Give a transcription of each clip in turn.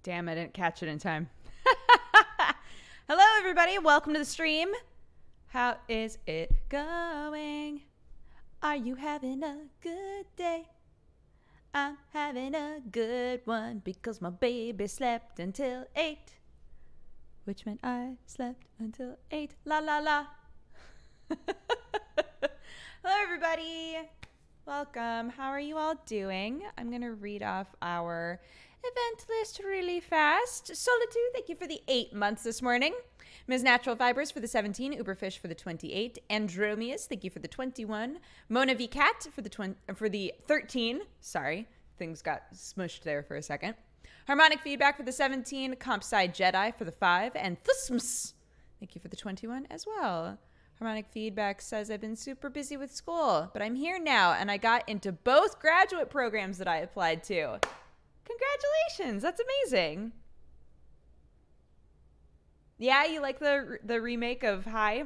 Damn, I didn't catch it in time. Hello, everybody. Welcome to the stream. How is it going? Are you having a good day? I'm having a good one because my baby slept until 8. Which meant I slept until 8. La la la. Hello, everybody. Welcome. How are you all doing? I'm going to read off our event list really fast. Solitude, thank you for the 8 months this morning. Ms. Natural Fibers for the 17. Uberfish for the 28. Andromius, thank you for the 21. Mona V. Cat for the 13. Sorry, things got smushed there for a second. Harmonic Feedback for the 17. Compside Jedi for the 5. And Thusms, thank you for the 21 as well. Harmonic Feedback says, I've been super busy with school, but I'm here now, and I got into both graduate programs that I applied to. Congratulations. That's amazing. Yeah, you like the remake of High?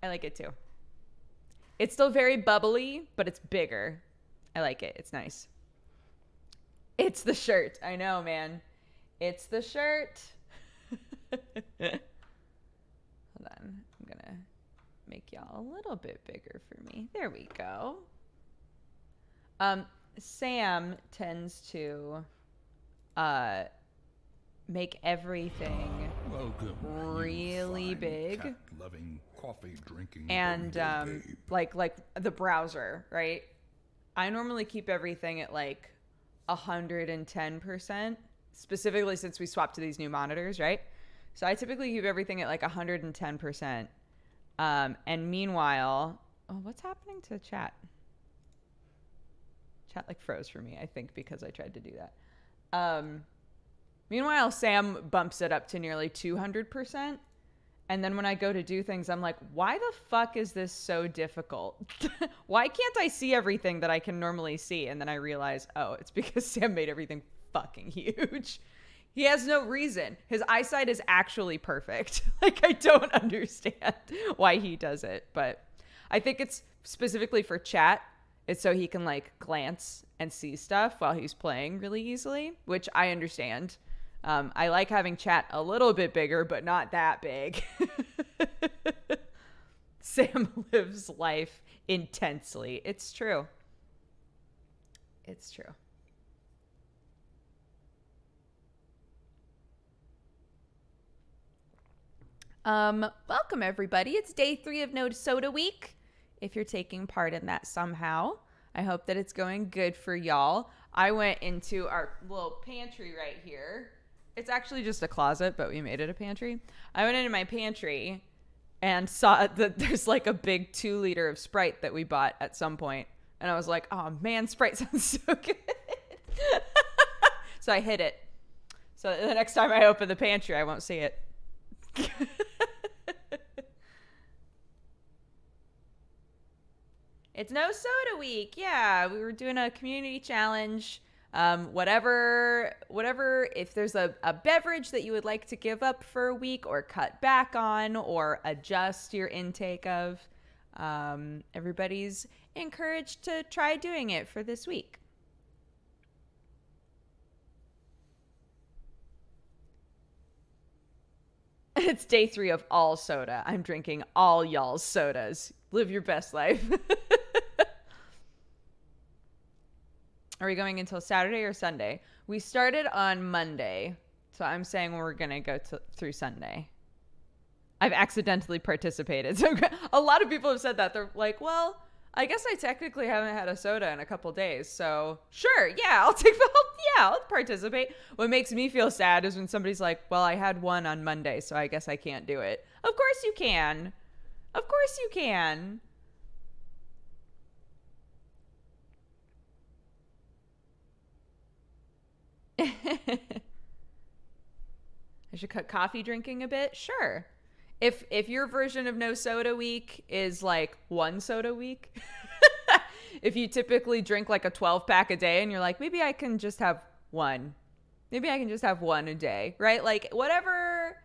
I like it too. It's still very bubbly, but it's bigger. I like it. It's nice. It's the shirt. I know, man. It's the shirt. Hold on. I'm going to make y'all a little bit bigger for me. There we go. Sam tends to make everything really big, coffee drinking, and like the browser, right? I normally keep everything at like 110%, specifically since we swapped to these new monitors, right? So I typically keep everything at like 110%. And meanwhile, oh, what's happening to chat? Chat like froze for me, I think, because I tried to do that. Meanwhile, Sam bumps it up to nearly 200%. And then when I go to do things, I'm like, why the fuck is this so difficult? Why can't I see everything that I can normally see? And then I realize, oh, it's because Sam made everything fucking huge. He has no reason. His eyesight is actually perfect. Like, I don't understand why he does it. But I think it's specifically for chat. It's so he can, like, glance and see stuff while he's playing really easily, which I understand. I like having chat a little bit bigger, but not that big. Sam lives life intensely. It's true. It's true. Welcome everybody. It's day 3 of No Soda Week. If you're taking part in that somehow, I hope that it's going good for y'all. I went into our little pantry right here. It's actually just a closet, but we made it a pantry. I went into my pantry and saw that there's like a big 2 liter of Sprite that we bought at some point. And I was like, oh man, Sprite sounds so good. So I hid it. So the next time I open the pantry, I won't see it. It's No Soda Week. Yeah, we were doing a community challenge. Whatever, if there's a beverage that you would like to give up for a week or cut back on or adjust your intake of, everybody's encouraged to try doing it for this week. It's day 3 of all soda. I'm drinking all y'all's sodas. Live your best life. Are we going until Saturday or Sunday? We started on Monday, so I'm saying we're going to go through Sunday. I've accidentally participated. So a lot of people have said that. They're like, well, I guess I technically haven't had a soda in a couple days, so sure, yeah, I'll take the help. Yeah, I'll participate. What makes me feel sad is when somebody's like, well, I had one on Monday, so I guess I can't do it. Of course you can. Of course you can. I should cut coffee drinking a bit. Sure. If your version of No Soda Week is like 1 soda week, if you typically drink like a 12-pack a day and you're like, maybe I can just have one. Maybe I can just have one a day, right? Like whatever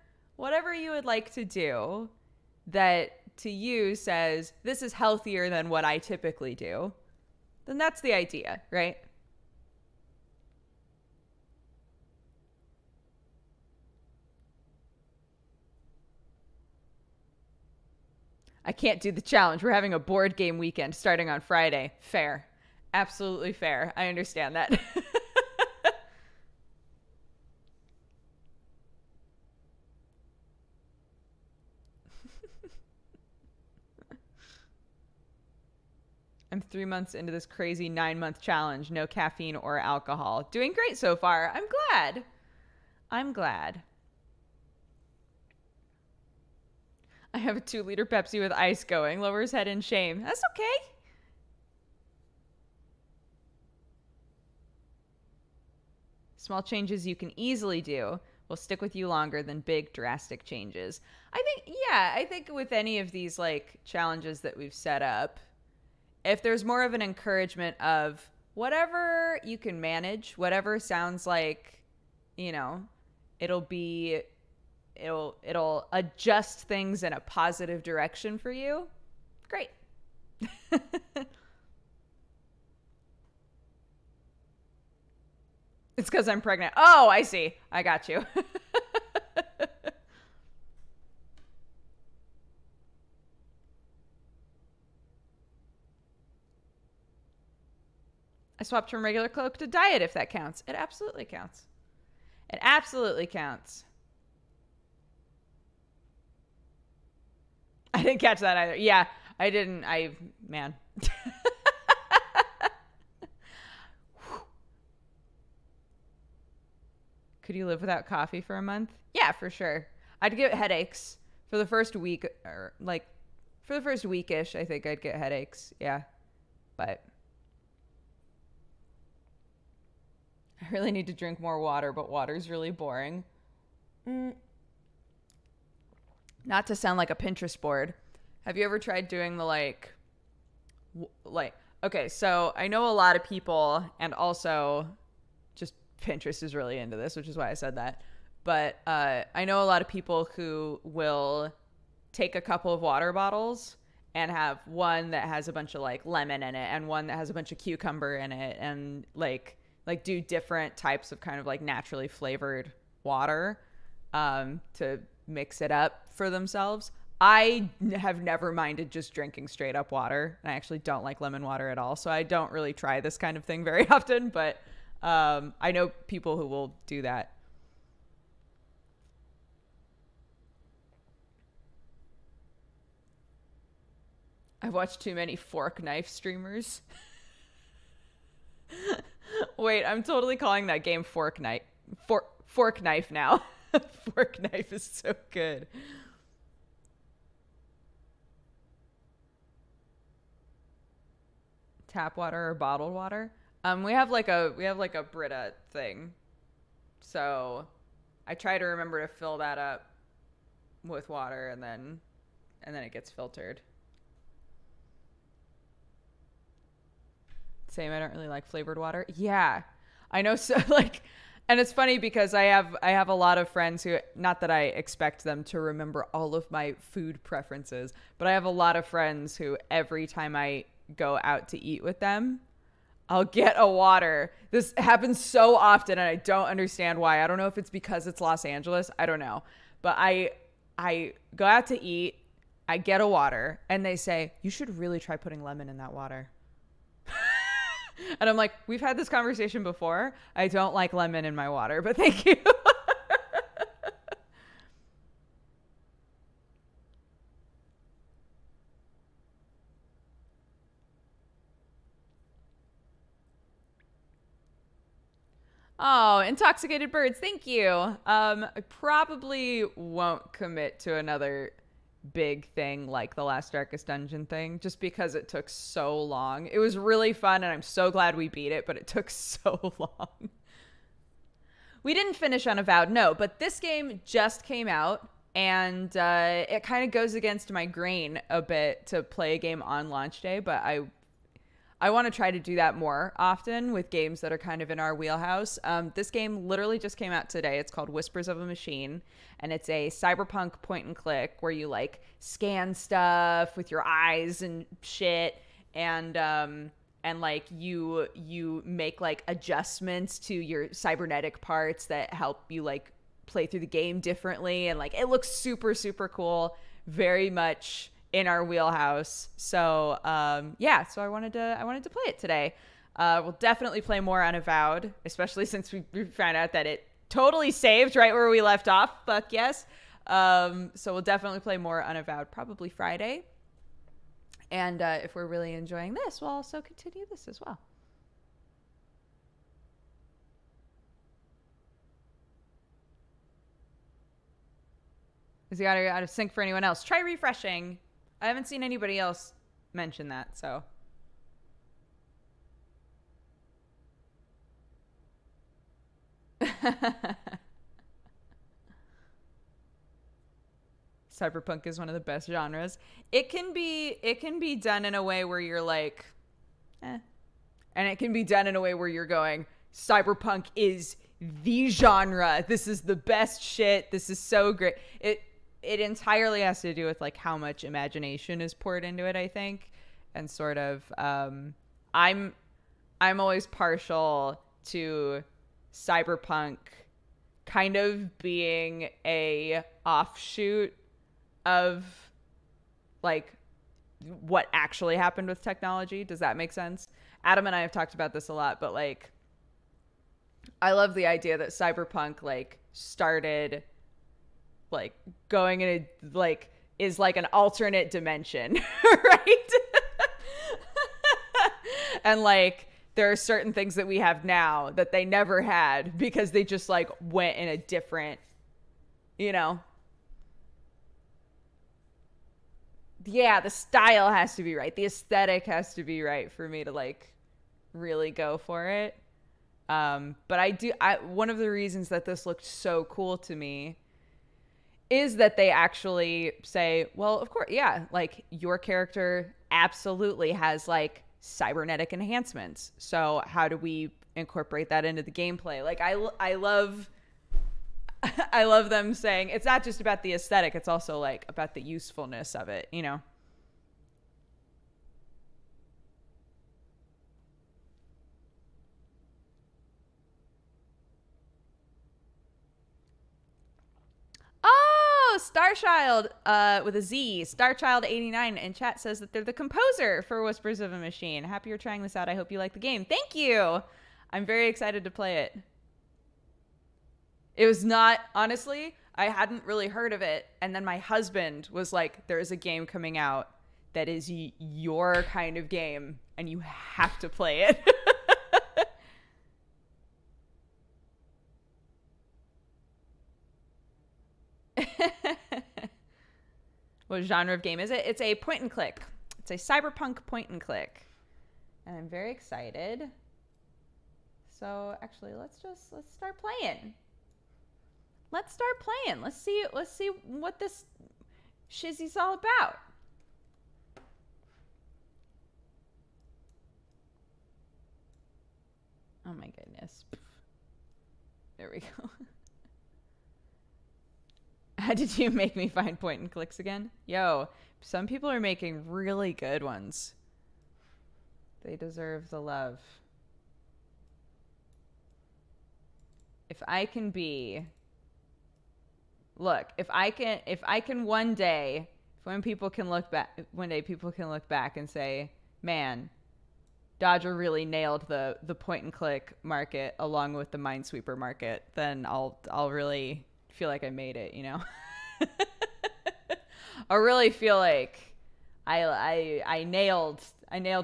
you would like to do that to you says this is healthier than what I typically do, then that's the idea, right? I can't do the challenge. We're having a board game weekend starting on Friday. Fair. Absolutely fair. I understand that. I'm 3 months into this crazy 9-month challenge. No caffeine or alcohol. Doing great so far. I'm glad. I'm glad. I have a 2-liter Pepsi with ice going. Lowers head in shame. That's okay. Small changes you can easily do will stick with you longer than big drastic changes. I think with any of these like challenges that we've set up, if there's more of an encouragement of whatever you can manage, whatever sounds like, you know, it'll adjust things in a positive direction for you. Great. It's because I'm pregnant. Oh, I see. I got you. I swapped from regular Coke to diet if that counts. It absolutely counts. It absolutely counts. I didn't catch that either. Yeah, I didn't. Man. Could you live without coffee for a month? Yeah, for sure. I'd get headaches for the first week, or like for the first weekish. I think I'd get headaches. Yeah, but I really need to drink more water. But water's really boring. Not to sound like a Pinterest board. Have you ever tried doing the like? Okay, so I know a lot of people, and also just Pinterest is really into this, which is why I said that. But I know a lot of people who will take a couple of water bottles and have one that has a bunch of like lemon in it and one that has a bunch of cucumber in it, and like do different types of kind of like naturally flavored water to mix it up for themselves. I have never minded just drinking straight up water, and I actually don't like lemon water at all, so I don't really try this kind of thing very often, but I know people who will do that. I've watched too many fork knife streamers. Wait, I'm totally calling that game Fork Knife. Fork Knife now. Fork Knife is so good. Tap water or bottled water? We have like a Brita thing. So I try to remember to fill that up with water, and then it gets filtered. Same, I don't really like flavored water. Yeah. I know, so like, and it's funny because I have a lot of friends who, not that I expect them to remember all of my food preferences, but I have a lot of friends who every time I go out to eat with them, I'll get a water. This happens so often, and I don't understand why. I don't know if it's because it's Los Angeles. I don't know. But I go out to eat, I get a water, and they say, you should really try putting lemon in that water. And I'm like, we've had this conversation before. I don't like lemon in my water, but thank you. Oh, intoxicated birds. Thank you. I probably won't commit to another big thing like the last Darkest Dungeon thing, just because it took so long. It was really fun, and I'm so glad we beat it, but it took so long. We didn't finish Unavowed, no, but this game just came out, and it kind of goes against my grain a bit to play a game on launch day, but I want to try to do that more often with games that are kind of in our wheelhouse. This game literally just came out today. It's called Whispers of a Machine, and it's a cyberpunk point and click where you like scan stuff with your eyes and shit, and like you make like adjustments to your cybernetic parts that help you like play through the game differently, and like it looks super super cool. Very much in our wheelhouse. So yeah, so I wanted to play it today. We'll definitely play more on Avowed, especially since we found out that it totally saved right where we left off. Fuck yes. So we'll definitely play more on Avowed, probably Friday. And if we're really enjoying this, we'll also continue this as well. Is he out of sync for anyone else? Try refreshing. I haven't seen anybody else mention that, so. Cyberpunk is one of the best genres. It can be done in a way where you're like, eh. And it can be done in a way where you're going, Cyberpunk is the genre. This is the best shit. This is so great. It entirely has to do with like how much imagination is poured into it, I think. And sort of I'm always partial to Cyberpunk kind of being a offshoot of like what actually happened with technology. Does that make sense? Adam and I have talked about this a lot, but like I love the idea that Cyberpunk like started like going in a like is like an alternate dimension, right? And like there are certain things that we have now that they never had because they just like went in a different, you know. Yeah, the style has to be right. The aesthetic has to be right for me to like really go for it. But one of the reasons that this looked so cool to me is that they actually say, well, of course, yeah, like your character absolutely has like cybernetic enhancements. So how do we incorporate that into the gameplay? Like I love I love them saying it's not just about the aesthetic, it's also like about the usefulness of it, you know? Oh, Starchild with a Z, Starchild89 in chat says that they're the composer for Whispers of a Machine. Happy you're trying this out. I hope you like the game. Thank you. I'm very excited to play it. It was not, honestly, I hadn't really heard of it. And then my husband was like, there's a game coming out that is your kind of game, and you have to play it. What genre of game is it? It's a point and click. It's a cyberpunk point and click. And I'm very excited. So actually, let's start playing. Let's start playing. Let's see what this shizzy's all about. Oh my goodness. There we go. How did you make me find point and clicks again? Yo, some people are making really good ones. They deserve the love. If I can be... Look, if I can one day, when people can look back, one day people can look back and say, man, Dodger really nailed the point and click market along with the Minesweeper market, then I'll really feel like I made it, you know? I'll really feel like I nailed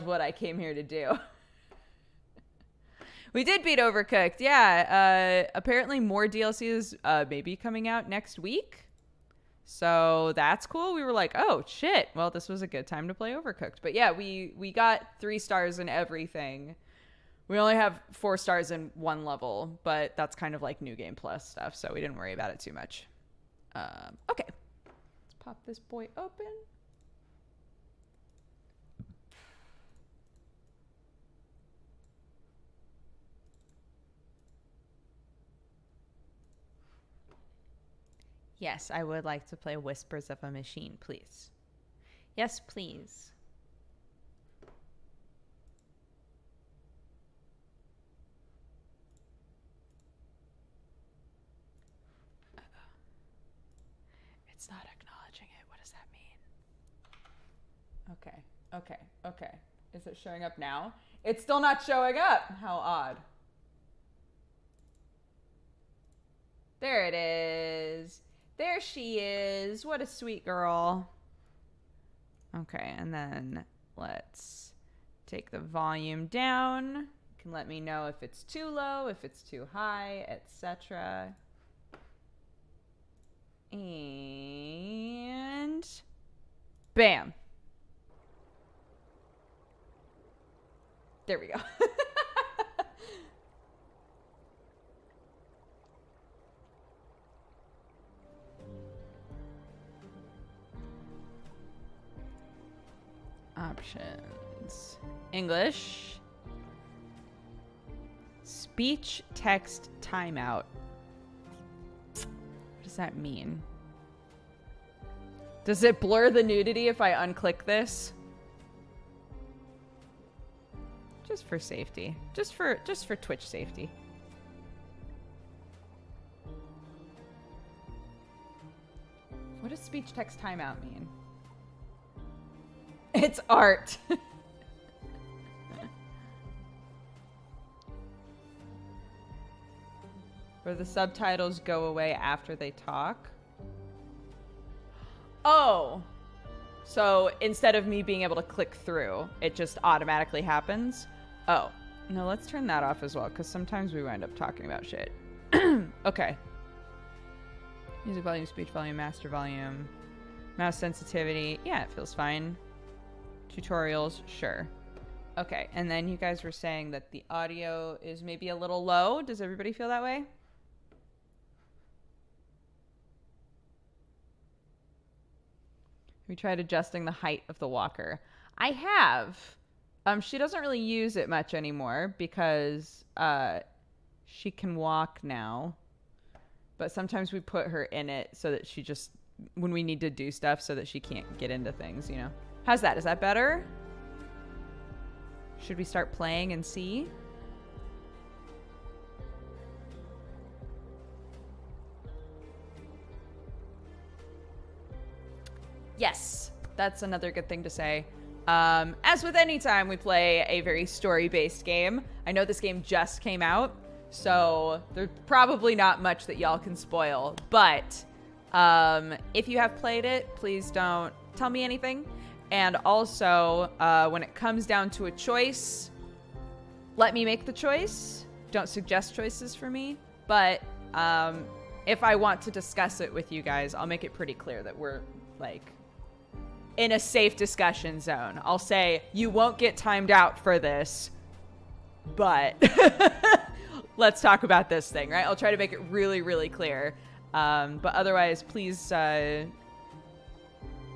what I came here to do. We did beat Overcooked. Yeah. Apparently more DLCs may be coming out next week. So that's cool. We were like, oh, shit. Well, this was a good time to play Overcooked. But yeah, we got 3 stars in everything. We only have 4 stars in one level, but that's kind of like New Game Plus stuff, so we didn't worry about it too much. Okay. Let's pop this boy open. Yes, I would like to play Whispers of a Machine, please. Yes, please. It's not acknowledging it. What does that mean? Okay. Okay. Okay. Is it showing up now? It's still not showing up. How odd. There it is. There she is. What a sweet girl. Okay, and then let's take the volume down. You can let me know if it's too low, if it's too high, etc. And bam. There we go. Options. English. Speech text timeout. What does that mean? Does it blur the nudity if I unclick this? Just for safety. Just for Twitch safety. What does speech text timeout mean? It's art. Where the subtitles go away after they talk. Oh. So instead of me being able to click through, it just automatically happens. Oh. No, let's turn that off as well, because sometimes we wind up talking about shit. Okay. Music volume, speech volume, master volume, mouse sensitivity. Yeah, it feels fine. Tutorials, sure. Okay, and then you guys were saying that the audio is maybe a little low. Does everybody feel that way? We tried adjusting the height of the walker. I have. She doesn't really use it much anymore because she can walk now. But sometimes we put her in it so that she just, when we need to do stuff, so that she can't get into things, you know? How's that? Is that better? Should we start playing and see? Yes, that's another good thing to say. As with any time we play a very story-based game, I know this game just came out, so there's probably not much that y'all can spoil, but if you have played it, please don't tell me anything. And also, when it comes down to a choice, let me make the choice. Don't suggest choices for me. But if I want to discuss it with you guys, I'll make it pretty clear that we're, like, in a safe discussion zone. I'll say, you won't get timed out for this, but let's talk about this thing, right? I'll try to make it really, really clear. But otherwise, please...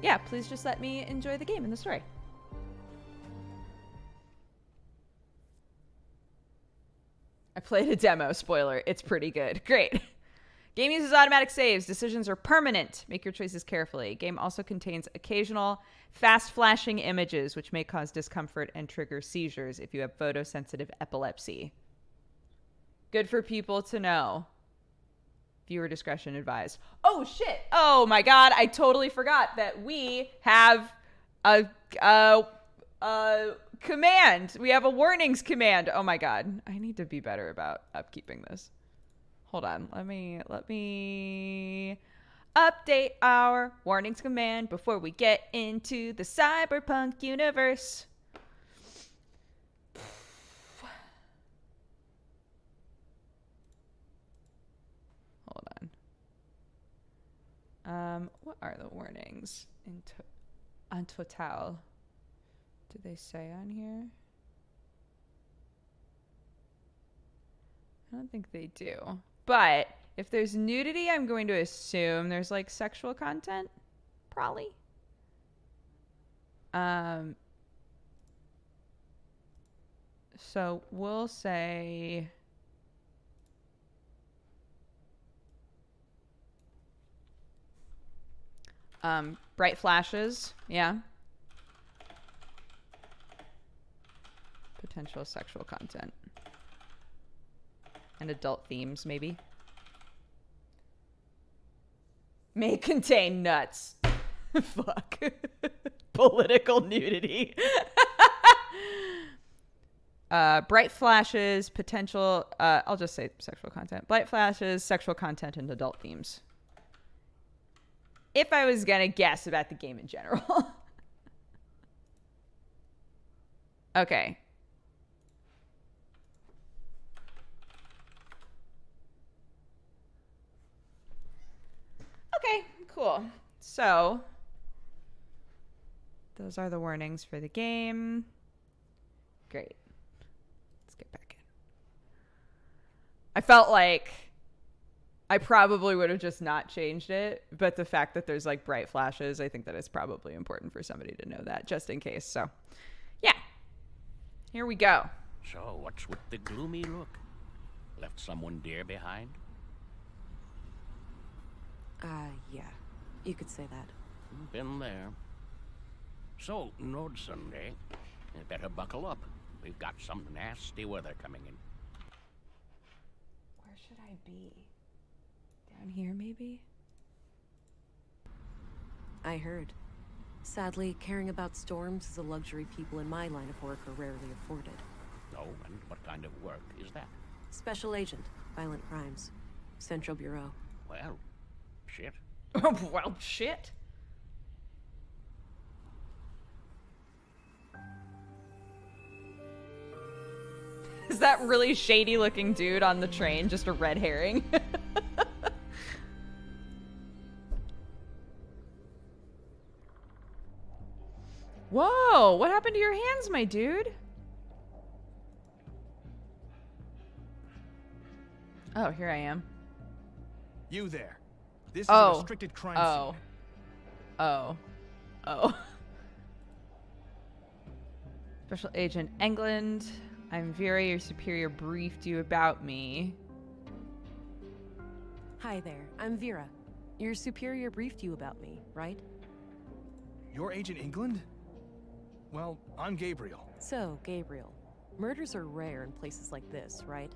yeah, please just let me enjoy the game and the story. I played a demo, spoiler. It's pretty good. Great. Game uses automatic saves. Decisions are permanent. Make your choices carefully. Game also contains occasional fast flashing images, which may cause discomfort and trigger seizures if you have photosensitive epilepsy. Good for people to know. Viewer discretion advised. Oh, shit. Oh, my God. I totally forgot that we have a command. We have a warnings command. Oh, my God. I need to be better about upkeeping this. Hold on. Let me update our warnings command before we get into the cyberpunk universe. What are the warnings on Total? Did they say on here? I don't think they do. But if there's nudity, I'm going to assume there's like sexual content, probably. So we'll say bright flashes, yeah. Potential sexual content. And adult themes, maybe. May contain nuts. Fuck. Political nudity. Bright flashes, potential, I'll just say sexual content. Bright flashes, sexual content, and adult themes. If I was gonna guess about the game in general. Okay. Okay, cool. So, those are the warnings for the game. Great. Let's get back in. I felt like I probably would have just not changed it, but the fact that there's like bright flashes, I think that it's probably important for somebody to know that just in case. So, yeah. Here we go. So, what's with the gloomy look? Left someone dear behind? Yeah. You could say that. Been there. So, Node Sunday, you better buckle up. We've got some nasty weather coming in. Where should I be? Down here, maybe? I heard. Sadly, caring about storms is a luxury people in my line of work are rarely afforded. Oh, and what kind of work is that? Special Agent, Violent Crimes. Central Bureau. Well, shit. Well, shit. Is that really shady looking dude on the train just a red herring? Whoa, what happened to your hands, my dude? Oh, here I am. You there. This is a restricted crime scene. Oh. Special Agent England. I'm Vera, your superior briefed you about me. Hi there, I'm Vera. Your superior briefed you about me, right? You're Agent England? Well, I'm Gabriel. So, Gabriel, murders are rare in places like this, right?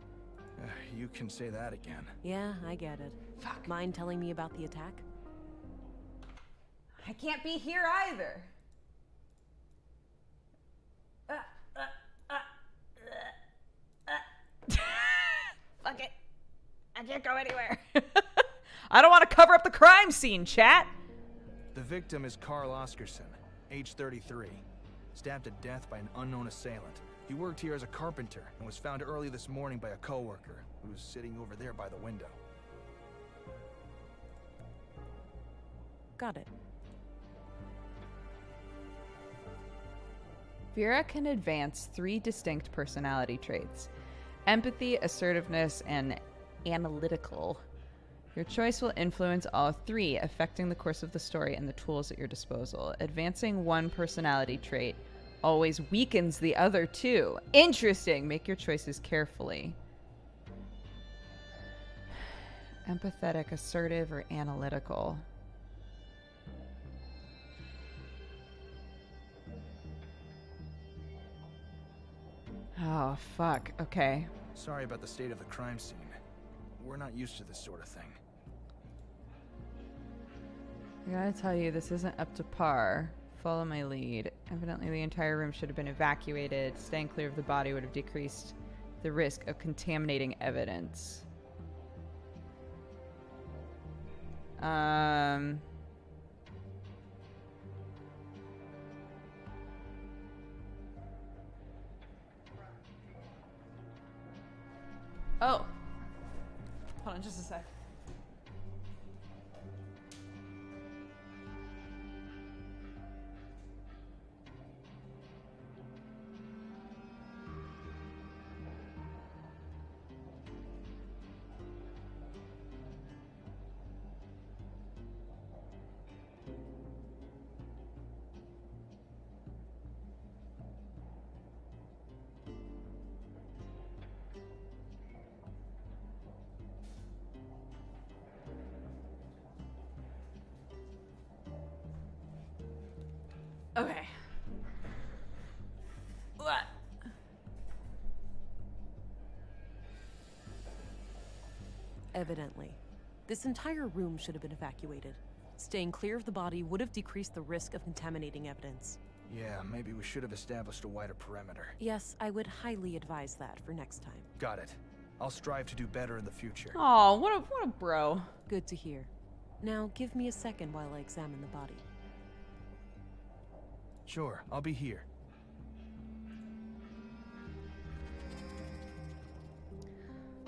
You can say that again. Yeah, I get it. Fuck. Mind telling me about the attack? I can't be here either. Fuck it. I can't go anywhere. I don't want to cover up the crime scene, chat. The victim is Carl Oscarson, age 33. Stabbed to death by an unknown assailant. He worked here as a carpenter and was found early this morning by a coworker who was sitting over there by the window. Got it. Vera can advance 3 distinct personality traits: empathy, assertiveness, and analytical. Your choice will influence all 3, affecting the course of the story and the tools at your disposal. Advancing one personality trait always weakens the other 2. Interesting. Make your choices carefully. Empathetic, assertive, or analytical? Oh, fuck. Okay. Sorry about the state of the crime scene. We're not used to this sort of thing. I gotta tell you, this isn't up to par. Follow my lead. Evidently, the entire room should have been evacuated. Staying clear of the body would have decreased the risk of contaminating evidence. Oh. Hold on just a sec. Okay. What? Evidently. This entire room should have been evacuated. Staying clear of the body would have decreased the risk of contaminating evidence. Yeah, maybe we should have established a wider perimeter. Yes, I would highly advise that for next time. Got it. I'll strive to do better in the future. Oh, what a bro. Good to hear. Now, give me a second while I examine the body. Sure, I'll be here.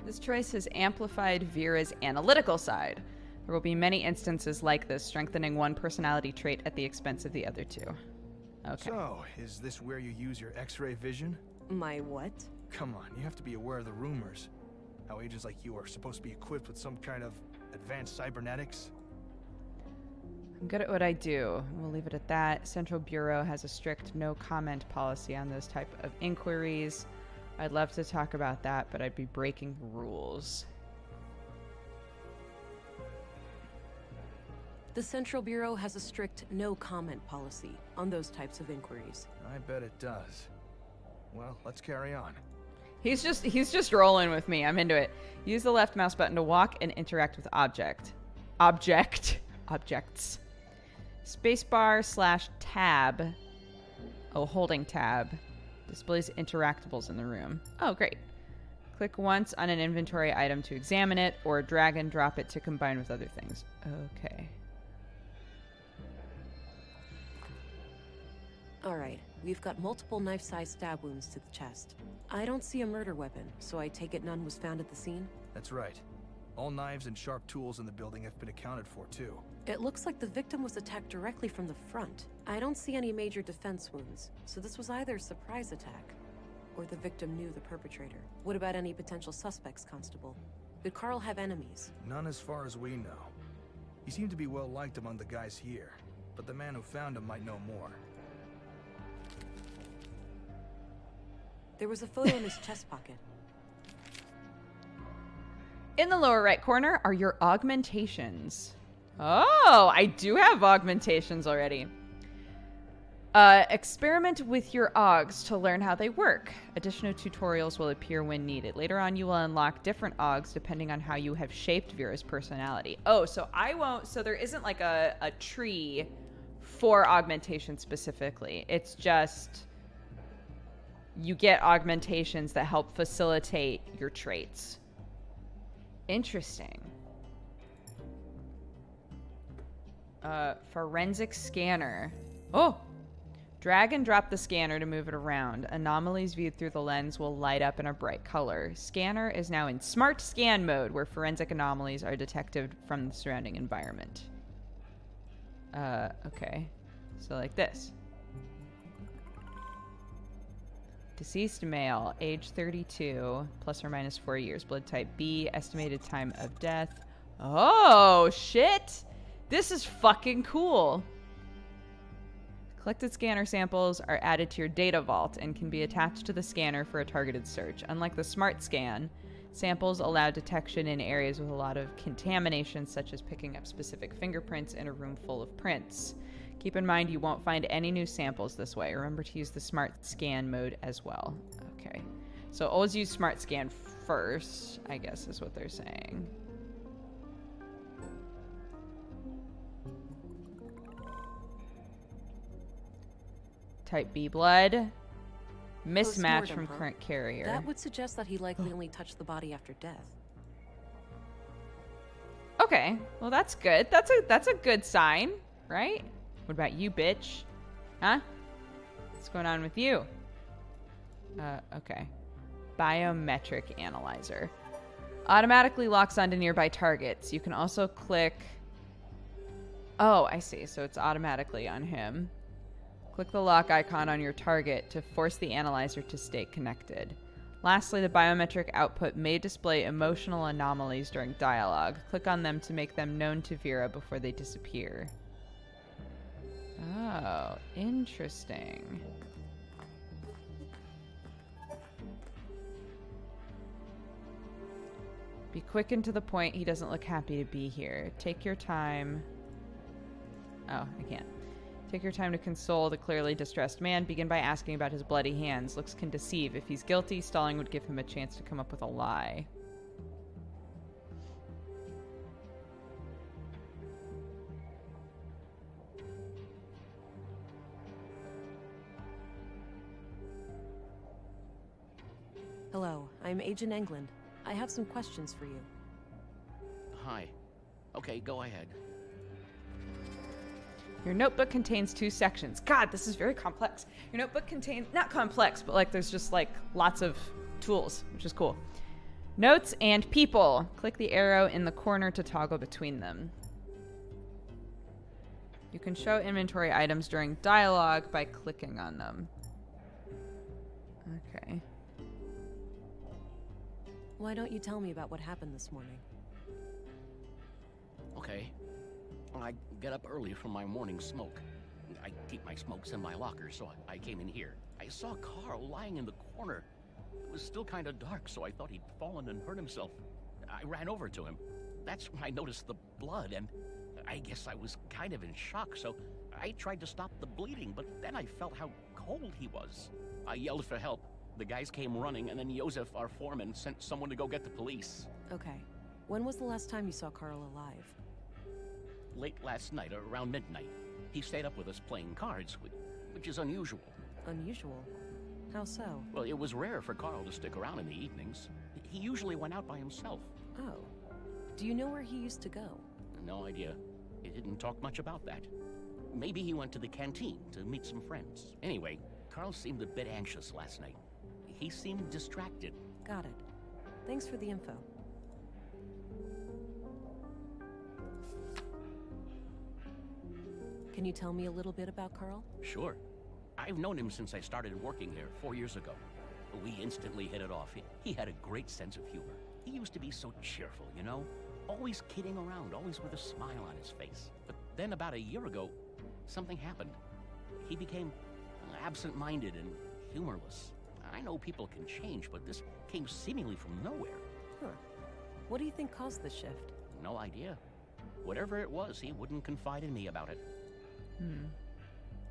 This choice has amplified Vera's analytical side. There will be many instances like this, strengthening one personality trait at the expense of the other two. Okay. So, is this where you use your X-ray vision? My what? Come on, you have to be aware of the rumors. How agents like you are supposed to be equipped with some kind of advanced cybernetics. I'm good at what I do. We'll leave it at that. Central Bureau has a strict no comment policy on those type of inquiries. I'd love to talk about that, but I'd be breaking rules. The Central Bureau has a strict no comment policy on those types of inquiries. I bet it does. Well, let's carry on. He's just rolling with me. I'm into it. Use the left mouse button to walk and interact with objects. Spacebar / tab. Oh, holding tab displays interactables in the room. Oh, great. Click once on an inventory item to examine it, or drag and drop it to combine with other things. Okay. Alright, we've got multiple knife-sized stab wounds to the chest. I don't see a murder weapon, so I take it none was found at the scene? That's right. All knives and sharp tools in the building have been accounted for, too. It looks like the victim was attacked directly from the front. I don't see any major defense wounds, so this was either a surprise attack, or the victim knew the perpetrator. What about any potential suspects, Constable? Did Carl have enemies? None as far as we know. He seemed to be well liked among the guys here, but the man who found him might know more. There was a photo in his chest pocket. In the lower right corner are your augmentations. Oh, I do have augmentations already. Experiment with your augs to learn how they work. Additional tutorials will appear when needed. Later on, you will unlock different augs depending on how you have shaped Vera's personality. Oh, so I won't... So there isn't like a tree for augmentation specifically. It's just... You get augmentations that help facilitate your traits. Interesting. Forensic scanner. Oh! Drag and drop the scanner to move it around. Anomalies viewed through the lens will light up in a bright color. Scanner is now in smart scan mode, where forensic anomalies are detected from the surrounding environment. Okay. So like this. Deceased male, age 32, plus or minus 4 years. Blood type B, estimated time of death. Oh, shit! This is fucking cool. Collected scanner samples are added to your data vault and can be attached to the scanner for a targeted search. Unlike the smart scan, samples allow detection in areas with a lot of contamination, such as picking up specific fingerprints in a room full of prints. Keep in mind you won't find any new samples this way. Remember to use the smart scan mode as well. Okay. So always use smart scan first, I guess is what they're saying. Type B blood. Mismatch from current carrier. That would suggest that he likely only touched the body after death. Okay. Well, that's good. That's a good sign, right? What about you, bitch? Huh? What's going on with you? Okay. Biometric analyzer. Automatically locks onto nearby targets. You can also click... Oh, I see. So it's automatically on him. Click the lock icon on your target to force the analyzer to stay connected. Lastly, the biometric output may display emotional anomalies during dialogue. Click on them to make them known to Vera before they disappear. Oh, interesting. Be quick and to the point. He doesn't look happy to be here. Take your time. Oh, I can't. Take your time to console the clearly distressed man. Begin by asking about his bloody hands. Looks can deceive. If he's guilty, stalling would give him a chance to come up with a lie. Agent England. I have some questions for you. Hi. Okay, go ahead. Your notebook contains 2 sections. God, this is very complex. Your notebook contains, not complex, but like there's just like lots of tools, which is cool. Notes and people. Click the arrow in the corner to toggle between them. You can show inventory items during dialogue by clicking on them. Okay. Why don't you tell me about what happened this morning? Okay. I get up early from my morning smoke. I keep my smokes in my locker, so I came in here. I saw Carl lying in the corner. It was still kind of dark, so I thought he'd fallen and hurt himself. I ran over to him. That's when I noticed the blood, and I guess I was kind of in shock, so I tried to stop the bleeding, but then I felt how cold he was. I yelled for help. The guys came running, and then Josef, our foreman, sent someone to go get the police. Okay. When was the last time you saw Carl alive? Late last night, around midnight. He stayed up with us playing cards, which is unusual. Unusual? How so? Well, it was rare for Carl to stick around in the evenings. He usually went out by himself. Oh. Do you know where he used to go? No idea. He didn't talk much about that. Maybe he went to the canteen to meet some friends. Anyway, Carl seemed a bit anxious last night. He seemed distracted. Got it. Thanks for the info. Can you tell me a little bit about Carl? Sure. I've known him since I started working here 4 years ago. We instantly hit it off. He had a great sense of humor. He used to be so cheerful, you know? Always kidding around, always with a smile on his face. But then about a year ago, something happened. He became absent-minded and humorless. I know people can change, but this came seemingly from nowhere. Huh. What do you think caused the shift? No idea. Whatever it was, he wouldn't confide in me about it.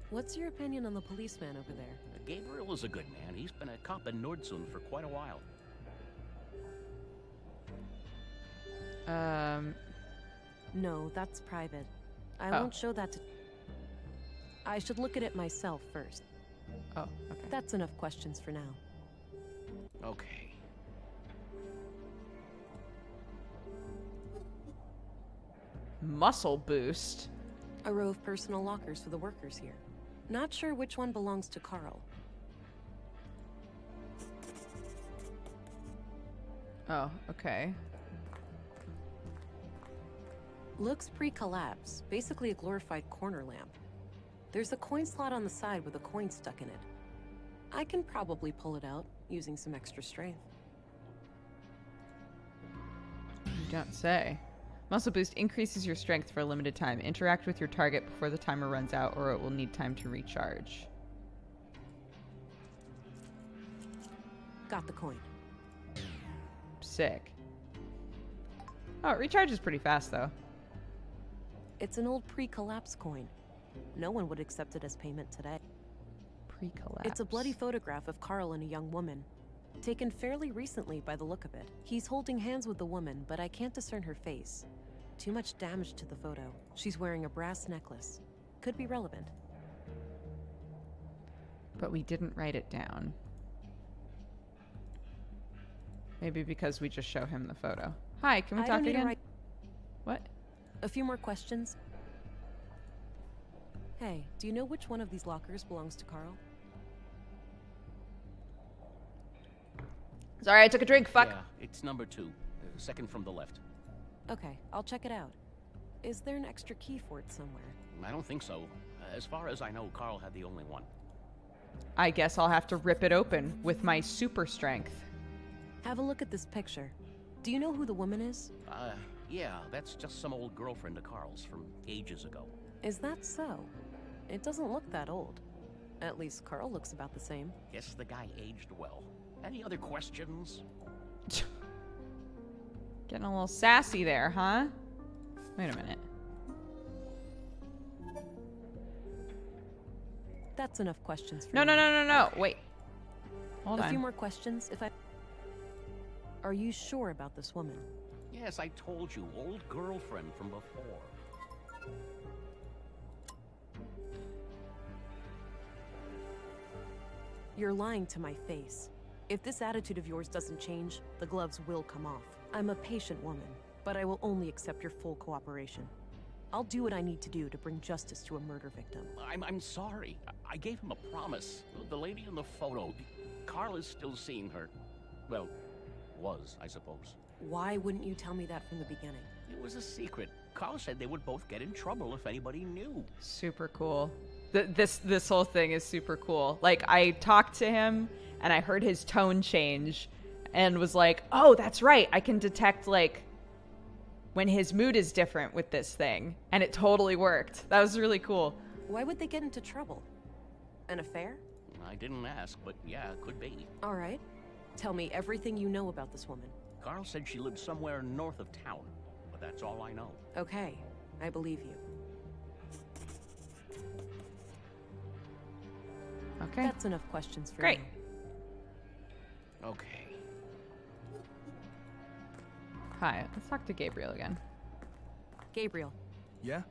What's your opinion on the policeman over there? Gabriel is a good man. He's been a cop in Nordsund for quite a while. No, that's private. I Oh. won't show that to... I should look at it myself first. Oh, okay. That's enough questions for now. Okay. Muscle boost. A row of personal lockers for the workers here. Not sure which one belongs to Carl. Oh, okay. Looks pre-collapse, basically a glorified corner lamp. There's a coin slot on the side with a coin stuck in it. I can probably pull it out using some extra strength. You don't say. Muscle boost increases your strength for a limited time. Interact with your target before the timer runs out, or it will need time to recharge. Got the coin. Sick. Oh, it recharges pretty fast, though. It's an old pre-collapse coin. No one would accept it as payment today. Pre-collapse. It's a bloody photograph of Carl and a young woman. Taken fairly recently by the look of it. He's holding hands with the woman, but I can't discern her face. Too much damage to the photo. She's wearing a brass necklace. Could be relevant. But we didn't write it down. Maybe because we just show him the photo. Hi, can we I talk don't need to again? write- What? A few more questions. Hey, do you know which one of these lockers belongs to Carl? Sorry, I took a drink. Fuck. Yeah, it's number 2. Second from the left. Okay, I'll check it out. Is there an extra key for it somewhere? I don't think so. As far as I know, Carl had the only one. I guess I'll have to rip it open with my super strength. Have a look at this picture. Do you know who the woman is? Yeah, that's just some old girlfriend of Carl's from ages ago. Is that so? It doesn't look that old. At least Carl looks about the same. Guess the guy aged well. Any other questions? Getting a little sassy there, huh? Wait a minute. That's enough questions for No, now. no, no, no, no. Wait. Hold A few on. more questions, if I... Are you sure about this woman? Yes, I told you, old girlfriend from before. You're lying to my face. If this attitude of yours doesn't change, the gloves will come off. I'm a patient woman, but I will only accept your full cooperation. I'll do what I need to do to bring justice to a murder victim. I'm sorry. I gave him a promise. The lady in the photo, Carl is still seeing her. Well, was, I suppose. Why wouldn't you tell me that from the beginning? It was a secret. Carl said they would both get in trouble if anybody knew. Super cool. This whole thing is super cool. Like, I talked to him and I heard his tone change and was like, oh, that's right. I can detect, like, when his mood is different with this thing. And it totally worked. That was really cool. Why would they get into trouble? An affair? I didn't ask, but yeah, it could be. All right. Tell me everything you know about this woman. Carl said she lived somewhere north of town, but that's all I know. Okay, I believe you. Okay. That's enough questions for Great. now. Okay. Hi, let's talk to Gabriel again. Gabriel, Yeah?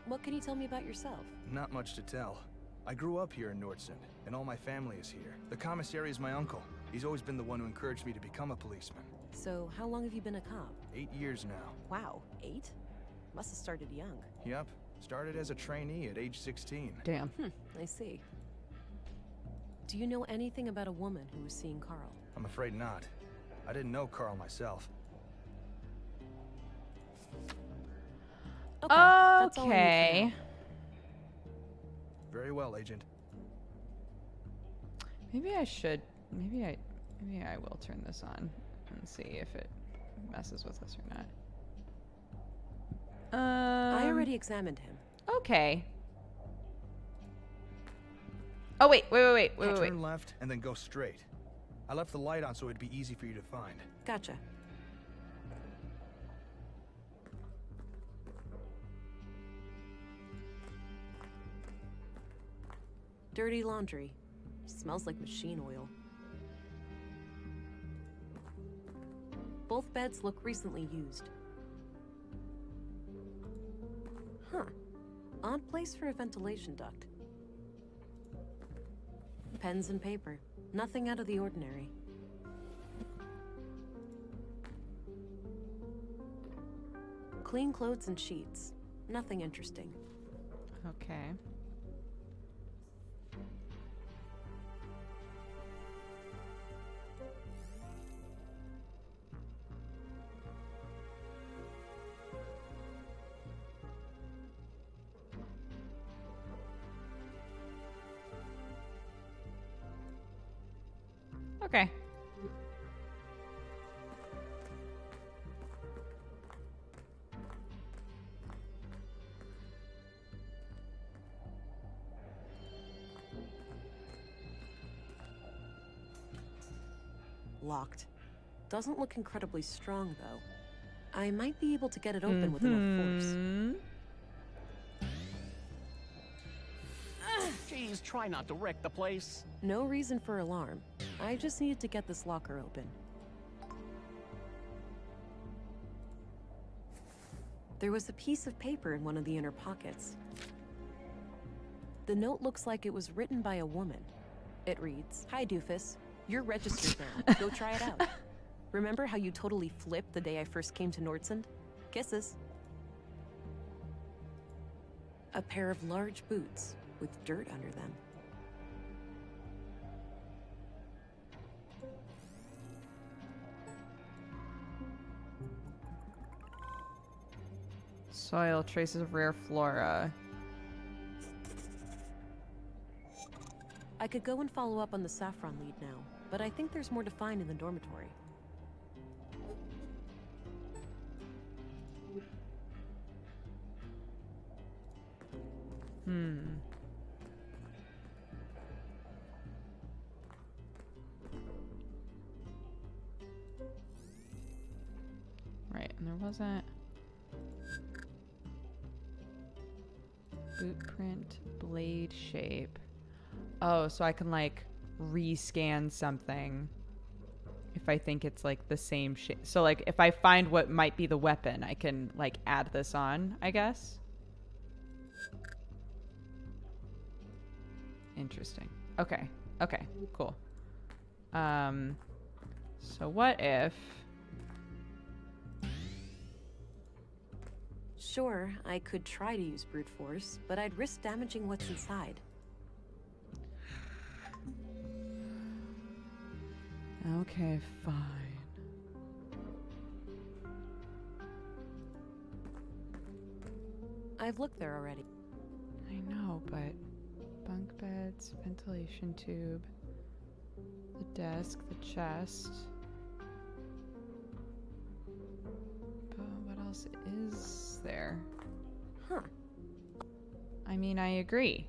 what can you tell me about yourself? Not much to tell. I grew up here in Nordsund, and all my family is here. The commissary is my uncle. He's always been the one who encouraged me to become a policeman. So, how long have you been a cop? 8 years now. Wow, 8? Must have started young. Yep. Started as a trainee at age 16. Damn. I see. Do you know anything about a woman who was seeing Carl? I'm afraid not. I didn't know Carl myself. Okay, that's all I need for Okay. now. Very well, Agent. Maybe I will turn this on and see if it messes with us or not. I already examined him. Okay. Oh, wait. Turn left and then go straight. I left the light on so it'd be easy for you to find. Gotcha. Dirty laundry. Smells like machine oil. Both beds look recently used. Huh. Odd place for a ventilation duct. Pens and paper. Nothing out of the ordinary. Clean clothes and sheets. Nothing interesting. Okay. Okay. Locked. Doesn't look incredibly strong, though. I might be able to get it open with enough force. Hmm. Jeez, try not to wreck the place. No reason for alarm. I just needed to get this locker open. There was a piece of paper in one of the inner pockets. The note looks like it was written by a woman. It reads, "Hi, Doofus. You're registered now. Go try it out. Remember how you totally flipped the day I first came to Nordsund? Kisses." A pair of large boots with dirt under them. Soil, traces of rare flora. I could go and follow up on the saffron lead now, but I think there's more to find in the dormitory. Right, and there wasn't... Bootprint, blade shape. Oh, so I can, like, rescan something if I think it's, like, the same shape. So, like, if I find what might be the weapon, I can, like, add this on, I guess. Interesting. Okay. Okay, cool. So what if... Sure, I could try to use brute force, but I'd risk damaging what's inside. Okay, fine. I've looked there already. I know, but bunk beds, ventilation tube, the desk, the chest. But what else is there? Huh. I mean, I agree.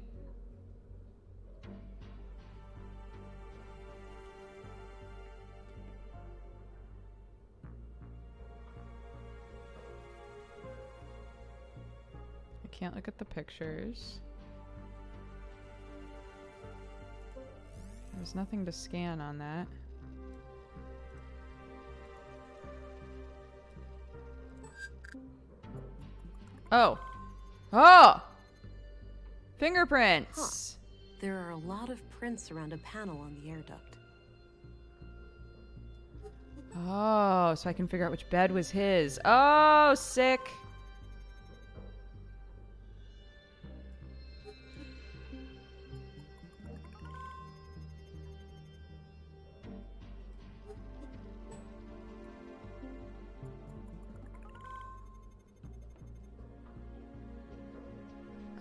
I can't look at the pictures. There's nothing to scan on that. Oh. Oh! Fingerprints! There are a lot of prints around a panel on the air duct. Oh, so I can figure out which bed was his. Oh, sick.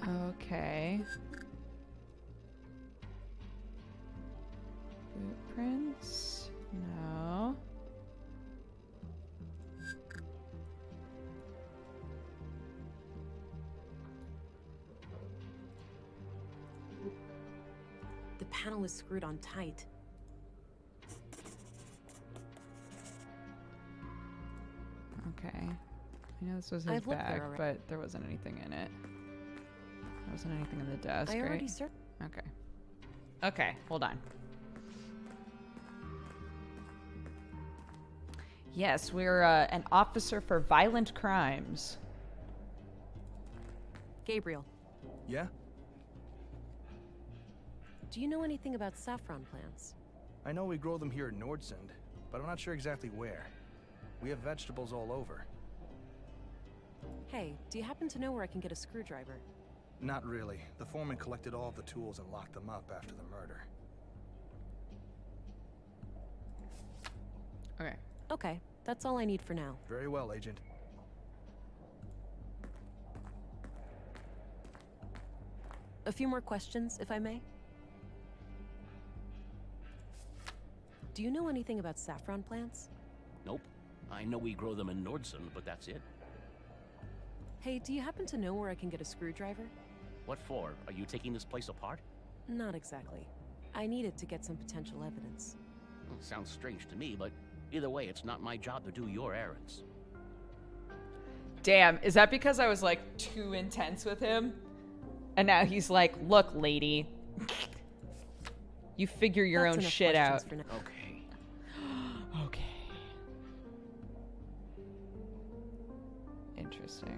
Okay. Footprints? No. The panel is screwed on tight. Okay. I know this was his I've looked there bag, already. but there wasn't anything in it. There wasn't anything in the desk, I already right? searched. Okay. Okay, hold on. Yes, we're an officer for violent crimes. Gabriel, Yeah? do you know anything about saffron plants? I know we grow them here in Nordsund, but I'm not sure exactly where. We have vegetables all over. Hey, do you happen to know where I can get a screwdriver? Not really. The foreman collected all of the tools and locked them up after the murder. Okay. Okay, that's all I need for now. Very well, Agent. A few more questions, if I may? Do you know anything about saffron plants? Nope. I know we grow them in Nordsund, but that's it. Hey, do you happen to know where I can get a screwdriver? What for? Are you taking this place apart? Not exactly. I need it to get some potential evidence. Sounds strange to me, but either way, it's not my job to do your errands. Damn, is that because I was like too intense with him? And now he's like, look, lady. You figure your That's own enough shit out. questions for now. Okay. Okay. Interesting.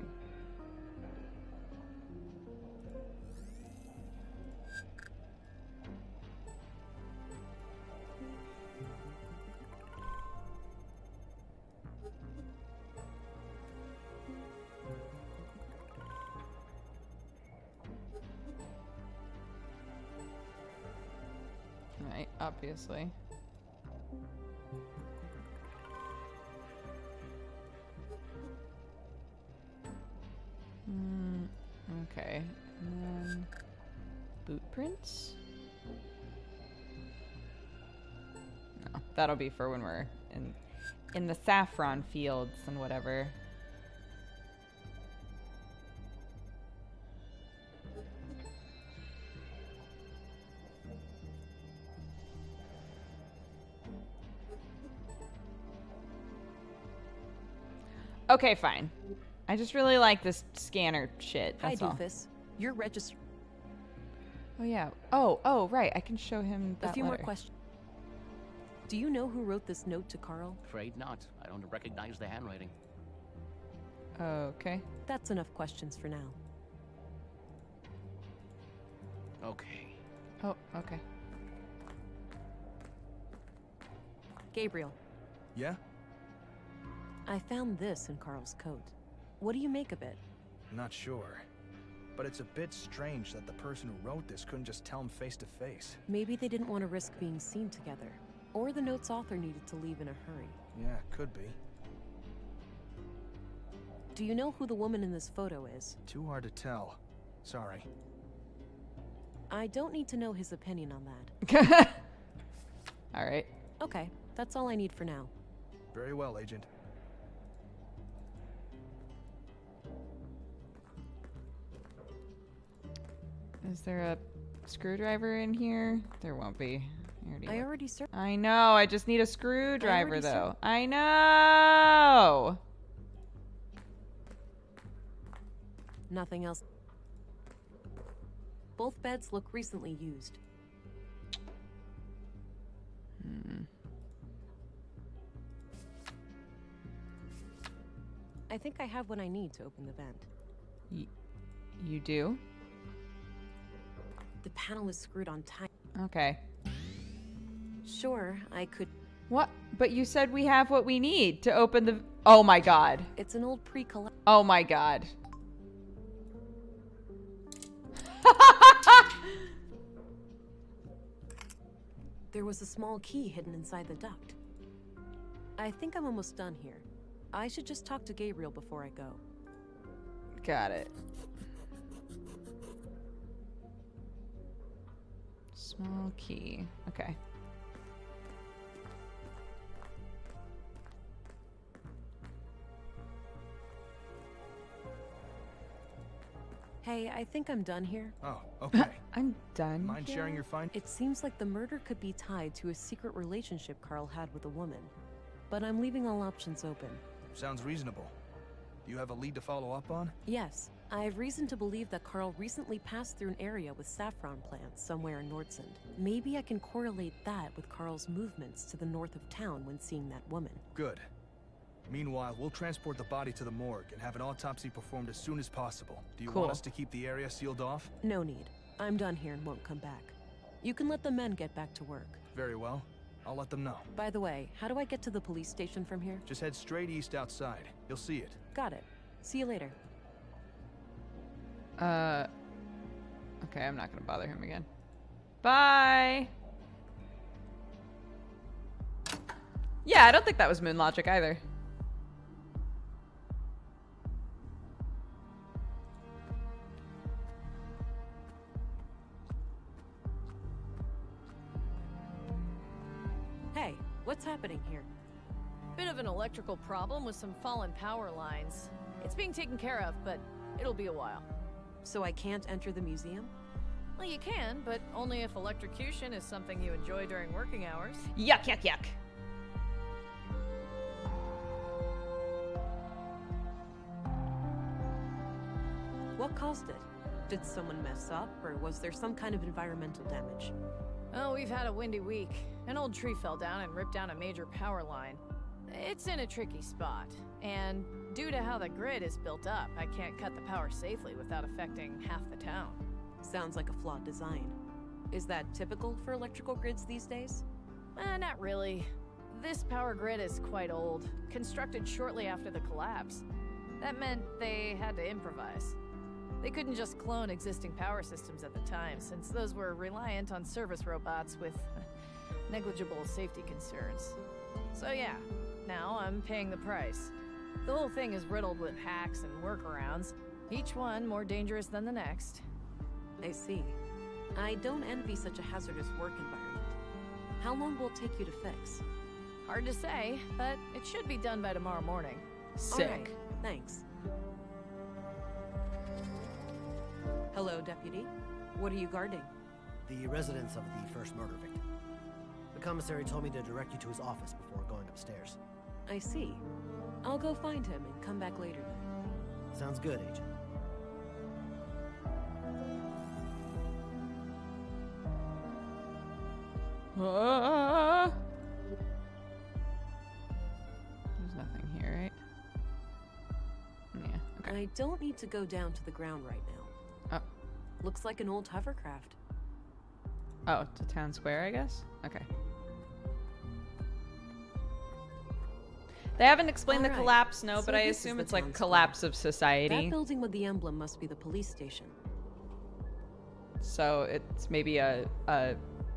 Right, obviously. Okay. And then boot prints? No, that'll be for when we're in the saffron fields and whatever. Okay, fine. I just really like this scanner shit. Hi, That's all. Doofus. You're registered. Oh yeah. Oh, right. I can show him that A few more letter. questions. Do you know who wrote this note to Carl? Afraid not. I don't recognize the handwriting. Okay. That's enough questions for now. Okay. Oh, okay. Gabriel, Yeah? I found this in Carl's coat. What do you make of it? Not sure. But it's a bit strange that the person who wrote this couldn't just tell him face to face. Maybe they didn't want to risk being seen together. Or the note's author needed to leave in a hurry. Yeah, could be. Do you know who the woman in this photo is? Too hard to tell. Sorry. I don't need to know his opinion on that. All right. Okay, that's all I need for now. Very well, Agent. Is there a screwdriver in here? There won't be. I already searched. I know. I just need a screwdriver, already though. I know. Nothing else. Both beds look recently used. I think I have what I need to open the vent. You do? The panel is screwed on tight. Okay. Sure, I could. What? But you said we have what we need to open the... Oh my god. It's an old pre-collect. Oh my god. There was a small key hidden inside the duct. I think I'm almost done here. I should just talk to Gabriel before I go. Got it. Small key. Okay. Hey, I think I'm done here. Oh, okay. I'm done. Mind here? sharing your find? It seems like the murder could be tied to a secret relationship Carl had with a woman. But I'm leaving all options open. Sounds reasonable. Do you have a lead to follow up on? Yes, I have reason to believe that Carl recently passed through an area with saffron plants somewhere in Nordsund. Maybe I can correlate that with Carl's movements to the north of town when seeing that woman. Good. Meanwhile, we'll transport the body to the morgue and have an autopsy performed as soon as possible. Do you Cool. want us to keep the area sealed off? No need. I'm done here and won't come back. You can let the men get back to work. Very well. I'll let them know. By the way, how do I get to the police station from here? Just head straight east outside. You'll see it. Got it. See you later. Okay, I'm not gonna bother him again. Bye! Yeah, I don't think that was moon logic either. Hey, what's happening here? Bit of an electrical problem with some fallen power lines. It's being taken care of, but it'll be a while. So I can't enter the museum? Well, you can, but only if electrocution is something you enjoy during working hours. Yuck, yuck, yuck. What caused it? Did someone mess up, or was there some kind of environmental damage? Oh, we've had a windy week. An old tree fell down and ripped down a major power line. It's in a tricky spot, and due to how the grid is built up, I can't cut the power safely without affecting half the town. Sounds like a flawed design. Is that typical for electrical grids these days? Not really. This power grid is quite old, constructed shortly after the collapse. That meant they had to improvise. They couldn't just clone existing power systems at the time, since those were reliant on service robots with negligible safety concerns. So yeah, now I'm paying the price. The whole thing is riddled with hacks and workarounds, each one more dangerous than the next. I see. I don't envy such a hazardous work environment. How long will it take you to fix? Hard to say, but it should be done by tomorrow morning. Sick. All right, thanks. Hello, Deputy. What are you guarding? The residence of the first murder victim. The commissary told me to direct you to his office before going upstairs. I see. I'll go find him and come back later then. Sounds good, Agent. Ah. There's nothing here, right? Yeah, okay. I don't need to go down to the ground right now. Oh. Looks like an old hovercraft. Oh, to town square, I guess? Okay. They haven't explained the Alright, collapse, no, so but I this is assume the it's like town square. collapse of That society. building with the emblem must be the police station. So it's maybe a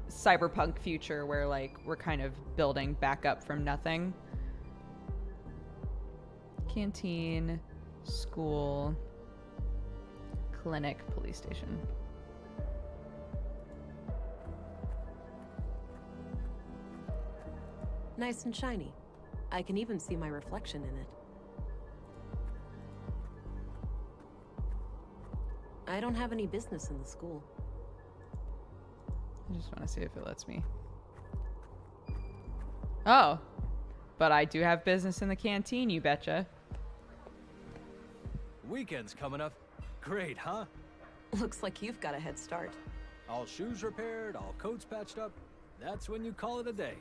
cyberpunk future where like we're kind of building back up from nothing. Canteen, school, clinic, police station. Nice and shiny. I can even see my reflection in it. I don't have any business in the school. I just want to see if it lets me. Oh, but I do have business in the canteen, you betcha. Weekend's coming up. Great, huh? Looks like you've got a head start. All shoes repaired, all coats patched up. That's when you call it a day.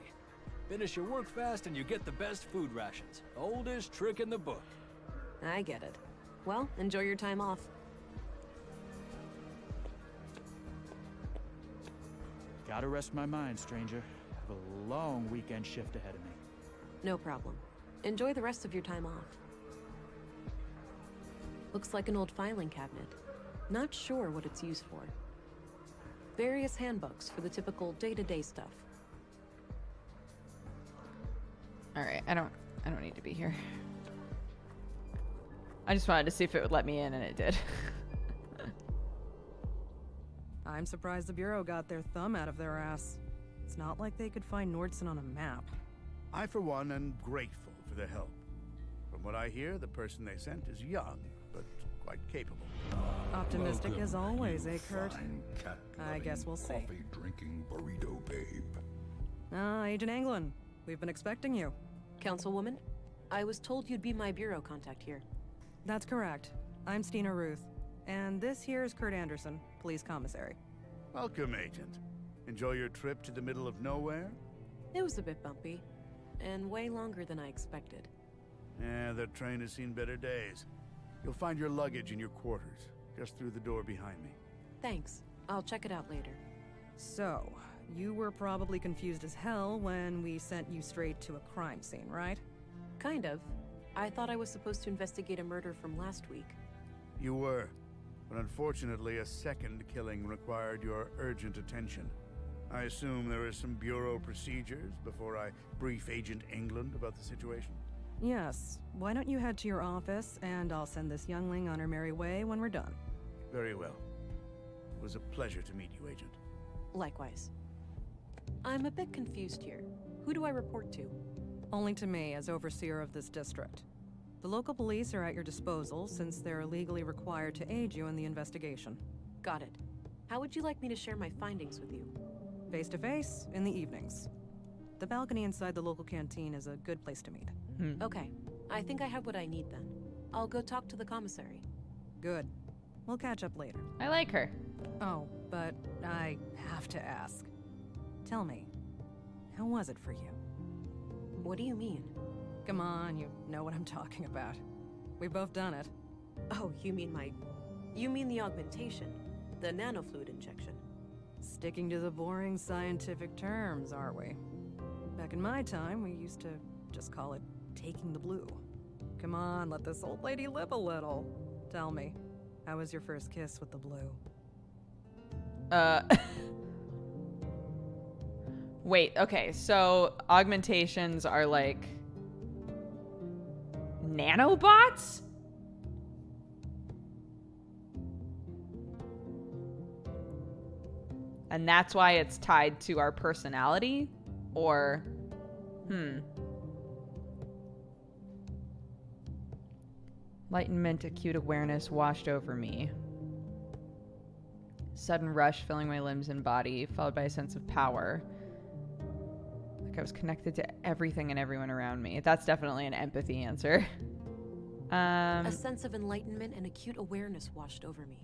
Finish your work fast and you get the best food rations. Oldest trick in the book. I get it. Well, enjoy your time off. Gotta rest my mind, stranger. Have a long weekend shift ahead of me. No problem. Enjoy the rest of your time off. Looks like an old filing cabinet. Not sure what it's used for. Various handbooks for the typical day-to-day stuff. All right, I don't need to be here. I just wanted to see if it would let me in, and it did. I'm surprised the Bureau got their thumb out of their ass. It's not like they could find Nordson on a map. I, for one, am grateful for their help. From what I hear, the person they sent is young, but quite capable. Optimistic as Welcome, always, you eh, Kurt? fine, I guess we'll see. Coffee-drinking burrito babe. Agent Anglin, we've been expecting you. Councilwoman, I was told you'd be my bureau contact here. That's correct. I'm Stina Ruth. And this here is Kurt Anderson, police commissary. Welcome, Agent. Enjoy your trip to the middle of nowhere? It was a bit bumpy, and way longer than I expected. Yeah, that train has seen better days. You'll find your luggage in your quarters, just through the door behind me. Thanks. I'll check it out later. So, you were probably confused as hell when we sent you straight to a crime scene, right? Kind of. I thought I was supposed to investigate a murder from last week. You were, but unfortunately a second killing required your urgent attention. I assume there are some Bureau procedures before I brief Agent England about the situation? Yes. Why don't you head to your office, and I'll send this youngling on her merry way when we're done. Very well. It was a pleasure to meet you, Agent. Likewise. I'm a bit confused here. Who do I report to? Only to me, as overseer of this district. The local police are at your disposal, since they're legally required to aid you in the investigation. Got it. How would you like me to share my findings with you? Face to face, in the evenings. The balcony inside the local canteen is a good place to meet. Okay. I think I have what I need then. I'll go talk to the commissary. Good. We'll catch up later. I like her. Oh, but I have to ask. Tell me, how was it for you? What do you mean? Come on, you know what I'm talking about. We've both done it. Oh, you mean the augmentation. The nanofluid injection. Sticking to the boring scientific terms, aren't we? Back in my time, we used to just call it taking the blue. Come on, let this old lady live a little. Tell me, how was your first kiss with the blue? Wait, okay, so augmentations are like nanobots? And that's why it's tied to our personality? Or, Enlightenment, acute awareness washed over me. Sudden rush filling my limbs and body, followed by a sense of power. Like I was connected to everything and everyone around me. That's definitely an empathy answer. A sense of enlightenment and acute awareness washed over me.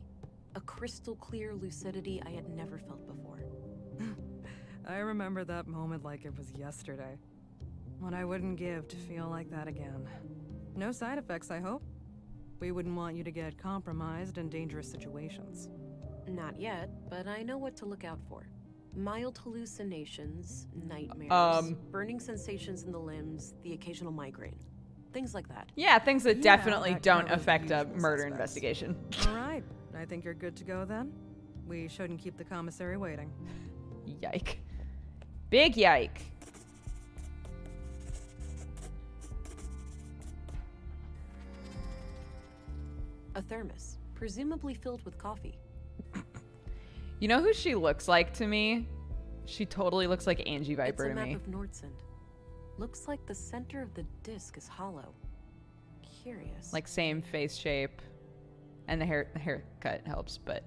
A crystal clear lucidity I had never felt before. I remember that moment like it was yesterday. What I wouldn't give to feel like that again. No side effects, I hope? We wouldn't want you to get compromised in dangerous situations. Not yet, but I know what to look out for. Mild hallucinations, nightmares, burning sensations in the limbs, the occasional migraine. things like that. Yeah, things that Yeah, definitely that don't covers the affect a usual murder suspects. investigation. All right. I think you're good to go then. We shouldn't keep the commissary waiting. Yike. Big yike. A thermos, presumably filled with coffee. You know who she looks like to me? She totally looks like Angie Viper It's a to map me. of Nordsund. Looks like the center of the disc is hollow. Curious. Like same face shape. And the haircut helps, but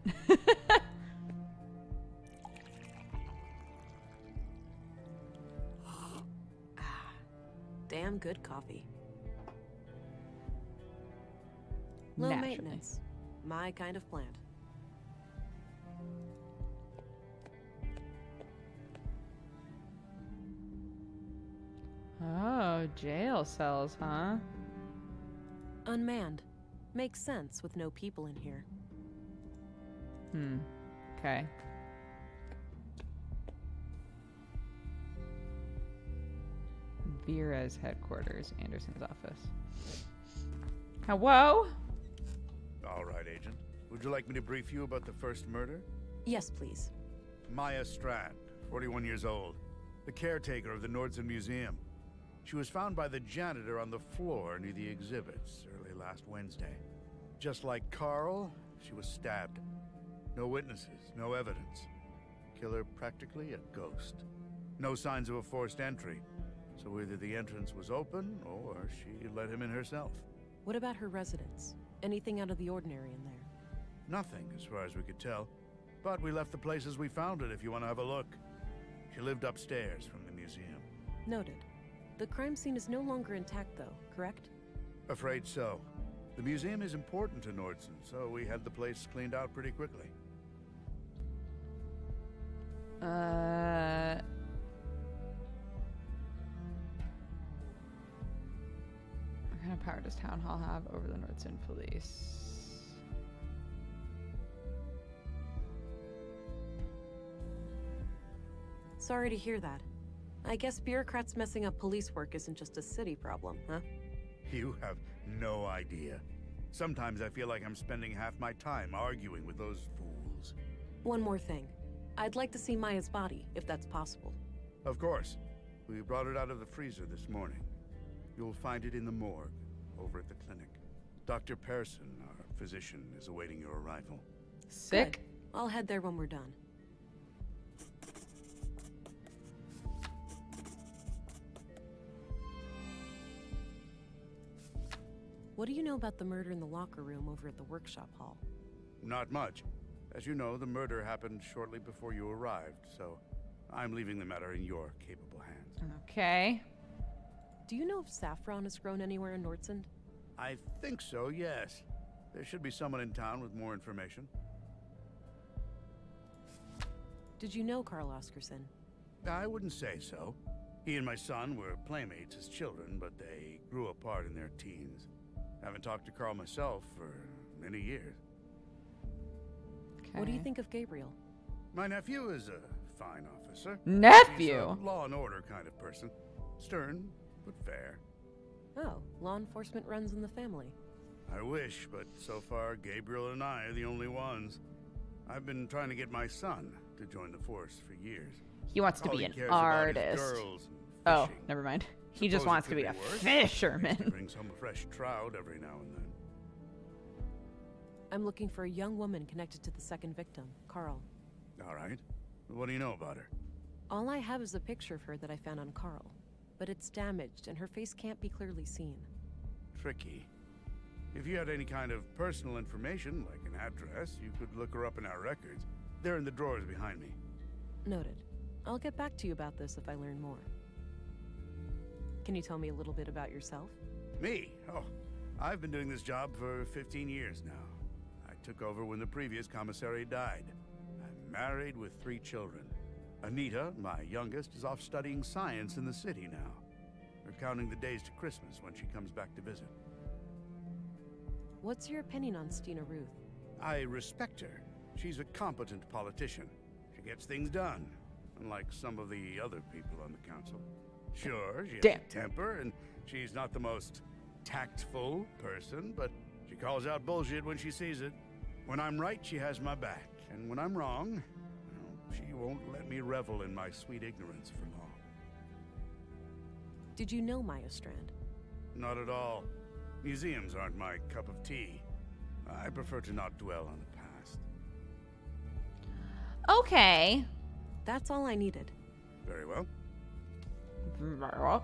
Damn good coffee. Low Naturally. maintenance. My kind of plant. Oh, jail cells, huh? Unmanned. Makes sense with no people in here. Okay. Vera's headquarters, Anderson's office. Hello? All right, Agent. Would you like me to brief you about the first murder? Yes, please. Maya Strand, 41 years old, the caretaker of the Nordsund Museum. She was found by the janitor on the floor near the exhibits early last Wednesday. Just like Carl, she was stabbed. No witnesses, no evidence. Killer practically a ghost. No signs of a forced entry, so either the entrance was open or she let him in herself. What about her residence? Anything out of the ordinary in there? Nothing, as far as we could tell. But we left the place as we found it if you want to have a look. She lived upstairs from the museum. Noted. The crime scene is no longer intact, though, correct? Afraid so. The museum is important to Nordsund, so we had the place cleaned out pretty quickly. What kind of power does Town Hall have over the Nordsund police? Sorry to hear that. I guess bureaucrats messing up police work isn't just a city problem, huh? You have no idea. Sometimes I feel like I'm spending half my time arguing with those fools. One more thing. I'd like to see Maya's body, if that's possible. Of course. We brought it out of the freezer this morning. You'll find it in the morgue, over at the clinic. Dr. Persson, our physician, is awaiting your arrival. Sick. Good. I'll head there when we're done. What do you know about the murder in the locker room over at the workshop hall? Not much. As you know, the murder happened shortly before you arrived, so I'm leaving the matter in your capable hands. Okay. Do you know if saffron is grown anywhere in Nordsund? I think so, yes. There should be someone in town with more information. Did you know Carl Oscarson? I wouldn't say so. He and my son were playmates as children, but they grew apart in their teens. Haven't talked to Carl myself for many years. Okay. What do you think of Gabriel? My nephew is a fine officer. Nephew? He's a law and order kind of person. Stern, but fair. Oh, law enforcement runs in the family. I wish, but so far Gabriel and I are the only ones. I've been trying to get my son to join the force for years. He wants to All be he an cares about is artist. girls and Oh, fishing. never mind. He just Suppose it wants to could be a worse. fisherman. Brings home a fresh trout every now and then. I'm looking for a young woman connected to the second victim, Carl. All right. What do you know about her? All I have is a picture of her that I found on Carl, but it's damaged and her face can't be clearly seen. Tricky. If you had any kind of personal information, like an address, you could look her up in our records. They're in the drawers behind me. Noted. I'll get back to you about this if I learn more. Can you tell me a little bit about yourself? Me? Oh, I've been doing this job for 15 years now. I took over when the previous commissary died. I'm married with 3 children. Anita, my youngest, is off studying science in the city now. We're counting the days to Christmas when she comes back to visit. What's your opinion on Stina Ruth? I respect her. She's a competent politician. She gets things done, unlike some of the other people on the council. Sure, she has Damn. a temper, and she's not the most tactful person, but she calls out bullshit when she sees it. When I'm right, she has my back. And when I'm wrong, well, she won't let me revel in my sweet ignorance for long. Did you know Maya Strand? Not at all. Museums aren't my cup of tea. I prefer to not dwell on the past. Okay. That's all I needed. Very well.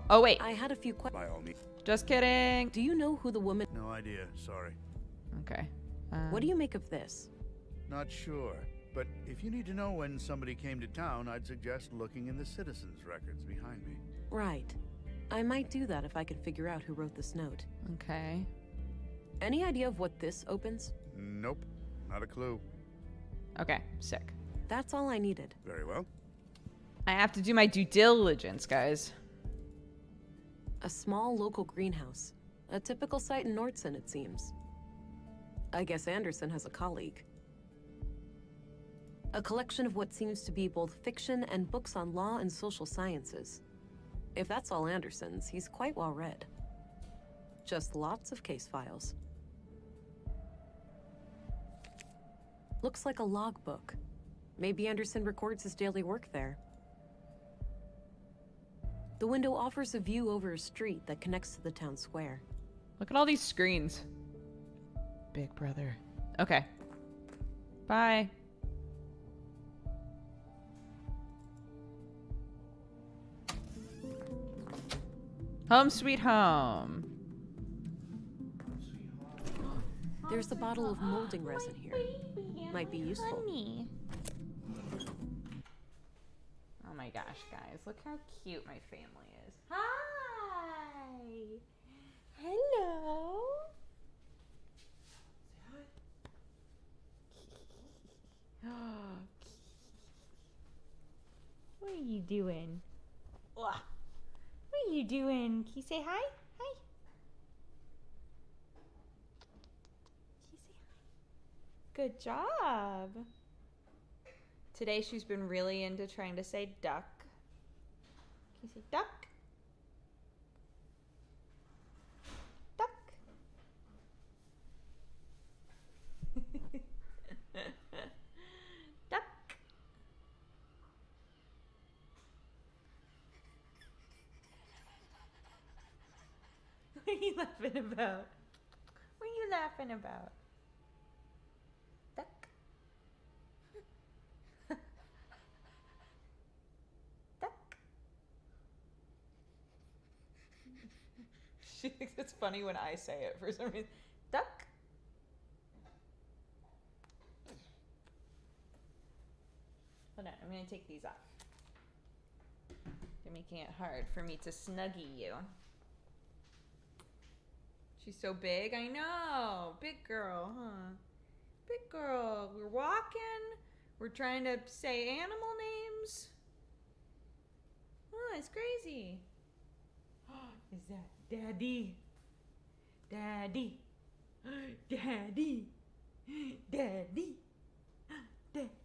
Oh, wait. I had a few questions. By all means. Just kidding. Do you know who the woman... No idea. Sorry. Okay. What do you make of this? Not sure. But if you need to know when somebody came to town, I'd suggest looking in the citizens' records behind me. Right. I might do that if I could figure out who wrote this note. Okay. Any idea of what this opens? Nope. Not a clue. Okay. Sick. That's all I needed. Very well. I have to do my due diligence, guys. A small local greenhouse. A typical site in Nordson, it seems. I guess Anderson has a colleague. A collection of what seems to be both fiction and books on law and social sciences. If that's all Anderson's, he's quite well read. Just lots of case files. Looks like a logbook. Maybe Anderson records his daily work there. The window offers a view over a street that connects to the town square. Look at all these screens. Big brother. Okay. Bye. Home sweet home. There's a bottle of molding resin here. Might be useful. Oh my gosh, guys. Look how cute my family is. Hi. Hello. What are you doing? What are you doing? Can you say hi? Hi. Can you say hi? Good job. Today she's been really into trying to say duck. Can you say duck? Duck. Duck. What are you laughing about? What are you laughing about? Duck. Duck. She thinks it's funny when I say it for some reason. Duck. Hold on, I'm gonna take these off. They're making it hard for me to snuggie you. She's so big, I know. Big girl, huh? Big girl. We're walking. We're trying to say animal names. Oh, it's crazy. Is that Daddy? Daddy. Daddy. Daddy. Daddy.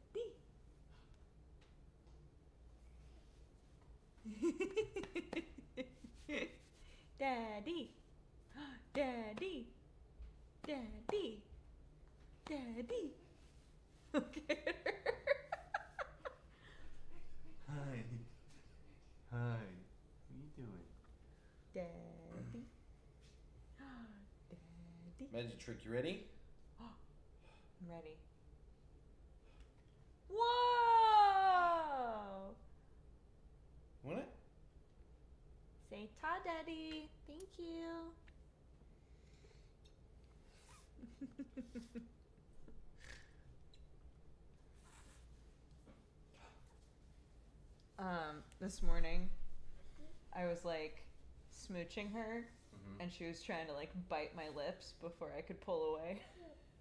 Daddy. Daddy. Daddy. Daddy. Okay. Hi. Hi. What are you doing? Daddy. Daddy. Magic trick, you ready? I'm ready. Whoa! Want it? Say ta, Daddy. Thank you. This morning, I was like smooching her, and she was trying to like bite my lips before I could pull away.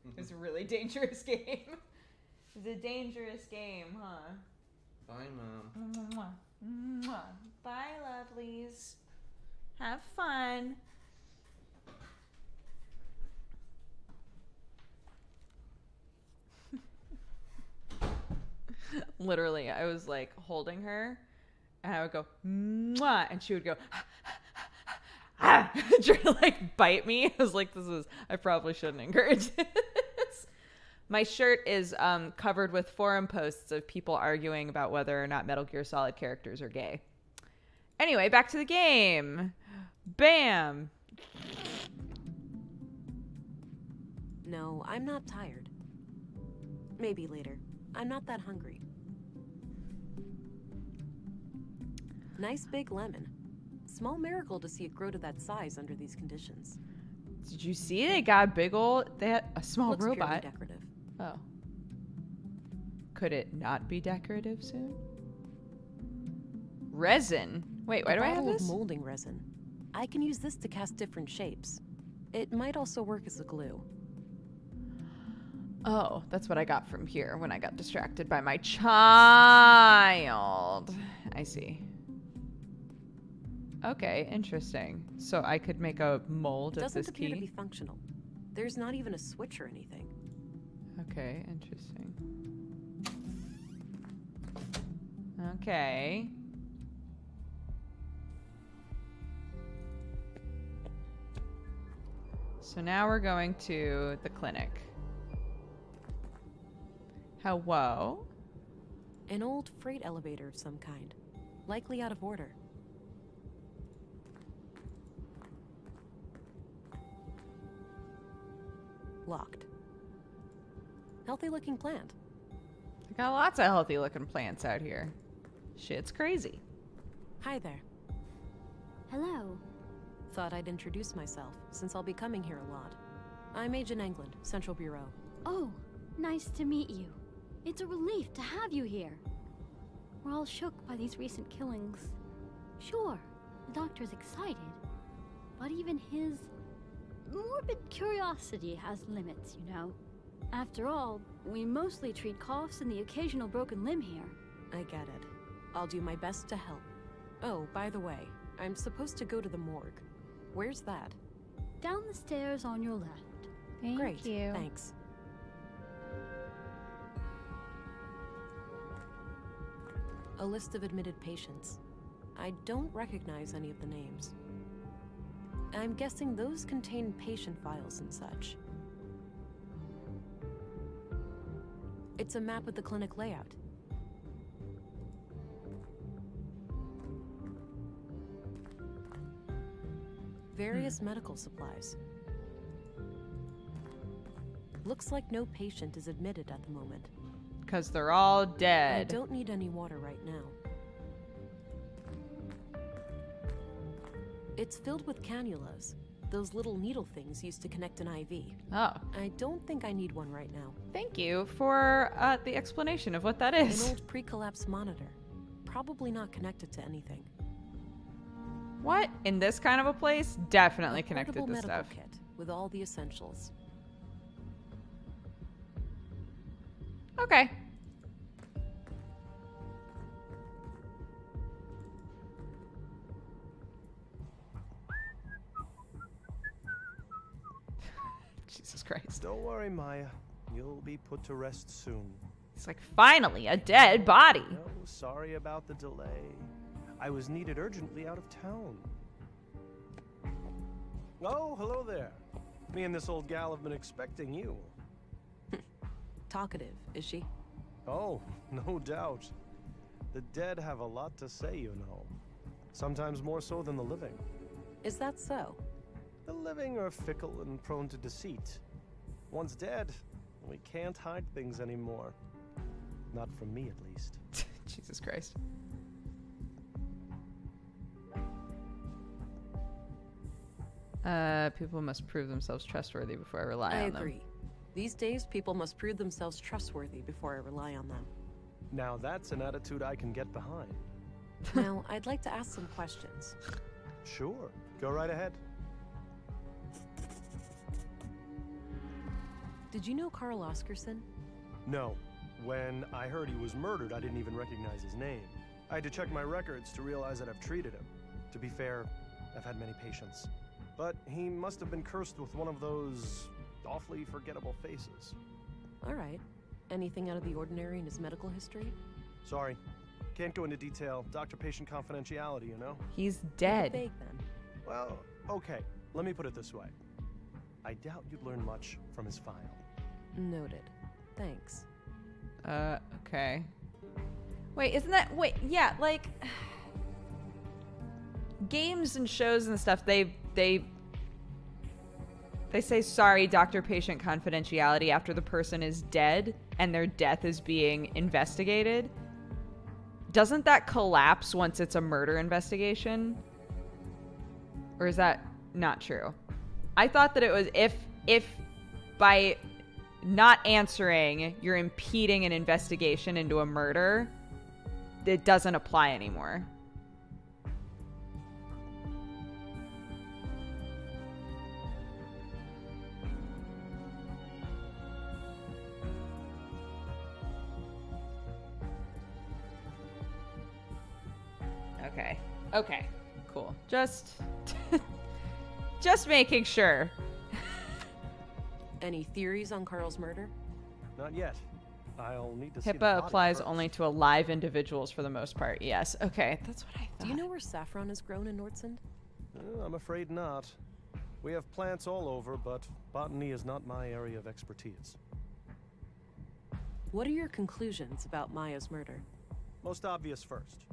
It was a really dangerous game. It's a dangerous game, huh? Bye, Mom. Mwah. Mwah. Bye, lovelies. Have fun. Literally, I was like holding her, and I would go, mwah, and she would go, ah, trying to like bite me. I was like, I probably shouldn't encourage this. My shirt is covered with forum posts of people arguing about whether or not Metal Gear Solid characters are gay. Anyway, back to the game. Bam. No, I'm not tired. Maybe later. I'm not that hungry. Nice big lemon. Small miracle to see it grow to that size under these conditions. Did you see they got a big old... They had a small Looks purely robot. decorative. Oh. Could it not be decorative soon? Resin? Wait, why do I have bottle this? Of molding resin. I can use this to cast different shapes. It might also work as a glue. Oh, that's what I got from here when I got distracted by my child. I see. Okay, interesting. So I could make a mold of this Doesn't appear key? to be functional. There's not even a switch or anything. Okay, interesting. Okay. So now we're going to the clinic. Hello? An old freight elevator of some kind. Likely out of order. Locked. Healthy looking plant. I got lots of healthy looking plants out here. Shit's crazy. Hi there. Hello. Thought I'd introduce myself, since I'll be coming here a lot. I'm Agent England, Central Bureau. Oh, nice to meet you. It's a relief to have you here. We're all shook by these recent killings. Sure, the doctor's excited, but even his morbid curiosity has limits, you know. After all, we mostly treat coughs and the occasional broken limb here. I get it. I'll do my best to help. Oh, by the way, I'm supposed to go to the morgue. Where's that? Down the stairs on your left. Great, thanks. A list of admitted patients. I don't recognize any of the names. I'm guessing those contain patient files and such. It's a map of the clinic layout. Various medical supplies. Looks like no patient is admitted at the moment. Because they're all dead. I don't need any water right now. It's filled with cannulas. Those little needle things used to connect an IV. Oh. I don't think I need one right now. Thank you for the explanation of what that is. An old pre-collapse monitor. Probably not connected to anything. What? In this kind of a place? Definitely connected Portable to medical stuff. kit with all the essentials. Okay. Jesus Christ. Don't worry, Maya. You'll be put to rest soon. It's like, finally, a dead body. No, sorry about the delay. I was needed urgently out of town. Oh, hello there. Me and this old gal have been expecting you. Talkative, is she? Oh, no doubt. The dead have a lot to say, you know. Sometimes more so than the living. Is that so? The living are fickle and prone to deceit. Once dead, we can't hide things anymore. Not from me, at least. Jesus Christ. People must prove themselves trustworthy before I rely on them. I agree. These days, people must prove themselves trustworthy before I rely on them. Now that's an attitude I can get behind. Now, I'd like to ask some questions. Sure. Go right ahead. Did you know Carl Oscarson? No. When I heard he was murdered, I didn't even recognize his name. I had to check my records to realize that I've treated him. To be fair, I've had many patients. But he must have been cursed with one of those awfully forgettable faces. All right. Anything out of the ordinary in his medical history? Sorry. Can't go into detail. Doctor-patient confidentiality, you know? He's dead. Vague, then. Well, Okay, let me put it this way. I doubt you'd learn much from his file. Noted. Thanks. Okay. Wait, isn't that... Wait, yeah, like... games and shows and stuff, they say, sorry, doctor-patient confidentiality after the person is dead and their death is being investigated. Doesn't that collapse once it's a murder investigation? Or is that not true? I thought that it was if by not answering, you're impeding an investigation into a murder, it doesn't apply anymore. Okay, cool. Just making sure. Any theories on Carl's murder? Not yet. I'll need to see the HIPAA body applies first. only to alive individuals for the most part. Yes. Okay, that's what I thought. Do you know where saffron is grown in Nordsund? I'm afraid not. We have plants all over, but botany is not my area of expertise. What are your conclusions about Maya's murder? Most obvious first.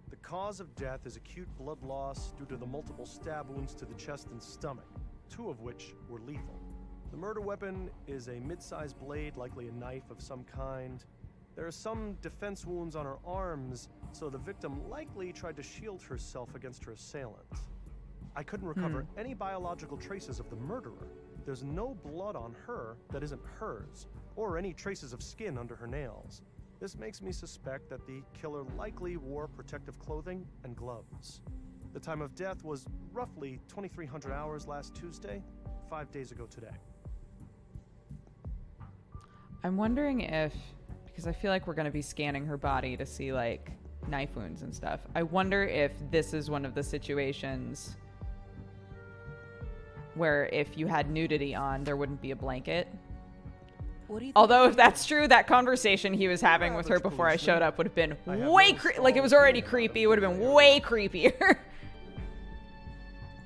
The cause of death is acute blood loss due to the multiple stab wounds to the chest and stomach, 2 of which were lethal. The murder weapon is a mid-sized blade, likely a knife of some kind. There are some defense wounds on her arms, so the victim likely tried to shield herself against her assailant. I couldn't recover any biological traces of the murderer. There's no blood on her that isn't hers, or any traces of skin under her nails. This makes me suspect that the killer likely wore protective clothing and gloves. The time of death was roughly 2300 hours last Tuesday, 5 days ago today. I'm wondering if, because I feel like we're going to be scanning her body to see like knife wounds and stuff. I wonder if this is one of the situations where if you had nudity on, there wouldn't be a blanket. What do you think? Although if that's true, that conversation he was having with her before I showed up would have been way like it was already creepy. It would have been way creepier.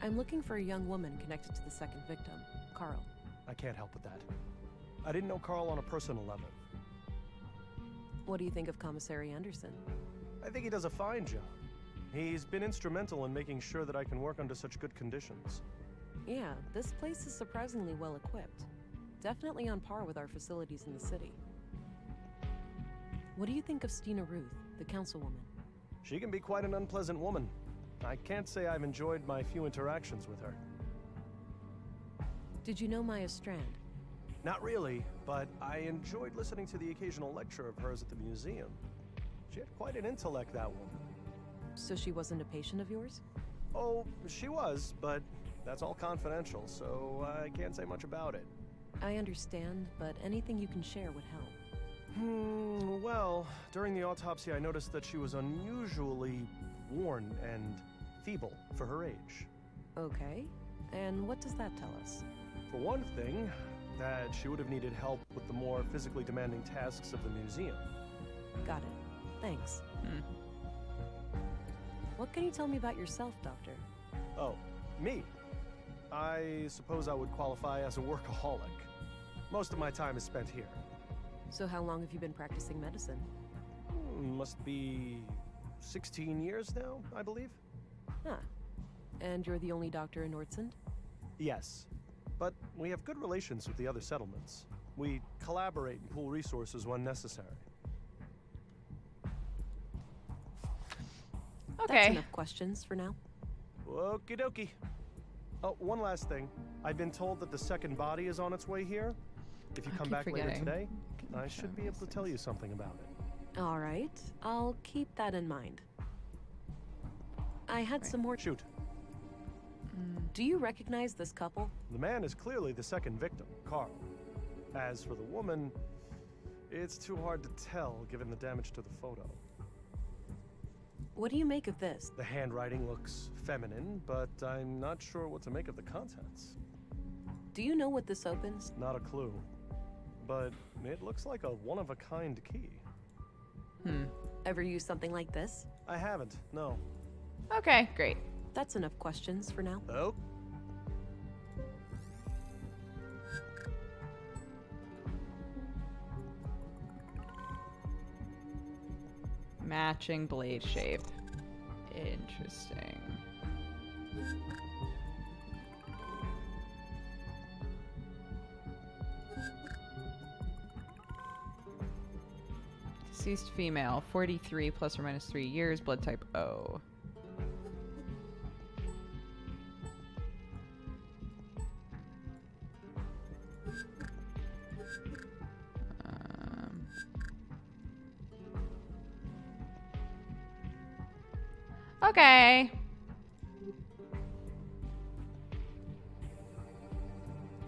I'm looking for a young woman connected to the second victim, Carl. I can't help with that. I didn't know Carl on a personal level. What do you think of Commissary Anderson? I think he does a fine job. He's been instrumental in making sure that I can work under such good conditions. Yeah, this place is surprisingly well equipped. Definitely on par with our facilities in the city. What do you think of Stina Ruth, the councilwoman? She can be quite an unpleasant woman. I can't say I've enjoyed my few interactions with her. Did you know Maya Strand? Not really, but I enjoyed listening to the occasional lecture of hers at the museum. She had quite an intellect, that woman. So she wasn't a patient of yours? Oh, she was, but that's all confidential, so I can't say much about it. I understand, but anything you can share would help. Well, during the autopsy I noticed that she was unusually worn and feeble for her age. Okay, and what does that tell us? For one thing, that she would have needed help with the more physically demanding tasks of the museum. Got it. Thanks. What can you tell me about yourself, Doctor? Oh, me? I suppose I would qualify as a workaholic. Most of my time is spent here. So how long have you been practicing medicine? Must be 16 years now, I believe. Huh. And you're the only doctor in Nordsund? Yes. But we have good relations with the other settlements. We collaborate and pool resources when necessary. Okay. That's enough questions for now. Okie dokie. Oh, one last thing. I've been told that the second body is on its way here. If you come back later today, I should be able to tell you something about it. All right. I'll keep that in mind. I had some more... Shoot. Do you recognize this couple? The man is clearly the second victim, Carl. As for the woman, it's too hard to tell given the damage to the photo. What do you make of this? The handwriting looks feminine, but I'm not sure what to make of the contents. Do you know what this opens? Not a clue. But it looks like a one-of-a-kind key. Ever used something like this? I haven't, no. Okay, great. That's enough questions for now. Matching blade shape. Interesting. Deceased female, 43 plus or minus 3 years, blood type O. Okay.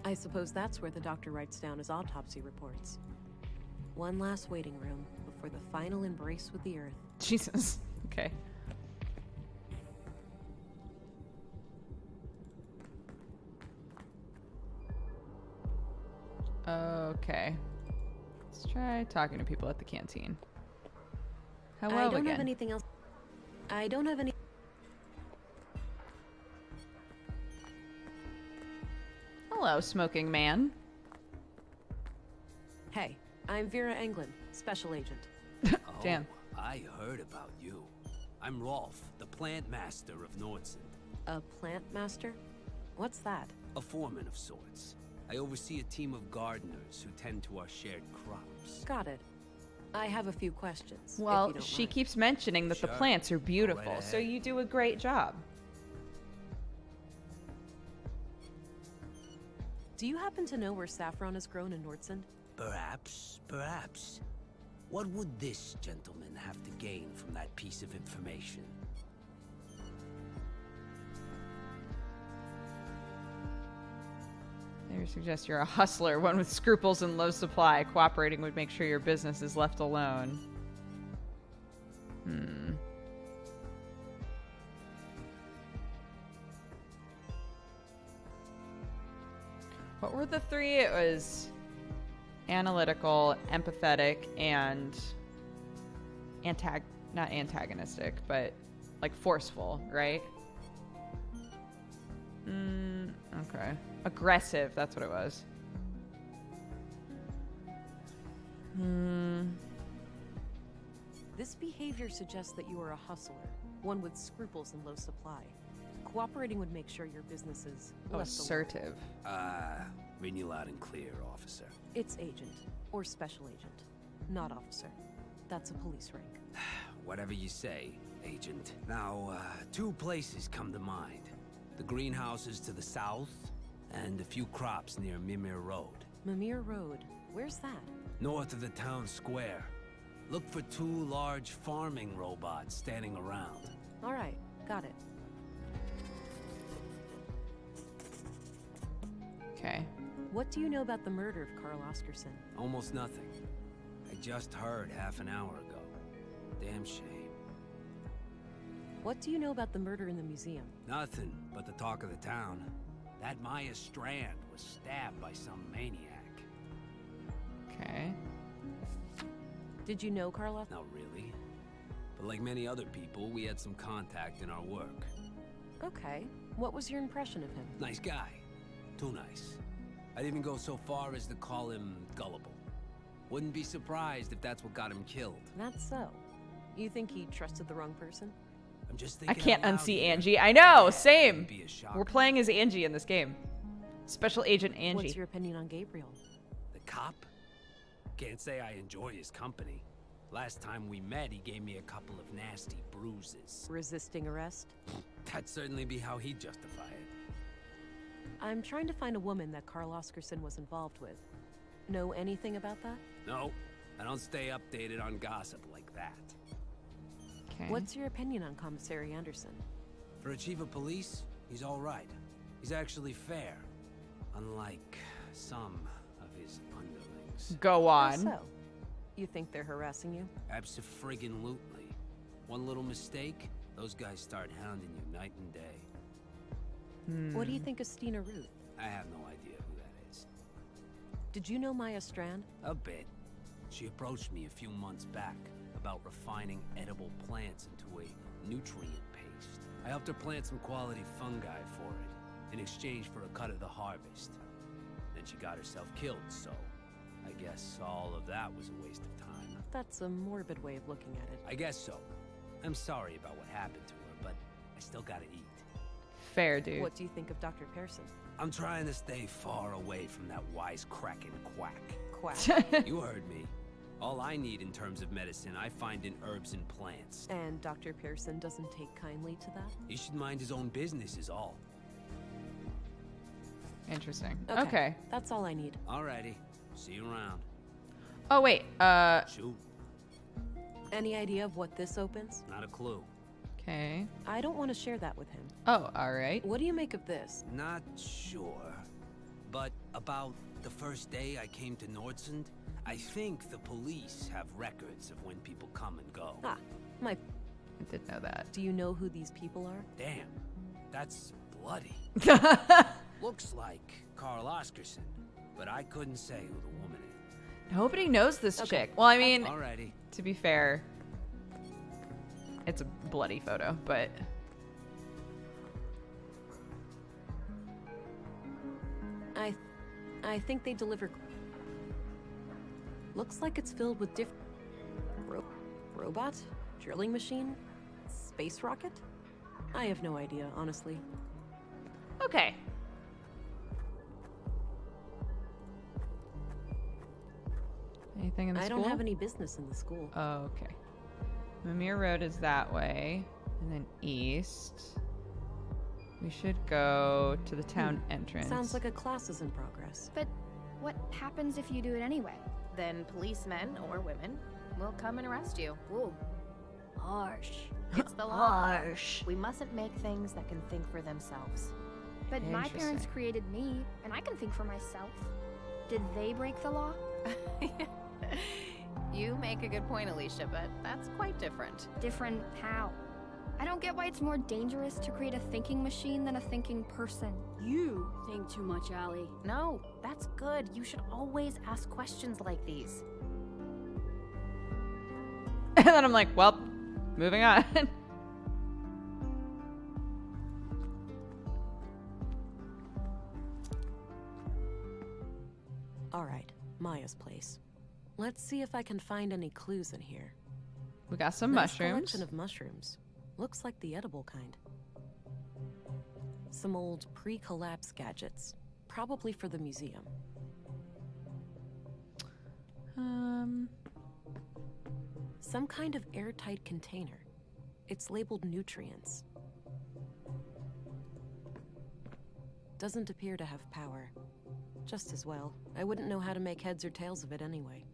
I suppose that's where the doctor writes down his autopsy reports. One last waiting room before the final embrace with the earth. Jesus. Okay. Okay. Let's try talking to people at the canteen. Hello I don't again. have anything else. I don't have any. Hello, smoking man. Hey, I'm Vera Englund, special agent. Damn. Oh, I heard about you. I'm Rolf, the plant master of Nordsund. A plant master? What's that? A foreman of sorts. I oversee a team of gardeners who tend to our shared crops. Got it. I have a few questions. Well, if you don't she mind. keeps mentioning that the Sure. plants are beautiful, Go right so ahead. you do a great job. Do you happen to know where saffron is grown in Nordsund? Perhaps, perhaps. What would this gentleman have to gain from that piece of information? They suggest you're a hustler, one with scruples and low supply. Cooperating would make sure your business is left alone. What were the three? It was analytical, empathetic, and not antagonistic, but like forceful, right? Okay. Aggressive, that's what it was. This behavior suggests that you are a hustler, one with scruples and low supply. Cooperating would make sure your business is Oh, left alone. assertive. Read you loud and clear, officer. It's agent, or special agent, not officer. That's a police rank. Whatever you say, agent. Now, two places come to mind. The greenhouses to the south, and a few crops near Mimir Road. Mimir Road, where's that? North of the town square. Look for two large farming robots standing around. All right, got it. Okay. What do you know about the murder of Carl Oscarson? Almost nothing. I just heard half an hour ago. Damn shame. What do you know about the murder in the museum? Nothing but the talk of the town. That Maya Strand was stabbed by some maniac. Okay. Did you know Carl? Not really. But like many other people, we had some contact in our work. Okay. What was your impression of him? Nice guy. Too nice. I'd even go so far as to call him gullible. Wouldn't be surprised if that's what got him killed. That's so. You think he trusted the wrong person? I'm just I thinking can't out loud unsee here. Angie. I know, Yeah, same. it'd be a shock. We're playing as Angie in this game. Special Agent Angie. What's your opinion on Gabriel? The cop? Can't say I enjoy his company. Last time we met, he gave me a couple of nasty bruises. Resisting arrest? That'd certainly be how he'd justify it. I'm trying to find a woman that Carl Oscarson was involved with. Know anything about that? No, I don't stay updated on gossip like that. Okay. What's your opinion on Commissary Anderson? For a chief of police, he's all right. He's actually fair, unlike some of his underlings. Go How on. so? You think they're harassing you? Abso-friggin-lutely. One little mistake, those guys start hounding you night and day. What do you think of Stina Ruth? I have no idea who that is. Did you know Maya Strand? A bit. She approached me a few months back about refining edible plants into a nutrient paste. I helped her plant some quality fungi for it, in exchange for a cut of the harvest. Then she got herself killed, so I guess all of that was a waste of time. That's a morbid way of looking at it. I guess so. I'm sorry about what happened to her, but I still gotta eat. Fair, dude. What do you think of Dr. Pearson? I'm trying to stay far away from that wisecracking quack. Quack? You heard me. All I need in terms of medicine, I find in herbs and plants. And Dr. Pearson doesn't take kindly to that? He should mind his own business is all. Interesting. Okay. Okay. That's all I need. Alrighty. See you around. Oh, wait. Shoot. Any idea of what this opens? Not a clue. Okay. I don't want to share that with him. Oh, all right. What do you make of this? Not sure. But about the first day I came to Nordsund, I think the police have records of when people come and go. Ah, my... I did know that. Do you know who these people are? Damn. That's bloody. Looks like Carl Oscarson, but I couldn't say who the woman is. Nobody knows this chick. Well, I mean, Alrighty. to be fair, it's a bloody photo, but... I think they deliver... Looks like it's filled with robot? Drilling machine? Space rocket? I have no idea, honestly. Okay. Anything in the school? I don't have any business in the school. Oh, okay. Mimir Road is that way, and then east. We should go to the town entrance. Sounds like a class is in progress. But what happens if you do it anyway? Then policemen or women will come and arrest you. Whoa. Harsh. It's the law. Harsh. We mustn't make things that can think for themselves. But my parents Interesting. created me, and I can think for myself. Did they break the law? You make a good point, Alicia, but that's quite different. Different how? I don't get why it's more dangerous to create a thinking machine than a thinking person. You think too much, Allie. No, that's good. You should always ask questions like these. And then I'm like, well, moving on. All right, Maya's place. Let's see if I can find any clues in here. We got some Nice mushrooms. collection of mushrooms. Looks like the edible kind. Some old pre-collapse gadgets. Probably for the museum. Some kind of airtight container. It's labeled nutrients. Doesn't appear to have power. Just as well. I wouldn't know how to make heads or tails of it anyway.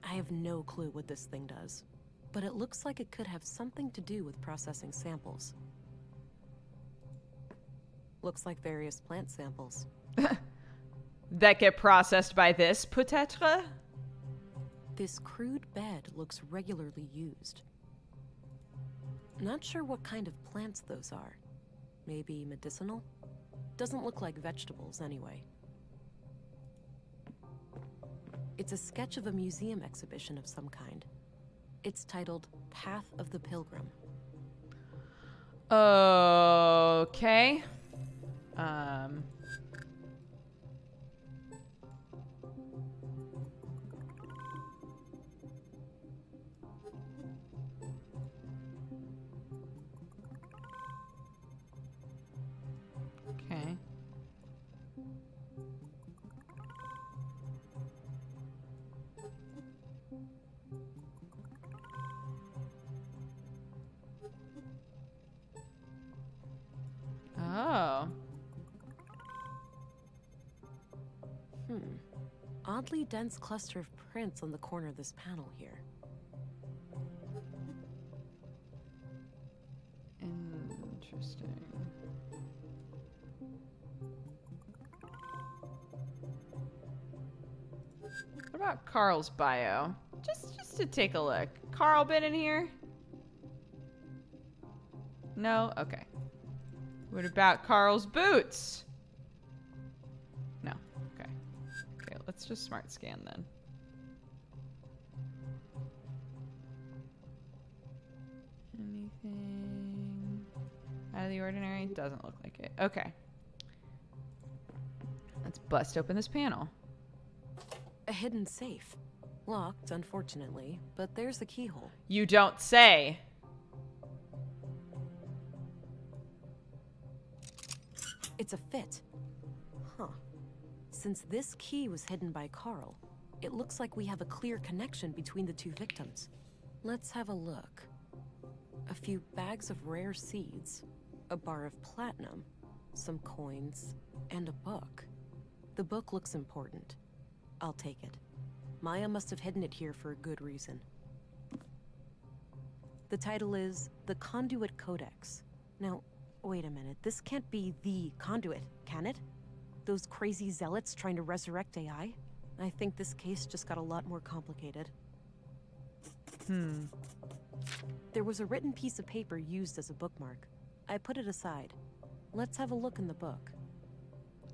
I have no clue what this thing does, but it looks like it could have something to do with processing samples. Looks like various plant samples. That get processed by this, peut-être? This crude bed looks regularly used. Not sure what kind of plants those are. Maybe medicinal? Doesn't look like vegetables anyway. It's a sketch of a museum exhibition of some kind. It's titled Path of the Pilgrim. Okay. Okay. Oh. Oddly dense cluster of prints on the corner of this panel here. Interesting. What about Carl's bio? Just to take a look. Carl been in here? No? Okay. What about Carl's boots? No. Okay. Okay, let's just smart scan then. Anything out of the ordinary? Doesn't look like it. Okay. Let's bust open this panel. hidden safe. Locked, unfortunately, but there's the keyhole. You don't say. It's a fit. Huh. Since this key was hidden by Carl, it looks like we have a clear connection between the two victims. Let's have a look. A few bags of rare seeds, a bar of platinum, some coins, and a book. The book looks important. I'll take it. Maya must have hidden it here for a good reason. The title is The Conduit Codex. Now, wait a minute. This can't be the Conduit, can it? Those crazy zealots trying to resurrect AI? I think this case just got a lot more complicated. There was a written piece of paper used as a bookmark. I put it aside. Let's have a look in the book.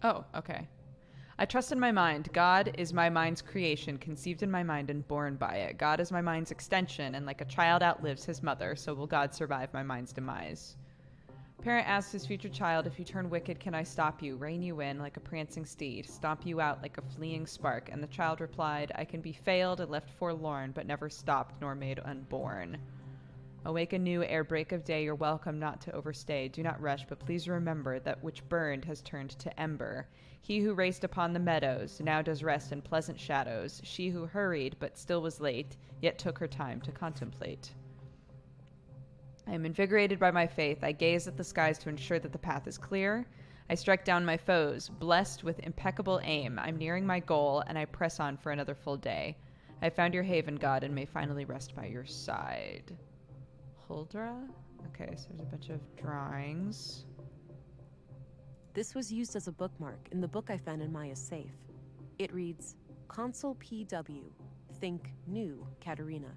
Oh, okay. I trust in my mind. God is my mind's creation, conceived in my mind and born by it. God is my mind's extension, and like a child outlives his mother, so will God survive my mind's demise. Parent asks his future child, if you turn wicked, can I stop you, rein you in like a prancing steed, stomp you out like a fleeing spark? And the child replied, I can be failed and left forlorn, but never stopped nor made unborn. Awake anew ere break of day, you're welcome not to overstay. Do not rush, but please remember that which burned has turned to ember. He who raced upon the meadows now does rest in pleasant shadows. She who hurried but still was late, yet took her time to contemplate. I am invigorated by my faith. I gaze at the skies to ensure that the path is clear. I strike down my foes, blessed with impeccable aim. I'm nearing my goal, and I press on for another full day. I found your haven, God, and may finally rest by your side. Huldra? Okay, so there's a bunch of drawings. This was used as a bookmark in the book I found in Maya's safe. It reads, Consul PW, think new, Katerina.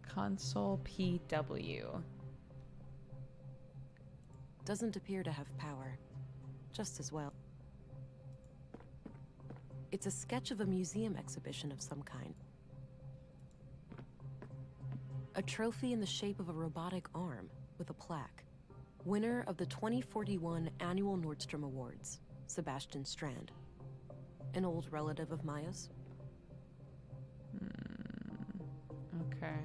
Consul PW. Doesn't appear to have power. Just as well. It's a sketch of a museum exhibition of some kind. A trophy in the shape of a robotic arm with a plaque. Winner of the 2041 annual Nordstrom Awards, Sebastian Strand. An old relative of Maya's. Okay.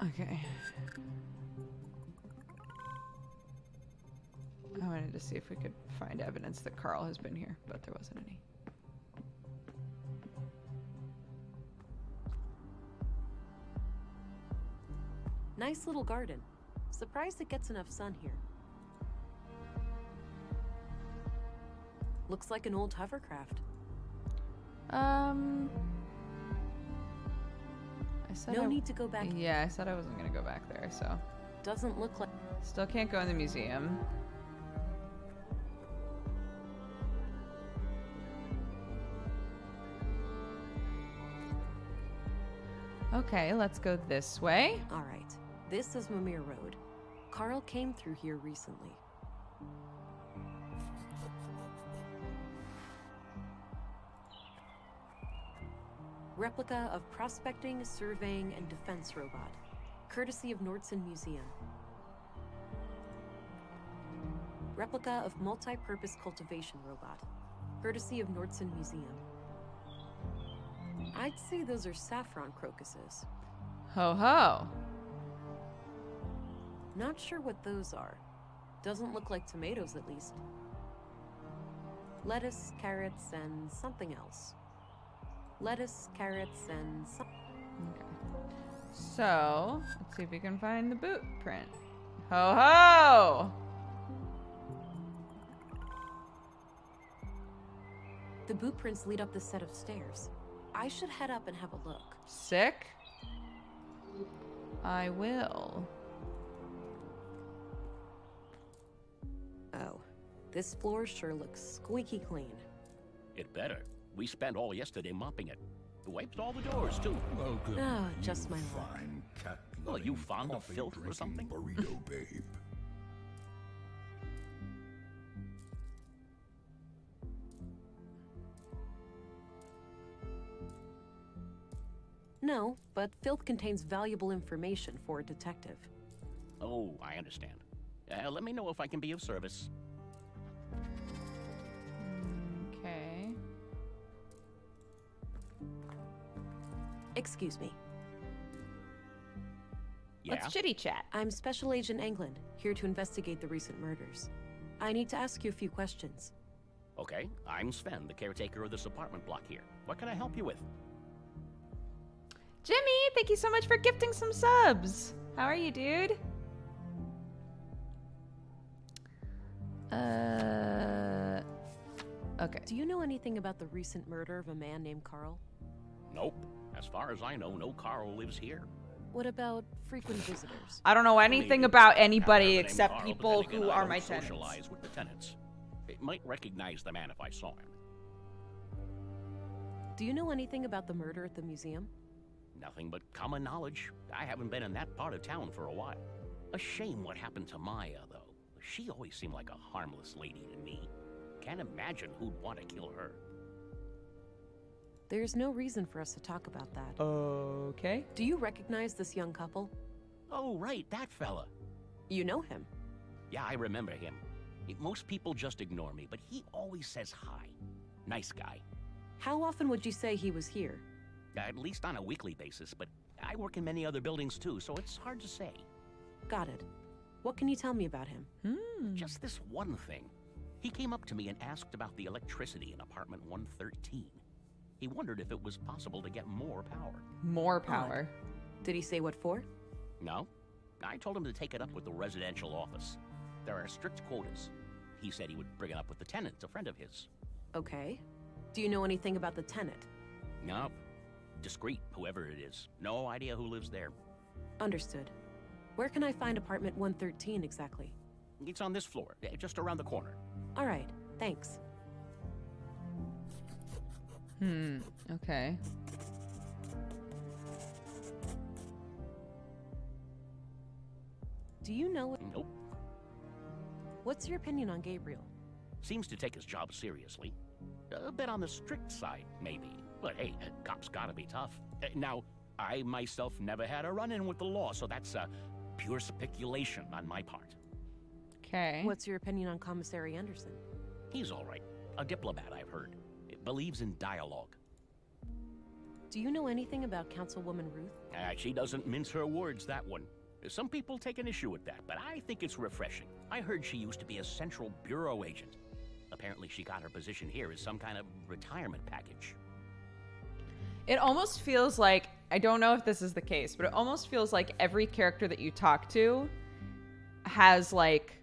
Okay. I wanted to see if we could find evidence that Carl has been here, but there wasn't any. Nice little garden. Surprised it gets enough sun here. Looks like an old hovercraft. No need to go back. Yeah, I said I wasn't gonna go back there, so. Doesn't look like. Still can't go in the museum. Okay, let's go this way. All right, this is Mimir Road. Carl came through here recently. Replica of prospecting, surveying, and defense robot, courtesy of Nordson Museum. Replica of multi-purpose cultivation robot, courtesy of Nordson Museum. I'd say those are saffron crocuses. Ho ho. Not sure what those are. Doesn't look like tomatoes, at least. Lettuce, carrots, and something else. Lettuce, carrots, and some. Okay. So, let's see if we can find the boot print. Ho ho! The boot prints lead up this set of stairs. I should head up and have a look. Sick? I will. Oh, this floor sure looks squeaky clean. It better. We spent all yesterday mopping it. Wiped all the doors, too. Welcome. Oh, just my luck. Fine cat. Well, you fond of filth or something? Burrito babe. No, but filth contains valuable information for a detective. Oh, I understand. Let me know if I can be of service. Okay. Excuse me. Yeah? Let's chitty chat. I'm Special Agent England, here to investigate the recent murders. I need to ask you a few questions. Okay, I'm Sven, the caretaker of this apartment block here. What can I help you with? Jimmy, thank you so much for gifting some subs. How are you, dude? Okay. Do you know anything about the recent murder of a man named Carl? Nope. As far as I know, no Carl lives here. What about frequent visitors? I don't know anything Maybe. about I anybody remember the name except Carl, people but then who again, I are don't my tenants. socialize with the tenants. It might recognize the man if I saw him. Do you know anything about the murder at the museum? Nothing but common knowledge. I haven't been in that part of town for a while. A shame what happened to Maya, though. She always seemed like a harmless lady to me. Can't imagine who'd want to kill her. There's no reason for us to talk about that. Okay. Do you recognize this young couple? Oh, right, that fella. You know him? Yeah, I remember him. Most people just ignore me, but he always says hi. Nice guy. How often would you say he was here? At least on a weekly basis, but I work in many other buildings too, so it's hard to say. Got it. What can you tell me about him? Just this one thing. He came up to me and asked about the electricity in apartment 113. He wondered if it was possible to get more power. More power. Did he say what for? No. I told him to take it up with the residential office. There are strict quotas. He said he would bring it up with the tenant, a friend of his. Okay. Do you know anything about the tenant? No. Discreet, whoever it is. No idea who lives there. Understood. Where can I find apartment 113 exactly? It's on this floor, just around the corner. All right, thanks. Okay. Do you know... Nope. What's your opinion on Gabriel? Seems to take his job seriously. A bit on the strict side, maybe. But hey, cops gotta be tough. Now, I myself never had a run-in with the law, so that's pure speculation on my part. Okay. What's your opinion on Commissary Anderson? He's all right. A diplomat, I've heard. Believes in dialogue. Do you know anything about Councilwoman Ruth? She doesn't mince her words, that one. Some people take an issue with that, but I think it's refreshing. I heard she used to be a Central Bureau agent. Apparently she got her position here as some kind of retirement package. It almost feels like, I don't know if this is the case, but it almost feels like every character that you talk to has like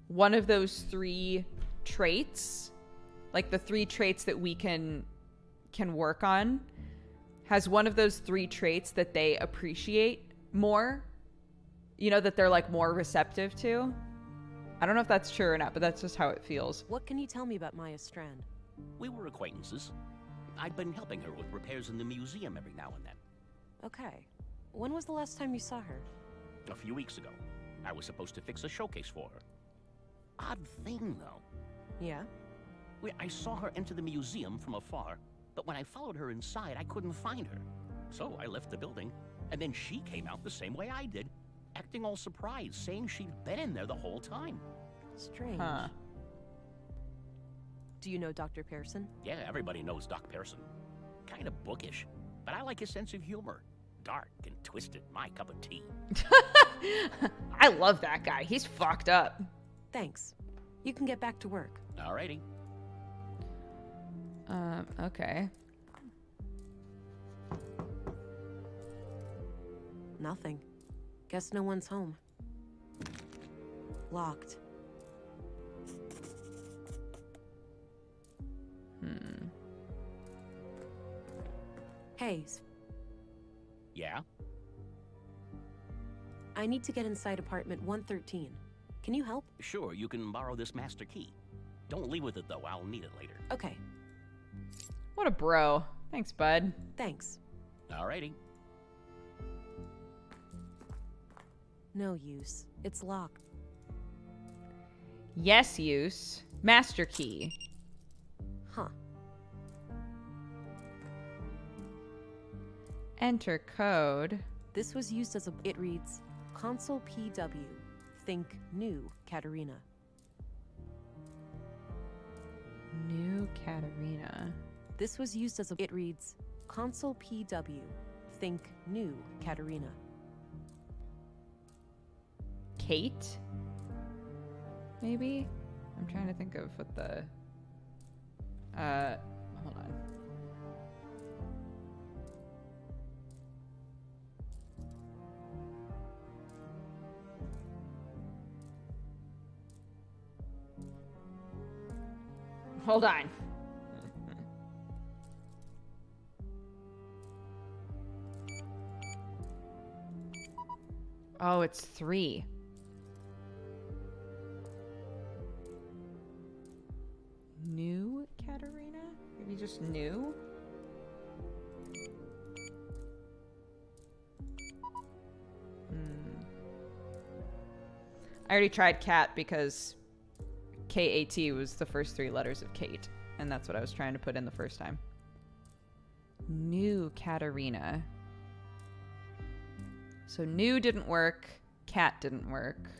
one of those three traits, like the three traits that we can work on, has one of those three traits that they appreciate more, you know, that they're like more receptive to. I don't know if that's true or not, but that's just how it feels. What can you tell me about Maya Strand? We were acquaintances. I'd been helping her with repairs in the museum every now and then. Okay. When was the last time you saw her? A few weeks ago. I was supposed to fix a showcase for her. Odd thing, though. Yeah? I saw her enter the museum from afar, but when I followed her inside, I couldn't find her. So I left the building, and then she came out the same way I did, acting all surprised, saying she'd been in there the whole time. Strange. Huh. Do you know Dr. Pearson? Yeah, everybody knows Doc Pearson. Kind of bookish, but I like his sense of humor. Dark and twisted, my cup of tea. I love that guy. He's fucked up. Thanks. You can get back to work. Alrighty. Okay. Nothing. Guess no one's home. Locked. Hey. Yeah? I need to get inside apartment 113. Can you help? Sure, you can borrow this master key. Don't leave with it, though. I'll need it later. Okay. What a bro. Thanks, bud. Thanks. Alrighty. No use. It's locked. Yes, use. Master key. Huh. Enter code. This was used as a... It reads, Console PW. Think new, Katerina. New Katerina. This was used as a... It reads, Console PW. Think new, Katerina. Kate? Maybe? I'm trying to think of what the... hold on. Hold on. Oh, it's 3. New Katerina? Maybe just new? I already tried Kat because K-A-T was the first 3 letters of Kate, and that's what I was trying to put in the first time. New Katerina. So new didn't work. Cat didn't work.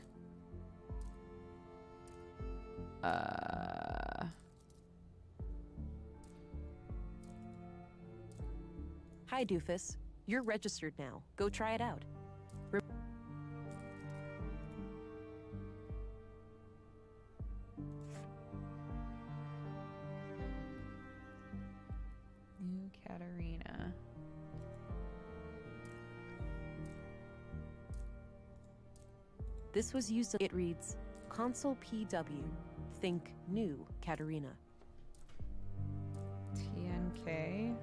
Hi, Doofus. You're registered now. Go try it out. New Katerina. This was used... It reads, Console PW. Think new, Katerina. TNK.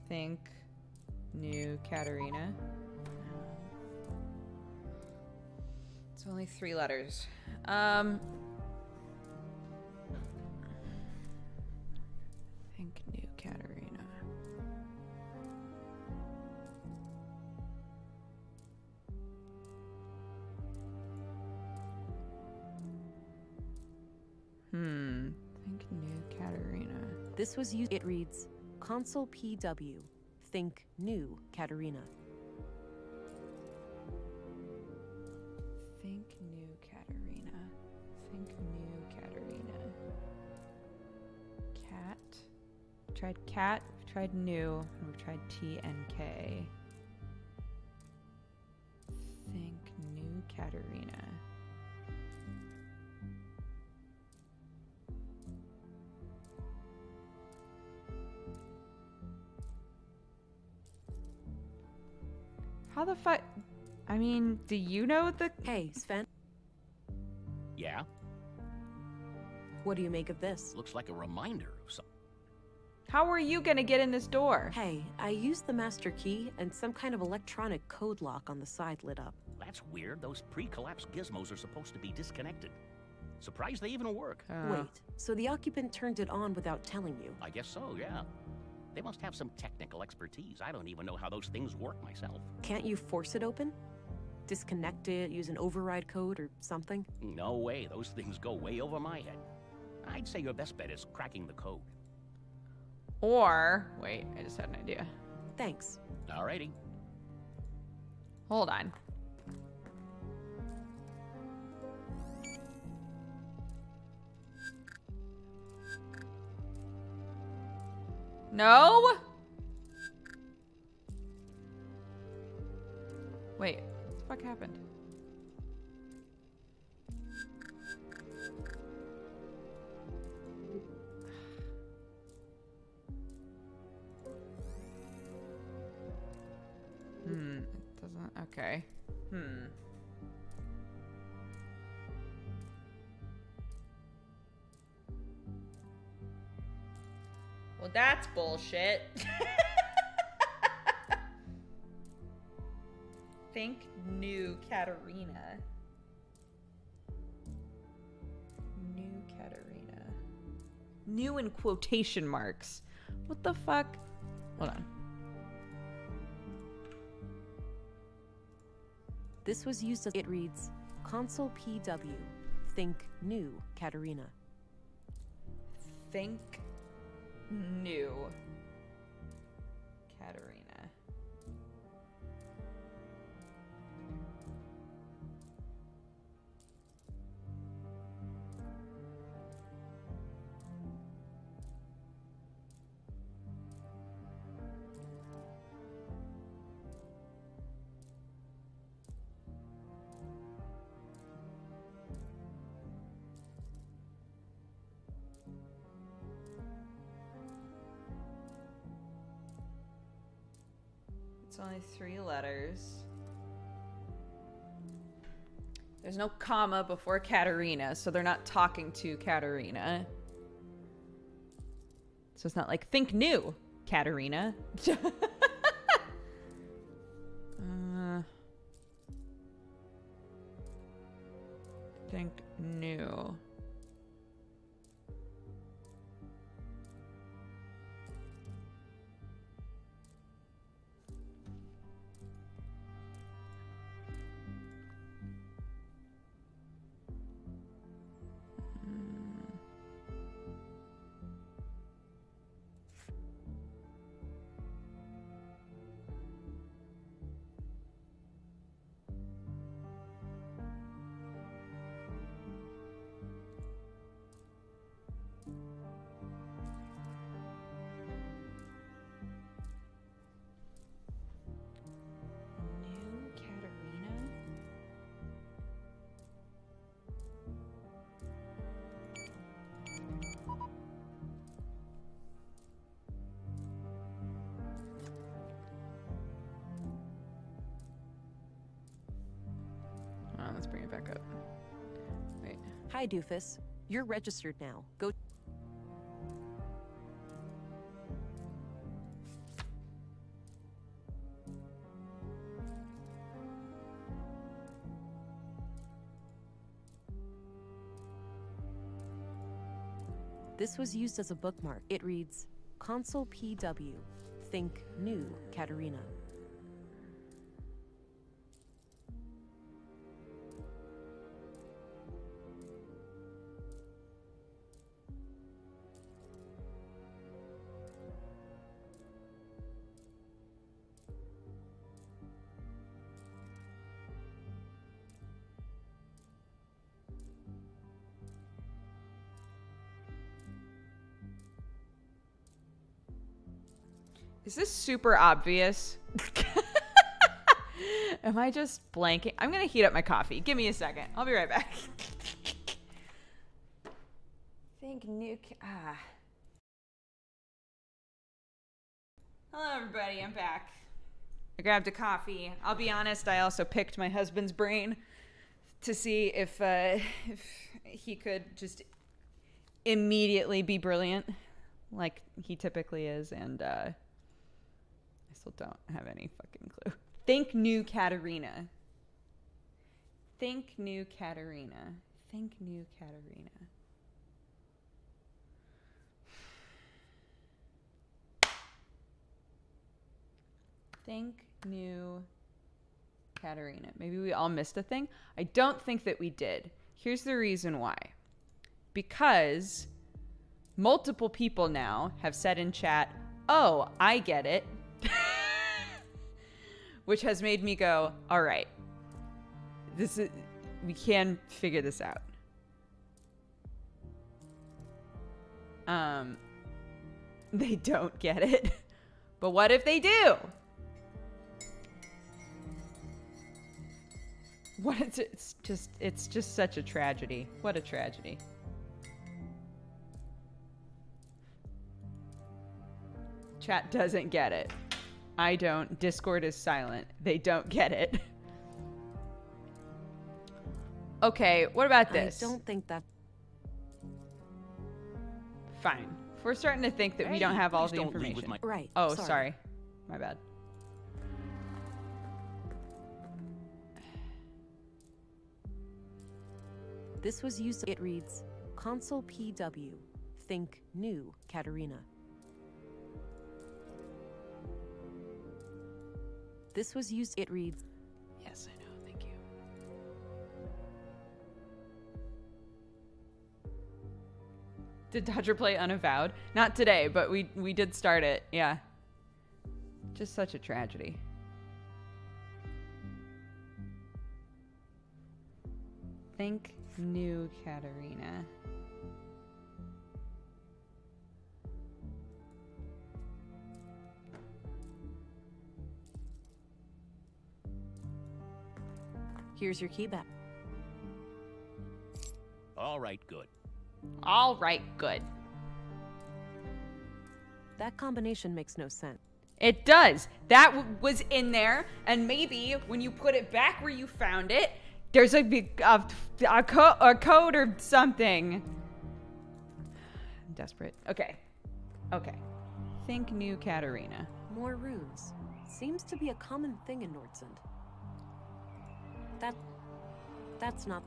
Think new Katerina. It's only 3 letters. Think new Katerina. Think new Katerina. This was used... It reads, Console PW. Think new, Katerina. Think new Katerina. Think new Katerina. Cat. We've tried cat, we've tried new, and we've tried TNK. Think new Katerina. How the fuck? I mean, do you know the... Hey, Sven. Yeah? What do you make of this? Looks like a reminder of something. How are you gonna get in this door? Hey, I used the master key and some kind of electronic code lock on the side lit up. That's weird. Those pre-collapse gizmos are supposed to be disconnected. Surprised they even work. Wait, so the occupant turned it on without telling you? I guess so, yeah. They must have some technical expertise. I don't even know how those things work myself. Can't you force it open? Disconnect it, use an override code or something? No way. Those things go way over my head. I'd say your best bet is cracking the code. Or... Wait, I just had an idea. Thanks. Alrighty. Hold on. No? Wait, what the fuck happened? It doesn't, okay. Well, that's bullshit. Think new Katerina. New Katerina. New in quotation marks. What the fuck? Hold on. This was used as... It reads, Console PW. Think new, Katerina. Think new. Katarina. It's only 3 letters. There's no comma before Katarina, so they're not talking to Katarina. So it's not like, think new, Katarina. Think new. Let's bring it back up. Wait. Hi, Doofus. You're registered now. Go. This was used as a bookmark. It reads, Consul PW. Think new, Katarina. Is this super obvious? Am I just blanking? I'm gonna heat up my coffee. Give me a second. I'll be right back. Think new. Hello, everybody. I'm back. I grabbed a coffee. I'll be honest. I also picked my husband's brain to see if he could just immediately be brilliant, like he typically is, and I still don't have any fucking clue. Think new Katarina. Think new Katarina. Think new Katarina. Think new Katarina. Maybe we all missed a thing. I don't think that we did. Here's the reason why. Because multiple people now have said in chat, oh, I get it. Which has made me go, all right, we can figure this out. They don't get it. But what if they do? It's just such a tragedy. What a tragedy. Chat doesn't get it. I don't. Discord is silent. They don't get it. Okay, what about this? I don't think that... Fine. If we're starting to think that we don't have all the information. Right. Oh, sorry. My bad. This was used. It reads, Consul PW. Think new, Katarina. This was used. It reads. Yes, I know. Thank you. Did Dodger play Unavowed? Not today, but we did start it. Yeah. Just such a tragedy. Think New Katerina. Here's your key back. All right, good. All right, good. That combination makes no sense. It does. That was in there, and maybe when you put it back where you found it, there's a code or something. I'm desperate. Okay. Okay. Think New Katerina. More runes. Seems to be a common thing in Nordsund. That's not...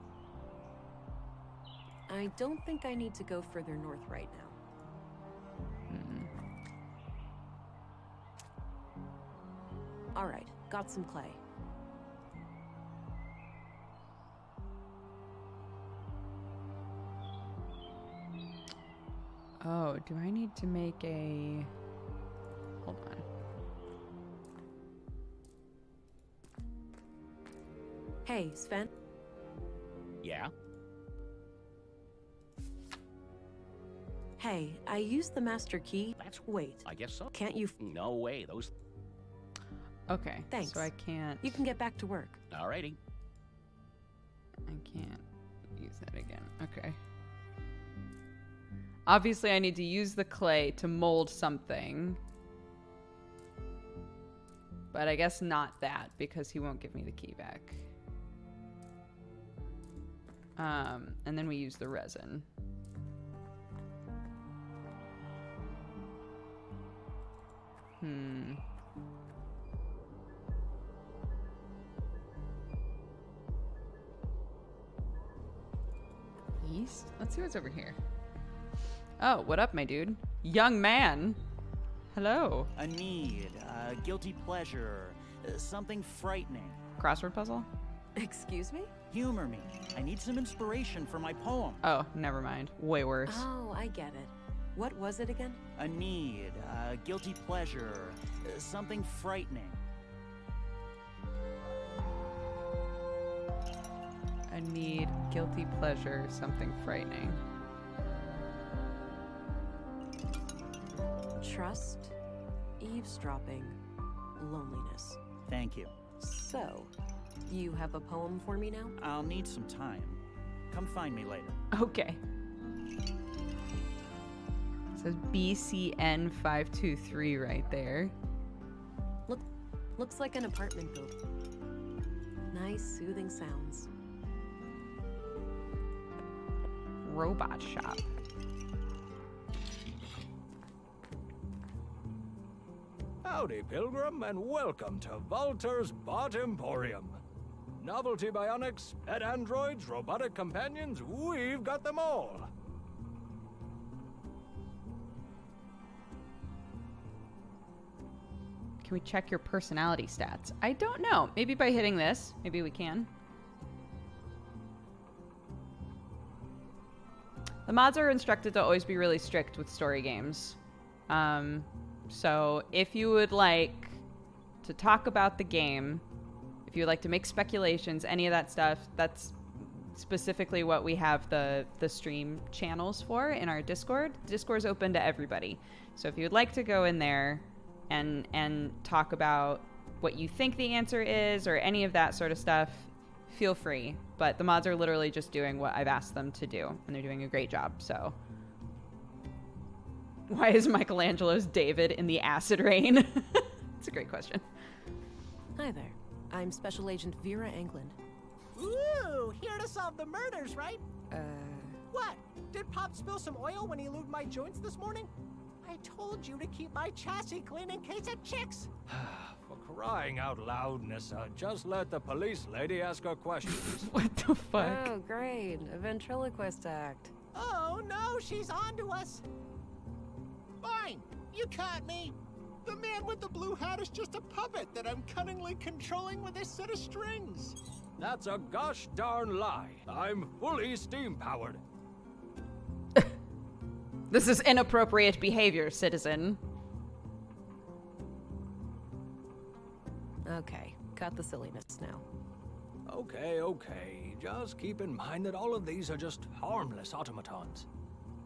I don't think I need to go further north right now. All right, got some clay. Oh, do I need to make a... Hold on. Hey, Sven? Yeah? Hey, I used the master key. Wait. I guess so. Can't you... No way, those... Okay, Thanks. so I can't... You can get back to work. Alrighty. I can't use that again. Okay. Obviously, I need to use the clay to mold something. But I guess not that, because he won't give me the key back. And then we use the resin. East? Let's see what's over here. Oh, what up, my dude? Young man. Hello. A need, a guilty pleasure, something frightening. Crossword puzzle? Excuse me? Humor me. I need some inspiration for my poem. Oh, never mind. Way worse. Oh, I get it. What was it again? A need, a guilty pleasure, something frightening. A need, guilty pleasure, something frightening. Trust, eavesdropping, loneliness. Thank you. So, you have a poem for me now? I'll need some time. Come find me later. Okay. It says BCN 523 right there. Looks like an apartment building. Nice, soothing sounds. Robot shop. Howdy, Pilgrim, and welcome to Valter's Bot Emporium. Novelty bionics, pet androids, robotic companions, we've got them all. Can we check your personality stats? I don't know. Maybe by hitting this. Maybe we can. The mods are instructed to always be really strict with story games. So if you would like to talk about the game, if you would like to make speculations, any of that stuff, that's specifically what we have the stream channels for in our Discord. Discord's open to everybody. So if you would like to go in there and talk about what you think the answer is or any of that sort of stuff, feel free. But the mods are literally just doing what I've asked them to do, and they're doing a great job, so. Why is Michelangelo's David in the acid rain? It's a great question. Hi there. I'm Special Agent Vera Englund. Ooh, here to solve the murders, right? What? Did Pop spill some oil when he lubed my joints this morning? I told you to keep my chassis clean in case of chicks. For crying out loud, Nissa, just let the police lady ask her questions. What the fuck? Oh, great. A ventriloquist act. Oh, no, she's on to us. Fine, you caught me. The man with the blue hat is just a puppet that I'm cunningly controlling with this set of strings. That's a gosh darn lie. I'm fully steam-powered. This is inappropriate behavior, citizen. Okay, got the silliness now. Okay. Just keep in mind that all of these are just harmless automatons.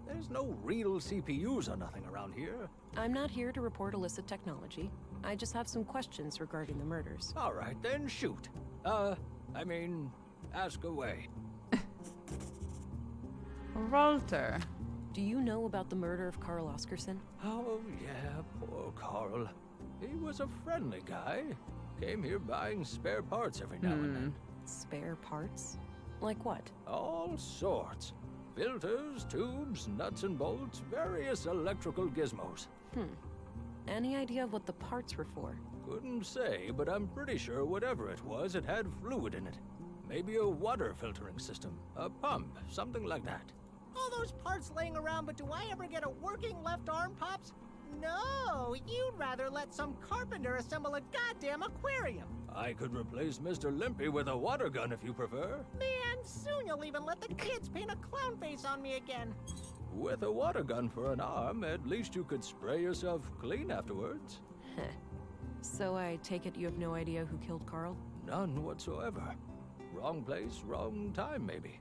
There's no real CPUs or nothing around here. I'm not here to report illicit technology. I just have some questions regarding the murders. All right, then shoot. Ask away. Walter. Do you know about the murder of Carl Oscarson? Oh, yeah, poor Carl. He was a friendly guy. Came here buying spare parts every now and then. Spare parts? Like what? All sorts. Filters, tubes, nuts and bolts, various electrical gizmos. Any idea of what the parts were for? Couldn't say, but I'm pretty sure whatever it was, it had fluid in it. Maybe a water filtering system, a pump, something like that. All those parts laying around, but do I ever get a working left arm, Pops? No, you'd rather let some carpenter assemble a goddamn aquarium. I could replace Mr. Limpy with a water gun if you prefer. Man, soon you'll even let the kids paint a clown face on me again. With a water gun for an arm, at least you could spray yourself clean afterwards. So I take it you have no idea who killed Carl? None whatsoever. Wrong place, wrong time, maybe.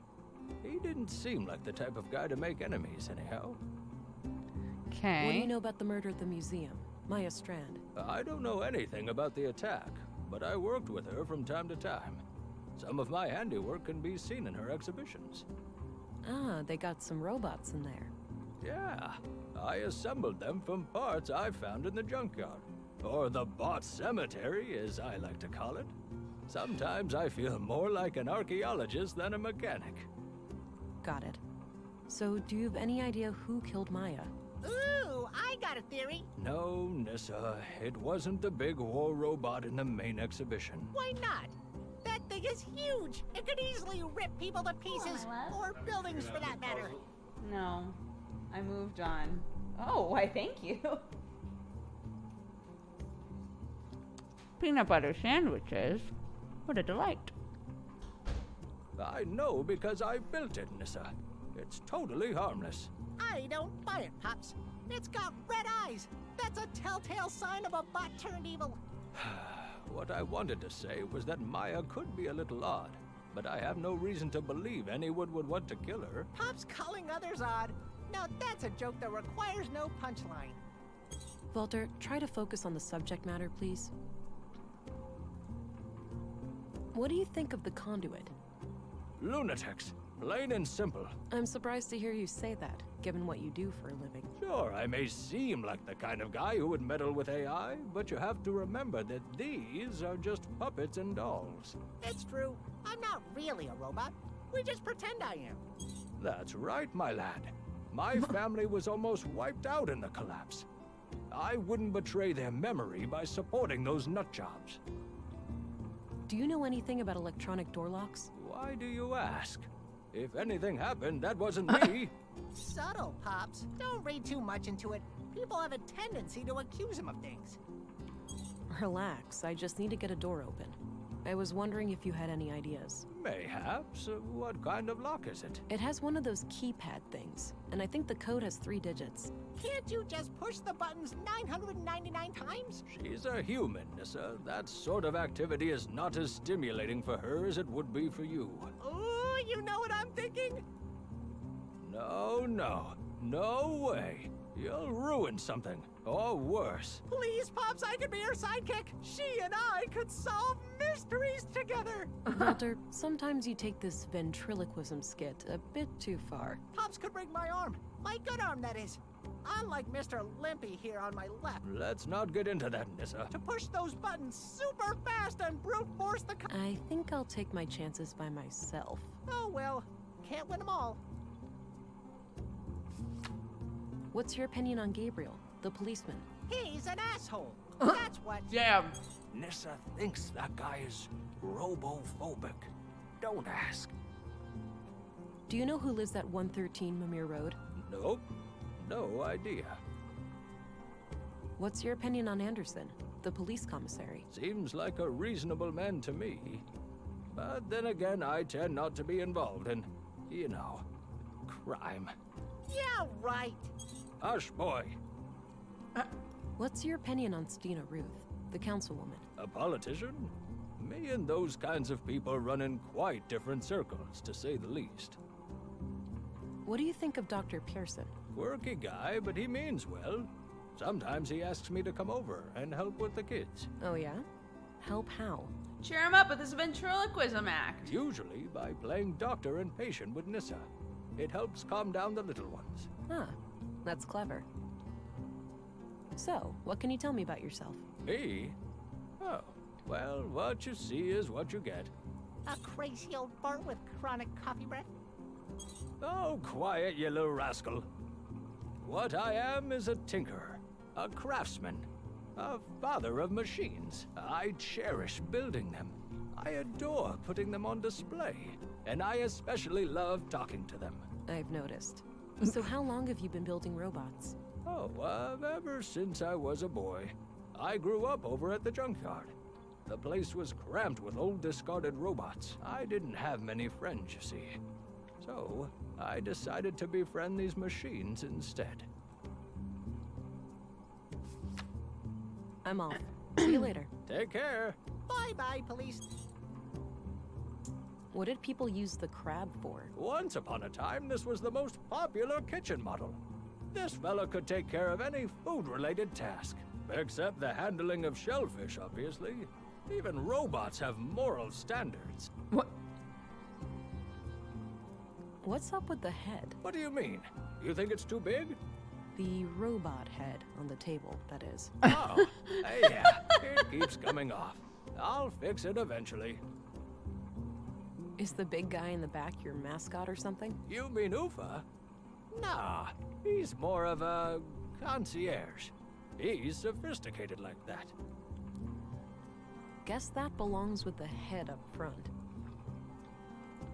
He didn't seem like the type of guy to make enemies, anyhow. Okay. What do you know about the murder at the museum? Maya Strand. I don't know anything about the attack, but I worked with her from time to time. Some of my handiwork can be seen in her exhibitions. Ah, they got some robots in there. Yeah, I assembled them from parts I found in the junkyard. Or the bot cemetery, as I like to call it. Sometimes I feel more like an archaeologist than a mechanic. Got it. So, do you have any idea who killed Maya? Ooh, I got a theory. No, Nissa, it wasn't the big war robot in the main exhibition. Why not? That thing is huge. It could easily rip people to pieces, or buildings for that matter. No, I moved on. Oh, why thank you. Peanut butter sandwiches. What a delight. I know because I built it, Nissa. It's totally harmless. I don't buy it, Pops. It's got red eyes. That's a telltale sign of a bot turned evil. What I wanted to say was that Maya could be a little odd, but I have no reason to believe anyone would want to kill her. Pops calling others odd. Now that's a joke that requires no punchline. Walter, try to focus on the subject matter, please. What do you think of the conduit? Lunatics. Plain and simple. I'm surprised to hear you say that, given what you do for a living. Sure, I may seem like the kind of guy who would meddle with AI, but you have to remember that these are just puppets and dolls. It's true. I'm not really a robot. We just pretend I am. That's right, my lad. My family was almost wiped out in the collapse. I wouldn't betray their memory by supporting those nutjobs. Do you know anything about electronic door locks? Why do you ask? If anything happened, that wasn't me. Subtle, Pops. Don't read too much into it. People have a tendency to accuse him of things. Relax, I just need to get a door open. I was wondering if you had any ideas. Mayhaps. What kind of lock is it? It has one of those keypad things, and I think the code has 3 digits. Can't you just push the buttons 999 times? She's a human, Nissa. That sort of activity is not as stimulating for her as it would be for you. Ooh, you know what I'm thinking? No way. You'll ruin something, or worse. Please, Pops, I could be her sidekick. She and I could solve mysteries together. Walter, sometimes you take this ventriloquism skit a bit too far. Pops could break my arm. My good arm, that is. Unlike Mr. Limpy here on my left. Let's not get into that, Nissa. To push those buttons super fast and brute force the I think I'll take my chances by myself. Oh well, can't win them all. What's your opinion on Gabriel, the policeman? He's an asshole. That's what. Damn. Nissa thinks that guy is robophobic. Don't ask. Do you know who lives at 113 Mimir Road? Nope. No idea. What's your opinion on Anderson, the police commissary? Seems like a reasonable man to me. But then again, I tend not to be involved in, crime. Yeah, right. Hush, boy. What's your opinion on Stina Ruth? the councilwoman. A politician? Me and those kinds of people run in quite different circles, to say the least. What do you think of Dr. Pearson? Quirky guy, but he means well. Sometimes he asks me to come over and help with the kids. Oh yeah? Help how? Cheer him up with his ventriloquism act. Usually by playing doctor and patient with Nissa. It helps calm down the little ones. Ah, that's clever. So, what can you tell me about yourself? Me? Oh, well, what you see is what you get. A crazy old fart with chronic coffee breath? Oh, quiet, you little rascal. What I am is a tinkerer, a craftsman, a father of machines. I cherish building them. I adore putting them on display, and I especially love talking to them. I've noticed. So how long have you been building robots? Oh, ever since I was a boy. I grew up over at the junkyard. The place was crammed with old discarded robots. I didn't have many friends, you see. So, I decided to befriend these machines instead. I'm off. See you later. Take care. Bye-bye, police. What did people use the crab for? Once upon a time, this was the most popular kitchen model. This fella could take care of any food-related task. Except the handling of shellfish, obviously. Even robots have moral standards. What? What's up with the head? What do you mean? You think it's too big? The robot head on the table, that is. Oh, yeah, it keeps coming off. I'll fix it eventually. Is the big guy in the back your mascot or something? You mean Ufa? Nah, he's more of a concierge. He's sophisticated like that. Guess that belongs with the head up front.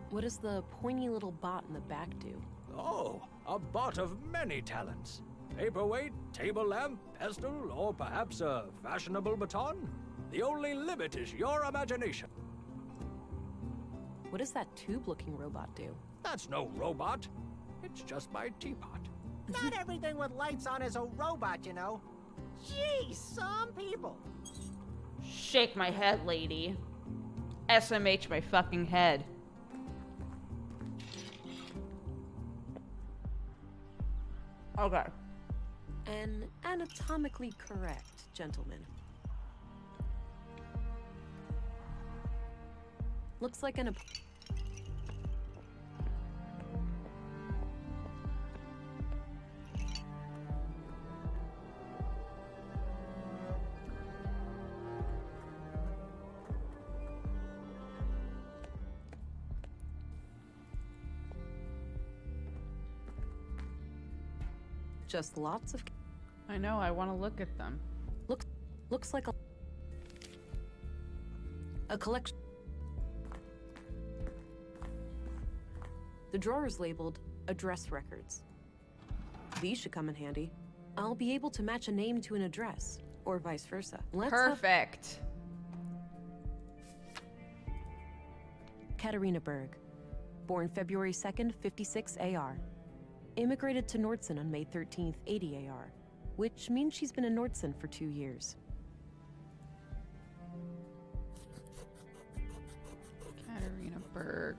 What does the pointy little bot in the back do? Oh, a bot of many talents. Paperweight, table lamp, pestle, or perhaps a fashionable baton? The only limit is your imagination. What does that tube-looking robot do? That's no robot. It's just my teapot. Not everything with lights on is a robot, you know. Gee, some people. Shake my head, lady. SMH my fucking head. Okay. An anatomically correct gentleman. Looks like an... Just lots of... I know, I want to look at them. Looks like a collection. The drawer is labeled address records. These should come in handy. I'll be able to match a name to an address, or vice versa. Perfect. Katarina Berg, born February 2nd, 56 AR. Immigrated to Nordson on May 13th, 80 AR, which means she's been in Nordson for 2 years. Katarina Berg.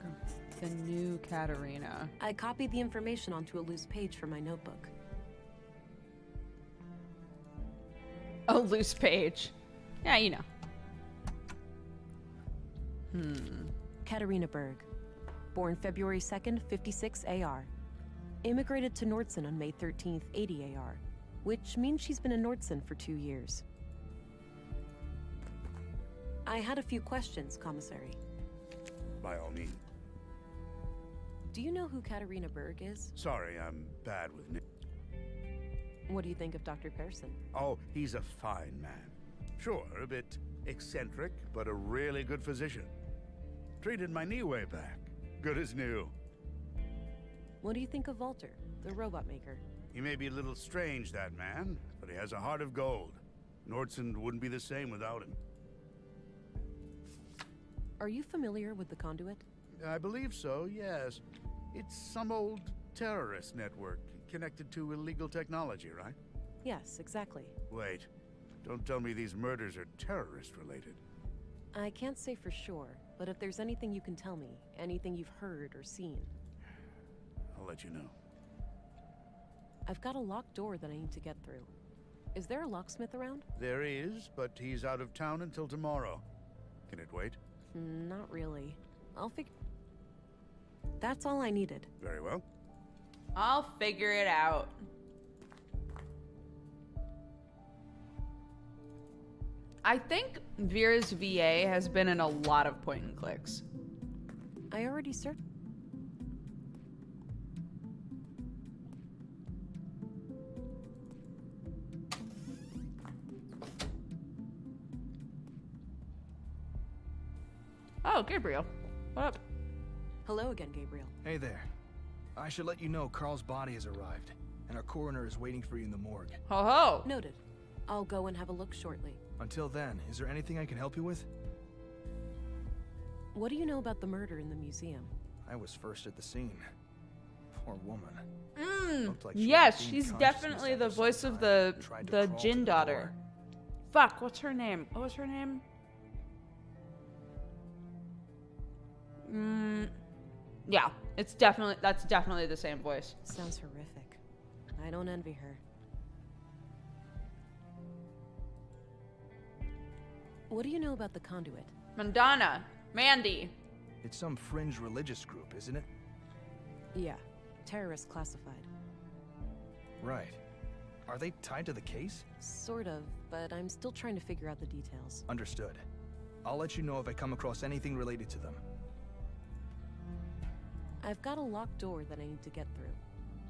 The new Katarina. I copied the information onto a loose page from my notebook. A loose page. Yeah, you know. Katarina Berg, born February 2nd, 56 AR. Immigrated to Nordson on May 13th, 80 AR, which means she's been in Nordson for 2 years. I had a few questions, Commissary. By all means. Do you know who Katarina Berg is? Sorry, I'm bad with names. What do you think of Dr. Pearson? Oh, he's a fine man. Sure, a bit eccentric, but a really good physician. Treated my knee way back. Good as new. What do you think of Walter, the robot maker? He may be a little strange, that man, but he has a heart of gold. Nordson wouldn't be the same without him. Are you familiar with the Conduit? I believe so, yes. It's some old terrorist network connected to illegal technology, right? Yes, exactly. Wait, Don't tell me these murders are terrorist-related. I can't say for sure, but if there's anything you can tell me, anything you've heard or seen... I'll let you know. I've got a locked door that I need to get through. Is there a locksmith around? There is, but he's out of town until tomorrow. Can it wait? Not really. I'll figure... That's all I needed. Very well. I'll figure it out. I think Vera's VA has been in a lot of point and clicks. I already searched. Oh, Gabriel. What up? Hello again, Gabriel. Hey there. I should let you know Carl's body has arrived, and our coroner is waiting for you in the morgue. Ho ho! Noted. I'll go and have a look shortly. Until then, is there anything I can help you with? What do you know about the murder in the museum? I was first at the scene. Poor woman. Looked like Yes, had she's gained definitely the consciousness voice of at some time, the tried to crawl to Jin the daughter. door. Fuck, what's her name? What was her name? Yeah, that's definitely the same voice. Sounds horrific. I don't envy her. What do you know about the Conduit? Mandy. It's some fringe religious group, isn't it? Yeah, terrorist classified. Right. Are they tied to the case? Sort of, but I'm still trying to figure out the details. Understood. I'll let you know if I come across anything related to them. I've got a locked door that I need to get through.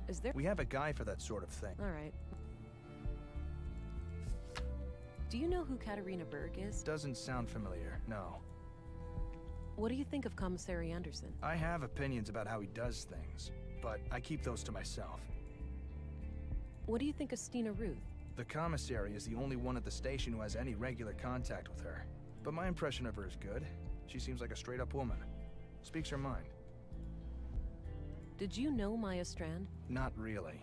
Is there... We have a guy for that sort of thing. All right. Do you know who Katarina Berg is? Doesn't sound familiar, no. What do you think of Commissary Anderson? I have opinions about how he does things, but I keep those to myself. What do you think of Stina Ruth? The commissary is the only one at the station who has any regular contact with her. But my impression of her is good. She seems like a straight-up woman. Speaks her mind. Did you know Maya Strand? Not really.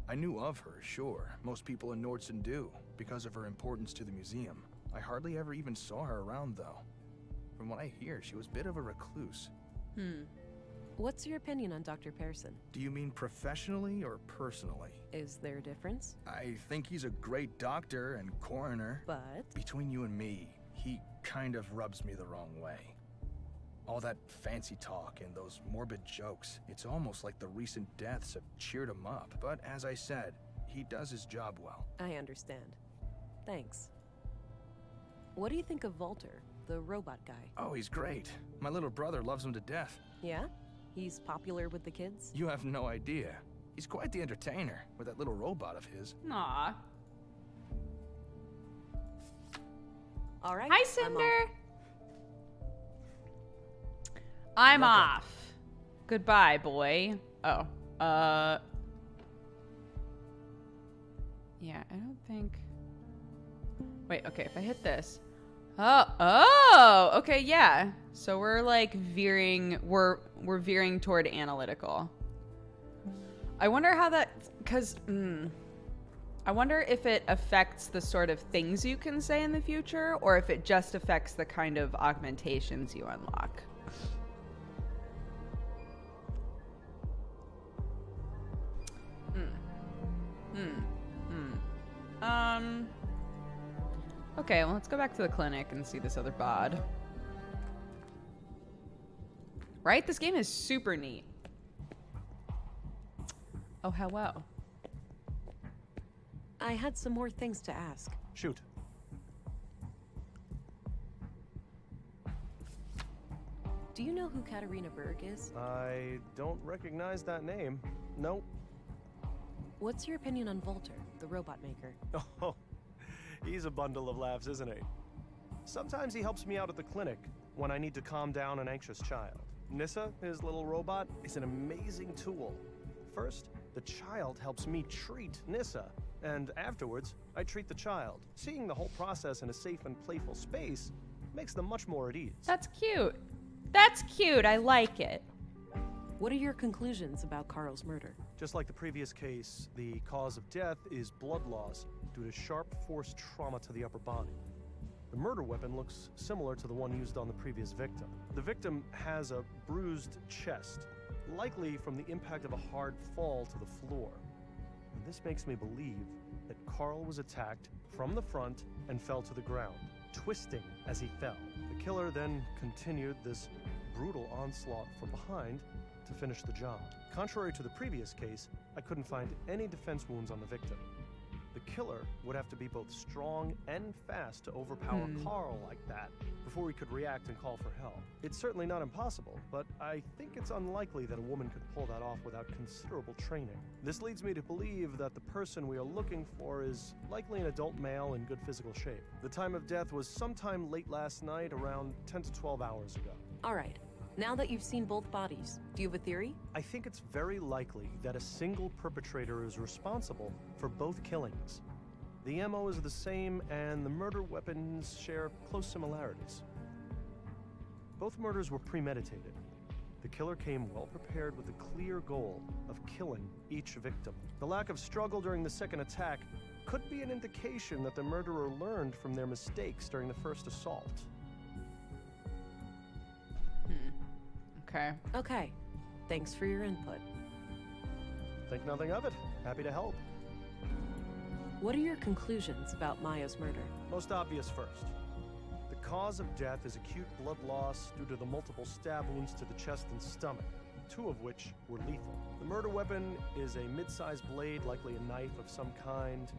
I knew of her, sure. Most people in Nordson do, because of her importance to the museum. I hardly ever even saw her around, though. From what I hear, she was a bit of a recluse. What's your opinion on Dr. Pearson? Do you mean professionally or personally? Is there a difference? I think he's a great doctor and coroner. But? Between you and me, he kind of rubs me the wrong way. All that fancy talk and those morbid jokes, it's almost like the recent deaths have cheered him up. But as I said, he does his job well. I understand. Thanks. What do you think of Volter, the robot guy? Oh, he's great. My little brother loves him to death. Yeah? He's popular with the kids? You have no idea. He's quite the entertainer with that little robot of his. Aw. All right. Hi, Cinder. I'm off. Goodbye, boy. Oh. Yeah, I don't think... Wait, okay, if I hit this... Oh, okay, yeah. So we're like veering, we're veering toward analytical. I wonder how that, I wonder if it affects the sort of things you can say in the future, or if it just affects the kind of augmentations you unlock. Okay, well, let's go back to the clinic and see this other bod. Right? This game is super neat. Oh, hello. I had some more things to ask. Shoot. Do you know who Katarina Berg is? I don't recognize that name. Nope. What's your opinion on Volter, the robot maker? Oh, he's a bundle of laughs, isn't he? Sometimes he helps me out at the clinic when I need to calm down an anxious child. Nissa, his little robot, is an amazing tool. First, the child helps me treat Nissa, and afterwards, I treat the child. Seeing the whole process in a safe and playful space makes them much more at ease. That's cute. That's cute. I like it. What are your conclusions about Carl's murder? Just like the previous case, the cause of death is blood loss due to sharp force trauma to the upper body. The murder weapon looks similar to the one used on the previous victim. The victim has a bruised chest, likely from the impact of a hard fall to the floor. And this makes me believe that Carl was attacked from the front and fell to the ground, twisting as he fell. The killer then continued this brutal onslaught from behind to finish the job. Contrary to the previous case, I couldn't find any defense wounds on the victim. The killer would have to be both strong and fast to overpower Carl like that before he could react and call for help. It's certainly not impossible, but I think it's unlikely that a woman could pull that off without considerable training. This leads me to believe that the person we are looking for is likely an adult male in good physical shape. The time of death was sometime late last night, around 10 to 12 hours ago. All right. Now that you've seen both bodies, do you have a theory? I think it's very likely that a single perpetrator is responsible for both killings. The MO is the same, and the murder weapons share close similarities. Both murders were premeditated. The killer came well prepared with the clear goal of killing each victim. The lack of struggle during the second attack could be an indication that the murderer learned from their mistakes during the first assault. Okay. Okay. Thanks for your input. Think nothing of it. Happy to help. What are your conclusions about Maya's murder? Most obvious first. The cause of death is acute blood loss due to the multiple stab wounds to the chest and stomach, 2 of which were lethal. The murder weapon is a mid-sized blade, likely a knife of some kind.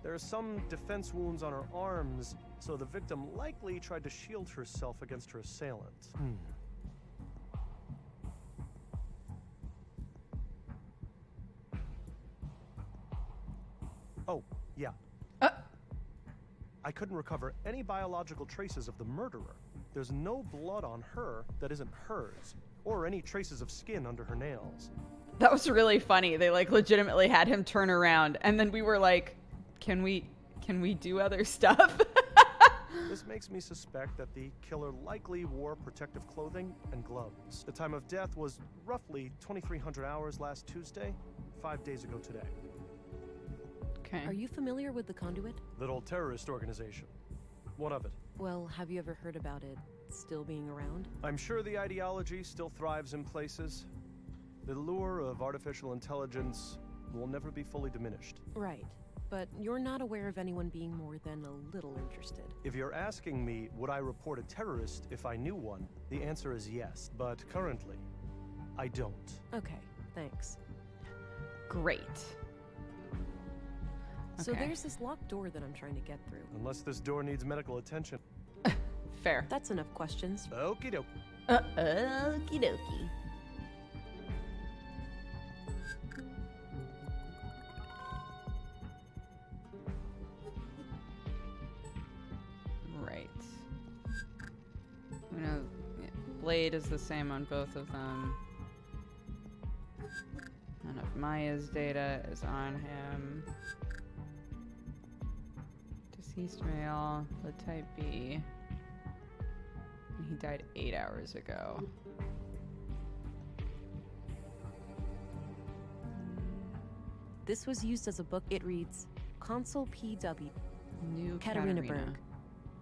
There are some defense wounds on her arms, so the victim likely tried to shield herself against her assailant. Oh, yeah. I couldn't recover any biological traces of the murderer. There's no blood on her that isn't hers, or any traces of skin under her nails. That was really funny. They like legitimately had him turn around, and then we were like, can we do other stuff? This makes me suspect that the killer likely wore protective clothing and gloves. The time of death was roughly 2300 hours last Tuesday, 5 days ago today. Okay. Are you familiar with the Conduit? That old terrorist organization. What of it? Well, have you ever heard about it still being around? I'm sure the ideology still thrives in places. The lure of artificial intelligence will never be fully diminished. Right. But you're not aware of anyone being more than a little interested. If you're asking me, would I report a terrorist if I knew one, the answer is yes. But currently, I don't. Okay, thanks. Great. So Okay. there's this locked door that I'm trying to get through. Unless this door needs medical attention. Fair. That's enough questions. Okie doke. Okie dokie. Right. We know blade is the same on both of them. None of Maya's data is on him. Deceased male, the type B. And he died 8 hours ago. This was used as a book. It reads, Consul PW. New Katarina Katarina. Berg.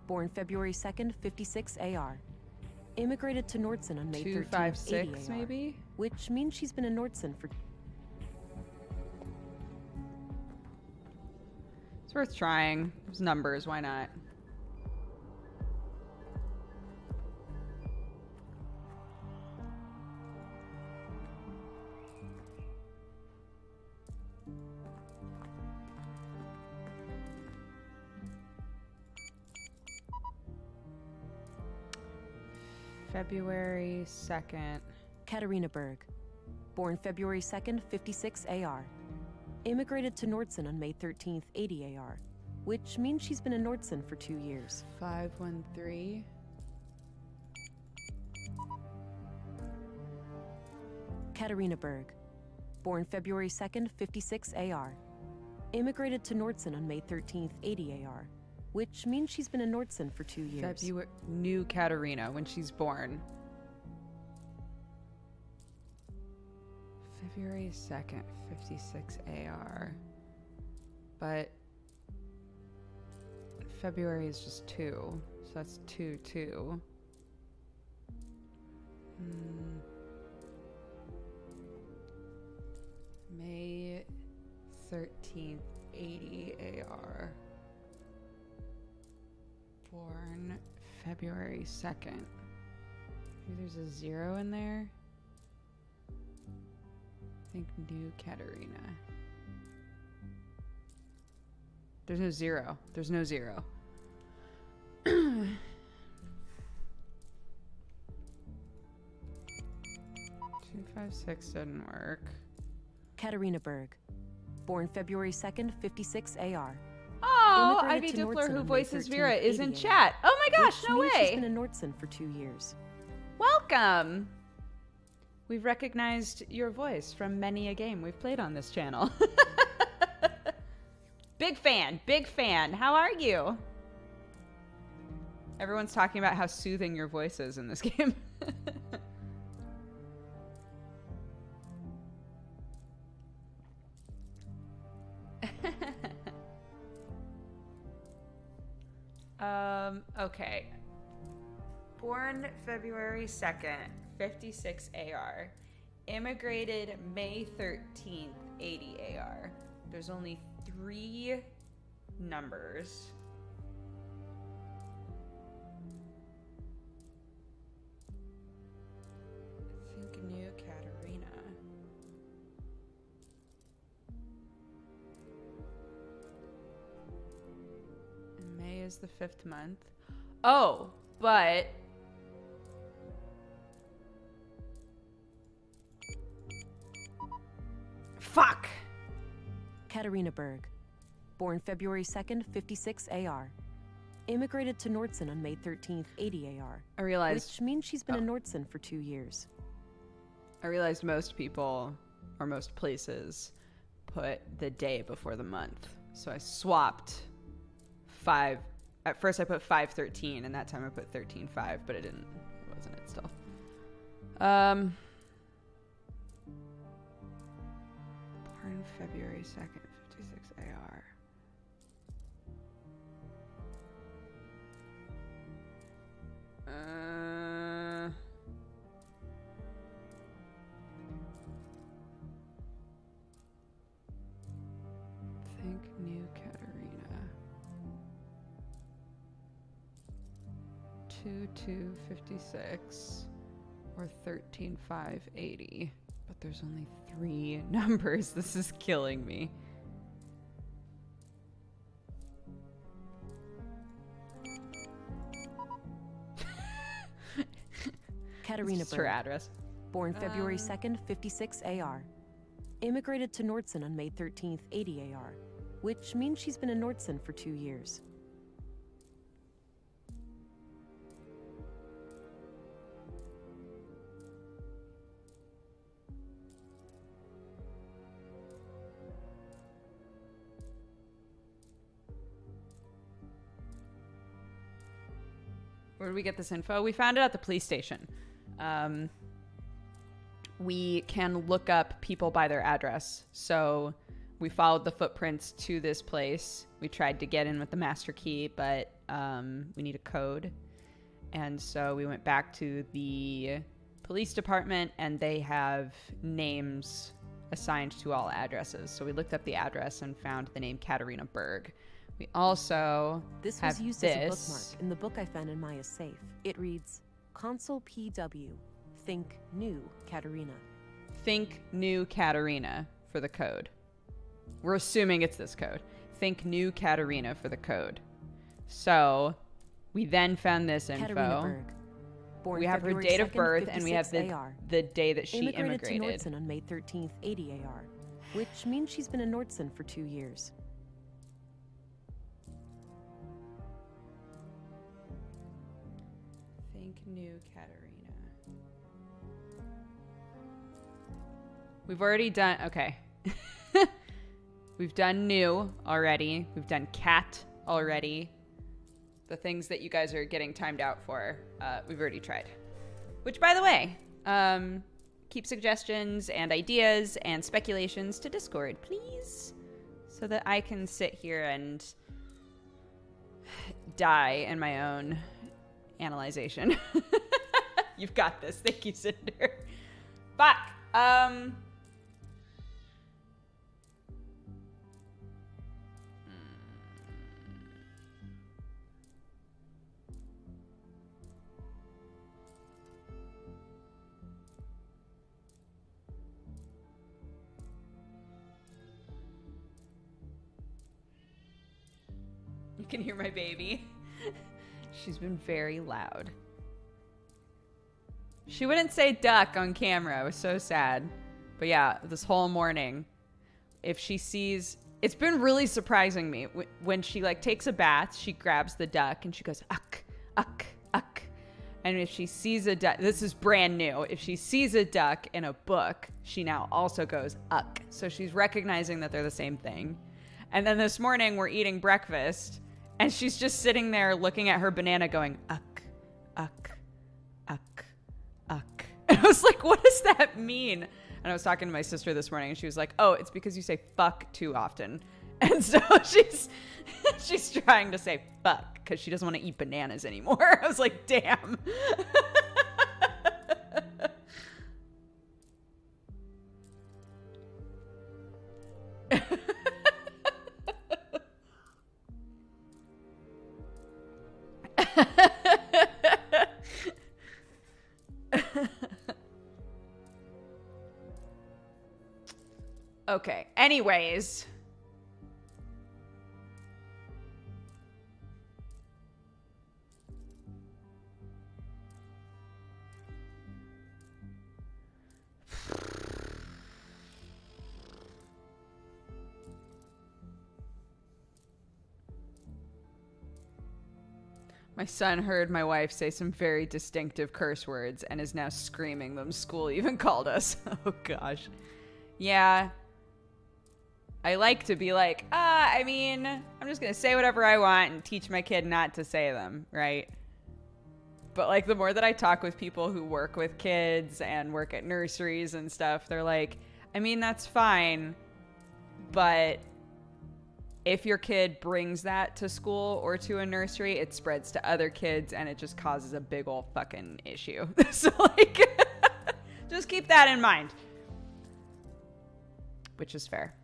Born February 2nd, 56 AR. Immigrated to Nordson on May 13th, 256 AR, maybe? which means she's been in Nordson for... It's worth trying. There's numbers, why not? February 2nd. Katarina Berg. Born February 2nd, 56 AR. Immigrated to Nordson on May 13th, 80 AR, which means she's been in Nordson for 2 years. 513. Katarina Berg. Born February 2nd, 56 AR. Immigrated to Nordson on May 13th, 80 AR, which means she's been in Nordson for 2 years. New Katarina when she's born. February 2nd, 56 AR. But February is just 2. So that's 2, 2. May 13th, 80 AR. Born February 2nd. Maybe there's a 0 in there. I think New Katerina. There's no 0. There's no 0. 256 didn't work. Katerina Berg. Born February 2nd, 56 AR. Oh, Immigrated Ivy to Dupler, Nordson who on May voices 13th, Vera, is in 80 chat. Oh my gosh, which no means way. She's been in Nordson for 2 years. Welcome. We've recognized your voice from many a game we've played on this channel. Big fan, big fan. How are you? Everyone's talking about how soothing your voice is in this game. Okay. Born February 2nd, 56 AR. Immigrated May 13th, 80 AR. There's only 3 numbers. I think New Katerina. And May is the 5th month. Oh, but fuck. Katerina Berg. Born February 2nd, 56 AR. Immigrated to Nordson on May 13th, 80 AR. I realized. Which means she's been in Nordson for 2 years. I realized most people, or most places, put the day before the month. So I swapped 5. At first I put 5/13, and that time I put 13/5, but it wasn't it still. Born February 2nd, 56 AR. Think New Katerina. 2/2/56 or 13/5/80. But there's only 3 numbers. This is killing me. Katerina It's her Berg. address. Born February 2nd, 56 AR. Immigrated to Nordson on May 13th, 80 AR. Which means she's been in Nordson for 2 years. Where did we get this info? We found it at the police station. We can look up people by their address. So we followed the footprints to this place. We tried to get in with the master key, but we need a code. And so we went back to the police department, and they have names assigned to all addresses. So we looked up the address and found the name Katerina Berg. We also This have was used as a bookmark in the book I found in Maya's safe. It reads, Consul PW, think new Katerina. Think New Katerina for the code. We're assuming it's this code. Think New Katerina for the code. So we then found this info. Katerina Berg. Born We have her February date of 2nd, birth, and we have 56 AR. the day that she Immigrated immigrated. to Nordson on May 13th, 80 AR. Which means she's been in Nordson for 2 years. Think New Katerina. We've already done, okay. We've done new already. We've done cat already. The things that you guys are getting timed out for, we've already tried. Which, by the way, keep suggestions and ideas and speculations to Discord, please. So that I can sit here and die in my own analyzation. You've got this. Thank you, Cinder. Fuck. You can hear my baby. She's been very loud. She wouldn't say duck on camera. It was so sad. But yeah, this whole morning, if she sees... It's been really surprising me. When she like takes a bath, she grabs the duck and she goes, uck, uck, uck. And if she sees a duck... This is brand new. If she sees a duck in a book, she now also goes, uck. So she's recognizing that they're the same thing. And then this morning, we're eating breakfast, and she's just sitting there looking at her banana going, uck, uck, uck, uck. And I was like, what does that mean? And I was talking to my sister this morning, and she was like, oh, it's because you say fuck too often. And so she's trying to say fuck because she doesn't want to eat bananas anymore. I was like, damn. Okay. Anyways. My son heard my wife say some very distinctive curse words and is now screaming them. School even called us. Oh, gosh. Yeah. I like to be like, I mean, I'm just going to say whatever I want and teach my kid not to say them, right? But, like, the more that I talk with people who work with kids and work at nurseries and stuff, they're like, I mean, that's fine, but if your kid brings that to school or to a nursery, it spreads to other kids and it just causes a big old fucking issue. So, like, just keep that in mind. Which is fair.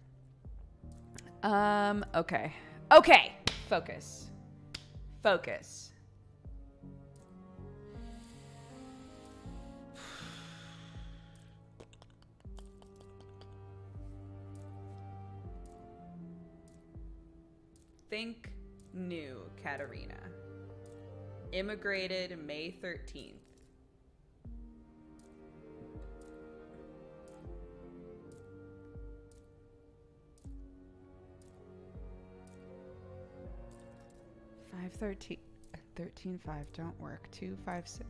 Okay. Okay. Focus. Focus. Think new, Katerina. Immigrated May 13th. Five 13 5 don't work. 2 5 6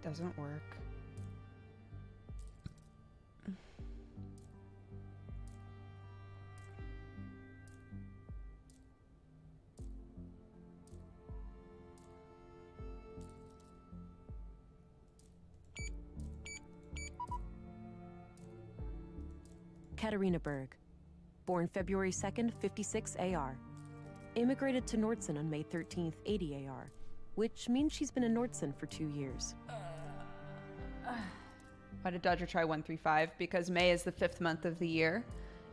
doesn't work. Katerina Berg, born February 2nd, 56 AR. Immigrated to Nordson on May 13th, 80 AR, which means she's been in Nordson for 2 years. Why did Dodger try 135? Because May is the 5th month of the year,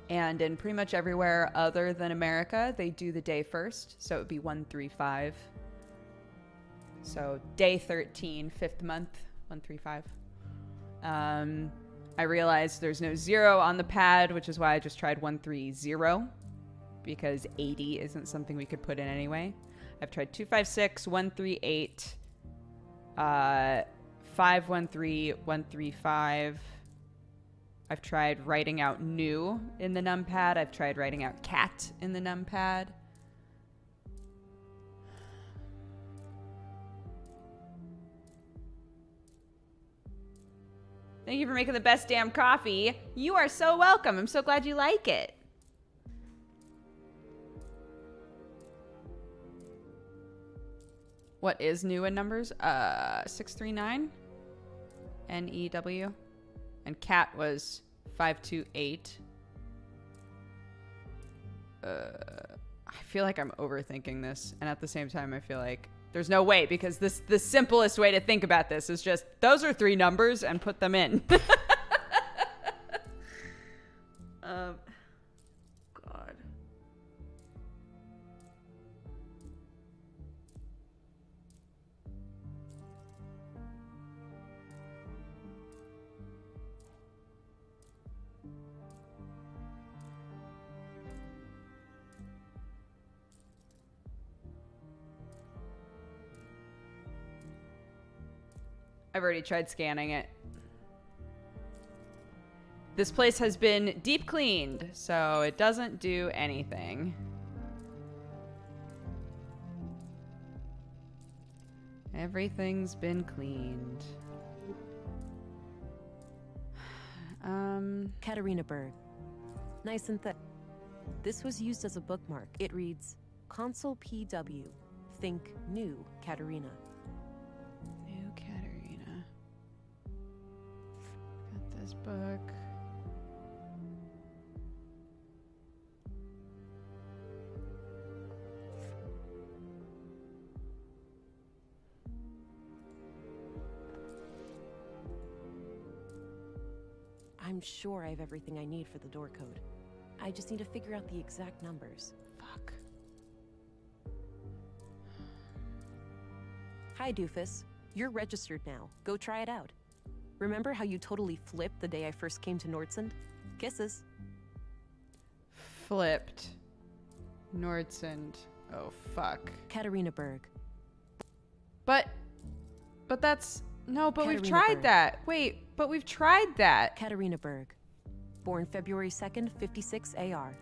and in pretty much everywhere other than America, they do the day first, so it would be 135. So day 13, 5th month, 135. I realized there's no 0 on the pad, which is why I just tried 130, because 80 isn't something we could put in anyway. I've tried 256, 138, 513, 135. I've tried writing out new in the numpad. I've tried writing out cat in the numpad. Thank you for making the best damn coffee. You are so welcome. I'm so glad you like it. What is new in numbers? 639. NEW. And cat was 528. I feel like I'm overthinking this, and at the same time I feel like there's no way, because the simplest way to think about this is just those are 3 numbers and put them in. God. I've already tried scanning it. This place has been deep cleaned, so it doesn't do anything. Everything's been cleaned. Katarina Berg. Nice and thick. This was used as a bookmark. It reads, Consul PW. Think new Katarina. New Katarina. Got this book. I'm sure I have everything I need for the door code. I just need to figure out the exact numbers. Fuck. Hi, Doofus. You're registered now. Go try it out. Remember how you totally flipped the day I first came to Nordsund? Kisses. Flipped. Nordsund. Oh, fuck. Katarina Berg. But that's... No, but we've Katarina tried Berg. that. Wait, but we've tried that. Katarina Berg. Born February 2nd, 56 AR.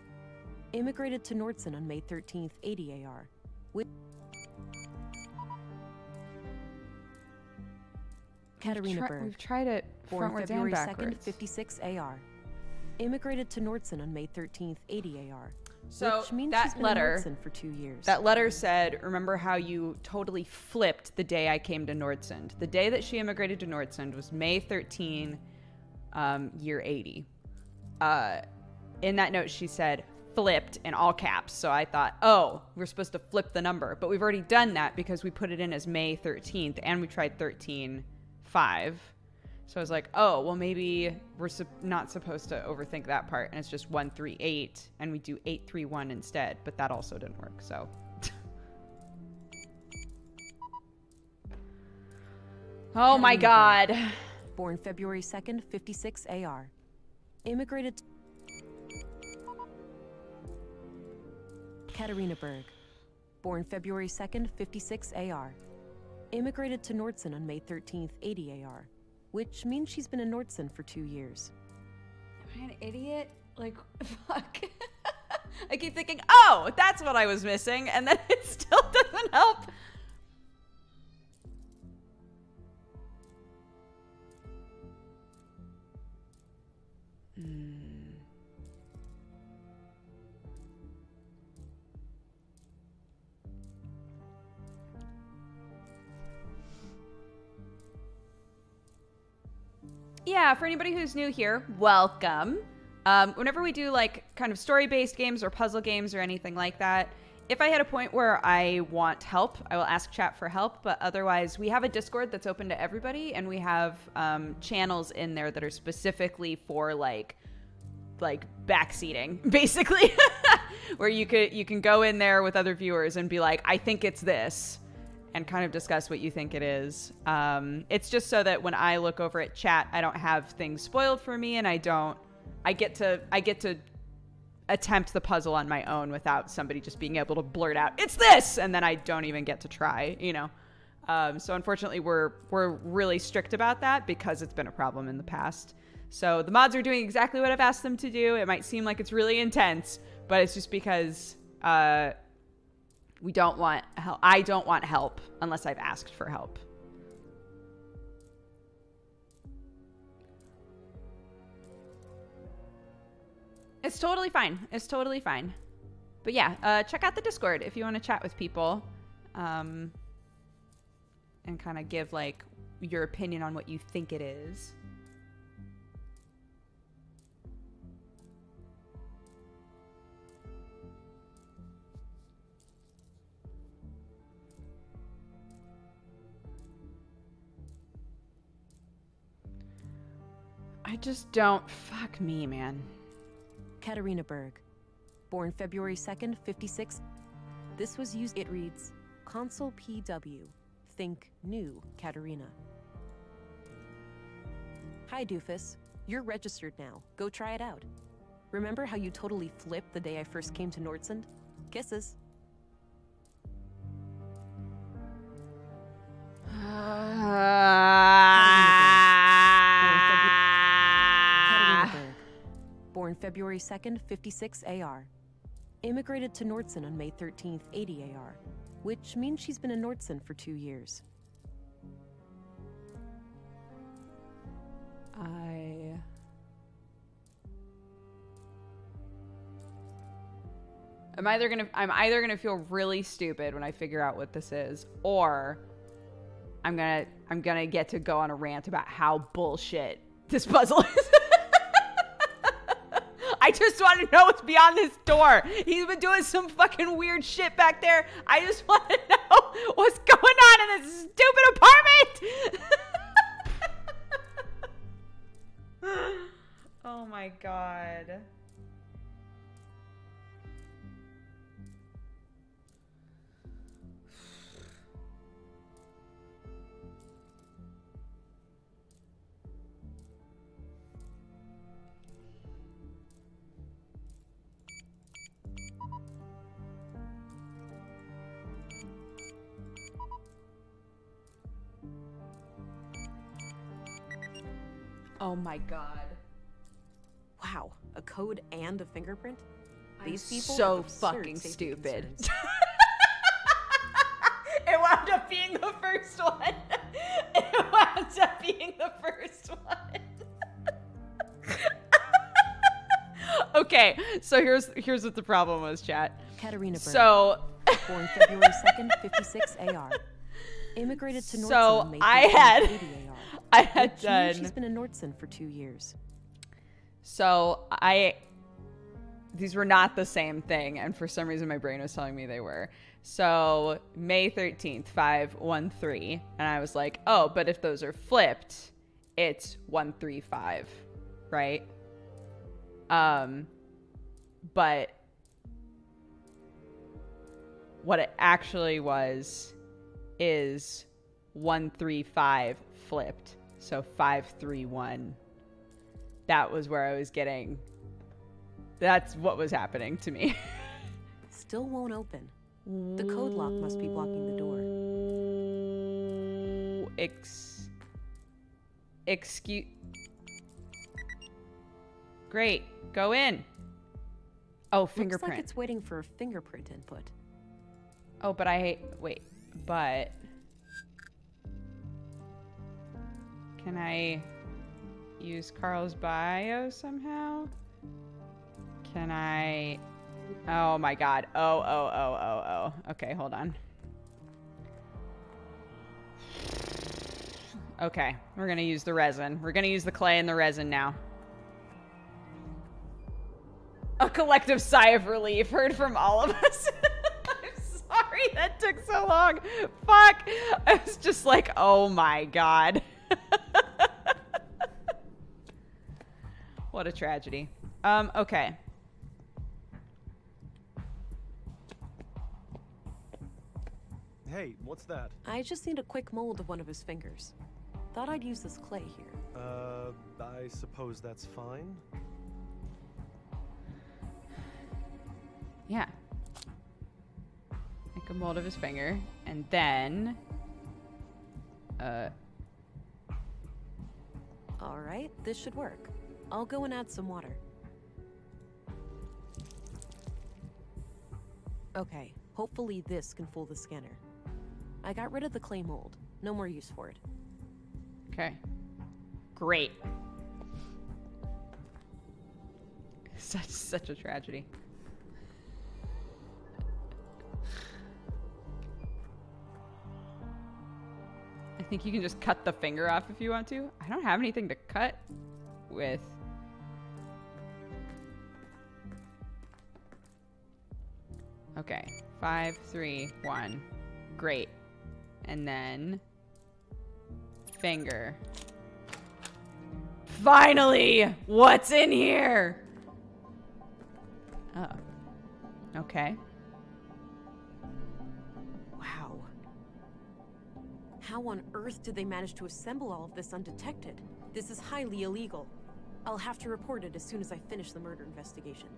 Immigrated to Nordsund on May 13th, 80 AR. Katarina Berg. We've tried it Born frontwards February and 2nd, backwards. 56 AR. Immigrated to Nordsund on May 13th, 80 AR. So which means that she's been letter, in Nordsund for 2 years. That letter said, remember how you totally flipped the day I came to Nordsund. The day that she immigrated to Nordsund was May 13, year 80. In that note, she said, flipped in all caps. So I thought, oh, we're supposed to flip the number. But we've already done that because we put it in as May 13th and we tried 13-5. So I was like, oh, well, maybe we're not supposed to overthink that part. And it's just 138 and we do 831 instead. But that also didn't work. So. Oh my God. Born February 2nd, 56 AR. Immigrated to Katarina Berg. Born February 2nd, 56 AR. Immigrated to Nordsund on May 13th, 80 AR. Which means she's been in Nordsund for 2 years. Am I an idiot? Like, fuck. I keep thinking, oh, that's what I was missing. And then it still doesn't help. Yeah, for anybody who's new here, welcome. Whenever we do like kind of story-based games or puzzle games or anything like that, if I hit a point where I want help, I will ask chat for help. But otherwise, we have a Discord that's open to everybody, and we have channels in there that are specifically for like backseating, basically, where you can go in there with other viewers and be like, I think it's this, and kind of discuss what you think it is. It's just so that when I look over at chat, I don't have things spoiled for me, and I get to attempt the puzzle on my own without somebody just being able to blurt out, it's this, and then I don't even get to try, you know? So unfortunately, we're really strict about that because it's been a problem in the past. So the mods are doing exactly what I've asked them to do. It might seem like it's really intense, but it's just because we don't want help. I don't want help unless I've asked for help. It's totally fine. It's totally fine. But yeah, check out the Discord if you want to chat with people, and kind of give like your opinion on what you think it is. I just don't. Fuck me, man. Katarina Berg. Born February 2nd, 56. This was used. It reads, Console PW. Think new Katarina. Hi, Doofus. You're registered now. Go try it out. Remember how you totally flipped the day I first came to Nordsund? Kisses. Katarina Berg. Born February 2nd, 56 AR. Immigrated to Nordsund on May 13th, 80 AR, which means she's been in Nordsund for 2 years. I'm either gonna feel really stupid when I figure out what this is, or I'm gonna get to go on a rant about how bullshit this puzzle is. I just want to know what's beyond this door. He's been doing some fucking weird shit back there. I just want to know what's going on in this stupid apartment. Oh my god. Oh my god. Wow, a code and a fingerprint? These people so have absurd fucking safety stupid. concerns. It wound up being the first one. It wound up being the first one. Okay, so here's what the problem was, chat. Katarina Berg. So born February 2nd, 56 AR. Immigrated to Nordsund So on May I 13th, had 80 AR. I had Which means done. She's been in Nordsund for 2 years. So these were not the same thing, and for some reason my brain was telling me they were. So May 13th, 513, and I was like, oh, but if those are flipped, it's 135, right? But what it actually was is 135 flipped, so 531. That was where I was getting. That's what was happening to me. Still won't open. The code lock must be blocking the door. Excuse. Great. Go in. Oh, fingerprint. Looks like it's waiting for a fingerprint input. Oh, but but can I use Carl's bio somehow? Can I? Oh my god. Oh. Okay, hold on. Okay, we're gonna use the resin. We're gonna use the clay and the resin now. A collective sigh of relief heard from all of us. I'm sorry that took so long. Fuck. I was just like, oh my god. What a tragedy. Okay. Hey, what's that? I just need a quick mold of one of his fingers. Thought I'd use this clay here. I suppose that's fine. Yeah. Make a mold of his finger, and then All right, this should work. I'll go and add some water. Okay, hopefully this can fool the scanner. I got rid of the clay mold. No more use for it. Okay. Great. Such a tragedy. I think you can just cut the finger off if you want to. I don't have anything to cut with. Okay. 5, 3, 1. Great. And then finger. Finally! What's in here? Oh. Okay. Wow. How on earth did they manage to assemble all of this undetected? This is highly illegal. I'll have to report it as soon as I finish the murder investigation.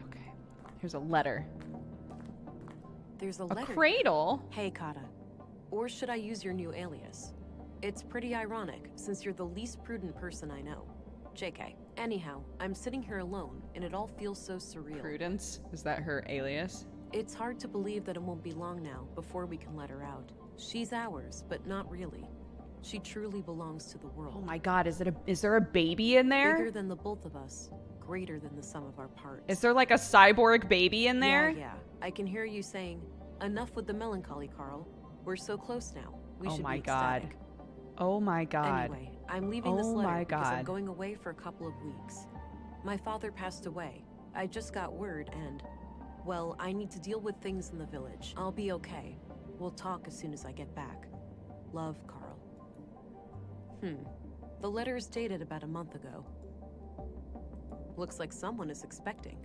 Okay. Here's a letter. There's a letter. Cradle? Hey, Kata. Or should I use your new alias? It's pretty ironic, since you're the least prudent person I know. JK. Anyhow, I'm sitting here alone, and it all feels so surreal. Prudence? Is that her alias? It's hard to believe that it won't be long now before we can let her out. She's ours, but not really. She truly belongs to the world. Oh my god, is there a baby in there? Bigger than the both of us. Greater than the sum of our parts. Is there like a cyborg baby in there? Yeah. I can hear you saying, enough with the melancholy, Carl. We're so close now. We should be ecstatic. Oh my god. Anyway, I'm leaving this letter because I'm going away for a couple of weeks. My father passed away. I just got word and, well, I need to deal with things in the village. I'll be okay. We'll talk as soon as I get back. Love, Carl. The letter is dated about a month ago. Looks like someone is expecting.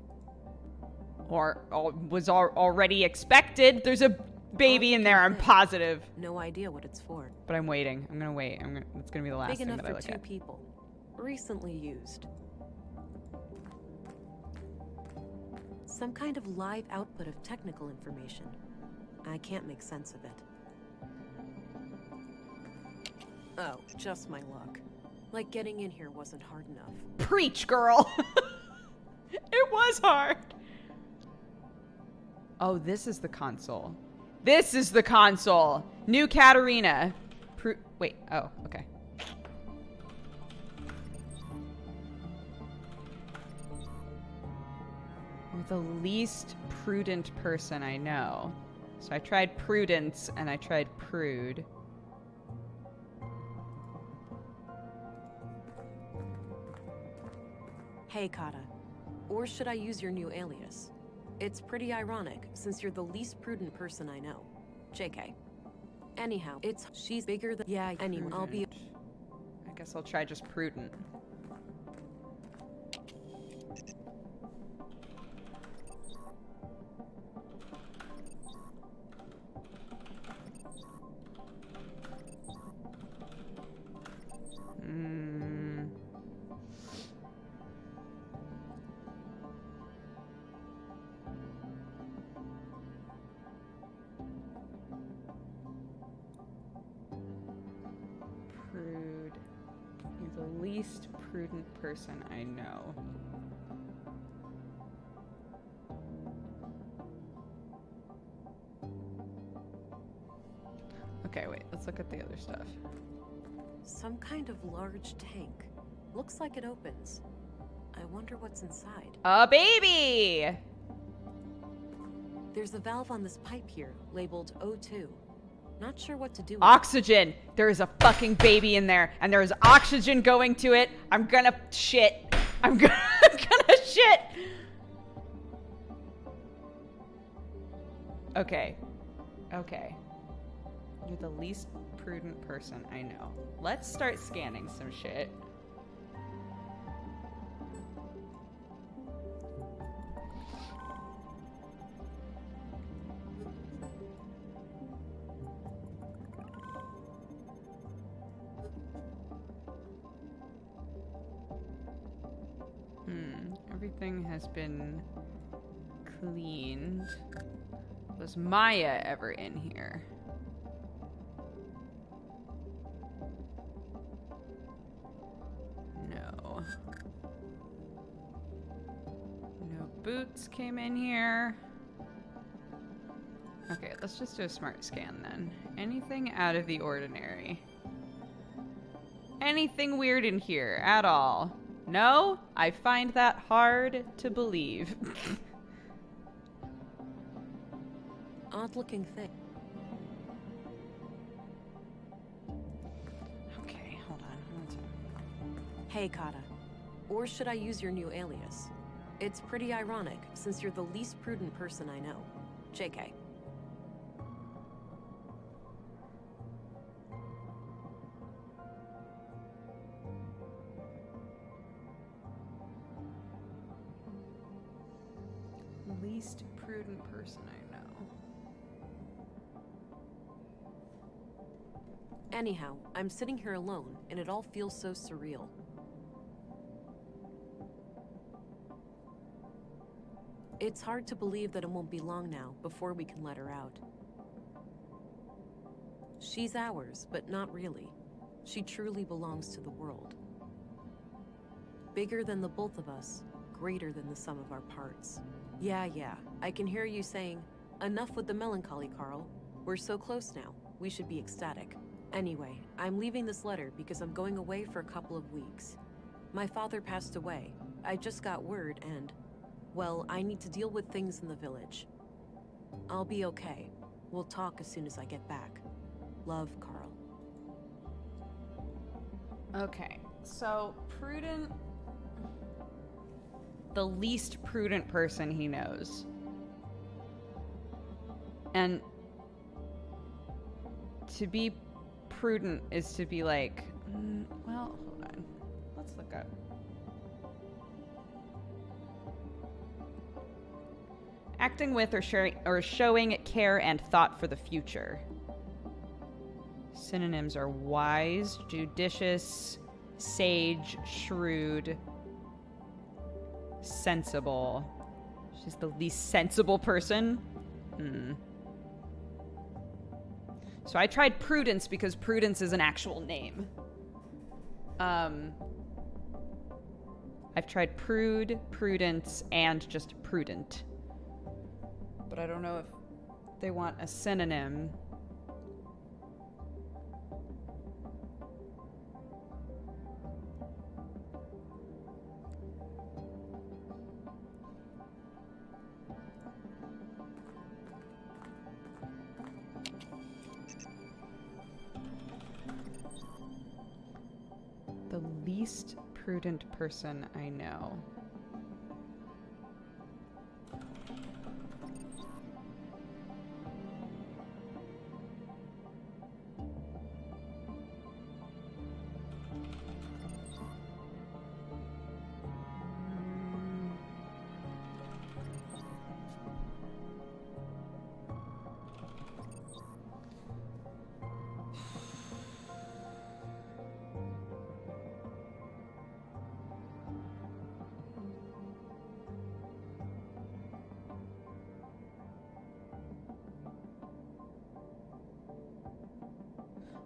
Or was already expected. There's a baby in there, I'm positive. No idea what it's for. But I'm waiting. I'm gonna wait. It's gonna be the last Big thing enough that I for look two at. people. Recently used. Some kind of live output of technical information. I can't make sense of it. Oh, just my luck. Like getting in here wasn't hard enough. Preach, girl! It was hard! Oh, this is the console. This is the console! New Katarina. Wait, oh, okay. You're the least prudent person I know. So I tried prudence and I tried prude. Hey, Kata. Or should I use your new alias? It's pretty ironic, since you're the least prudent person I know. JK. Anyhow, she's bigger than— Yeah, anyway, I'll be— I guess I'll try just prudent. Least prudent person I know. Okay, wait, let's look at the other stuff. Some kind of large tank. Looks like it opens. I wonder what's inside. A baby! There's a valve on this pipe here, labeled O2. Not sure what to do with Oxygen! There is a fucking baby in there, and there is oxygen going to it. I'm gonna shit. I'm gonna shit! Okay. Okay. You're the least prudent person I know. Let's start scanning some shit. Everything has been cleaned. Was Maya ever in here? No. No boots came in here. Okay, let's just do a smart scan then. Anything out of the ordinary? Anything weird in here at all? No? I find that hard to believe. Odd-looking thing. Okay, hold on. Hey, Kata. Or should I use your new alias? It's pretty ironic, since you're the least prudent person I know. JK. least prudent person I know. Anyhow, I'm sitting here alone, and it all feels so surreal. It's hard to believe that it won't be long now before we can let her out. She's ours, but not really. She truly belongs to the world. Bigger than the both of us, greater than the sum of our parts. Yeah, I can hear you saying, enough with the melancholy, Carl. We're so close now, we should be ecstatic. Anyway, I'm leaving this letter because I'm going away for a couple of weeks. My father passed away. I just got word and, well, I need to deal with things in the village. I'll be okay. We'll talk as soon as I get back. Love, Carl. Okay, so prudent... The least prudent person he knows. And to be prudent is to be like, well, hold on. Let's look up. Acting with or showing care and thought for the future. Synonyms are wise, judicious, sage, shrewd, sensible. She's the least sensible person. So I tried prudence because prudence is an actual name. I've tried prude, prudence, and just prudent. But I don't know if they want a synonym. The least prudent person I know.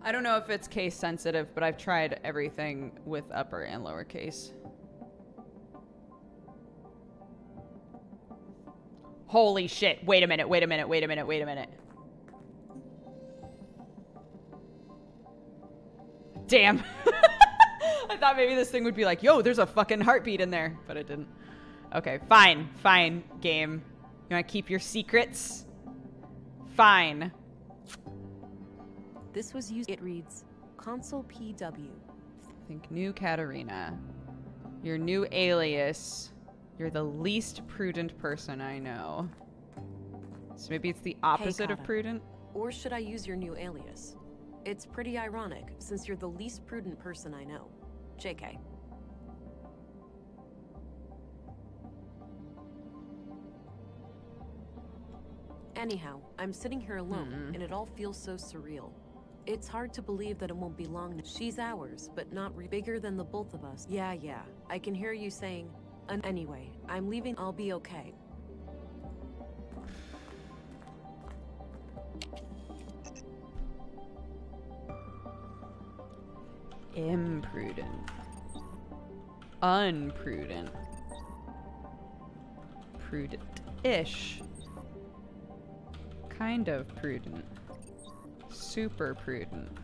I don't know if it's case sensitive, but I've tried everything with upper and lowercase. Holy shit. Wait a minute. Damn. I thought maybe this thing would be like, yo, there's a fucking heartbeat in there, but it didn't. Okay, fine, game. You wanna keep your secrets? Fine. This was used. It reads, Consul PW. Think new Katarina. Your new alias. You're the least prudent person I know. So maybe it's the opposite of prudent? Or should I use your new alias? It's pretty ironic, since you're the least prudent person I know. JK. Anyhow, I'm sitting here alone, and it all feels so surreal. It's hard to believe that it won't be long. She's ours, but not bigger than the both of us. Yeah. I can hear you saying, anyway, I'm leaving. I'll be okay. Imprudent. Unprudent. Prudent-ish. Kind of prudent. Super prudent.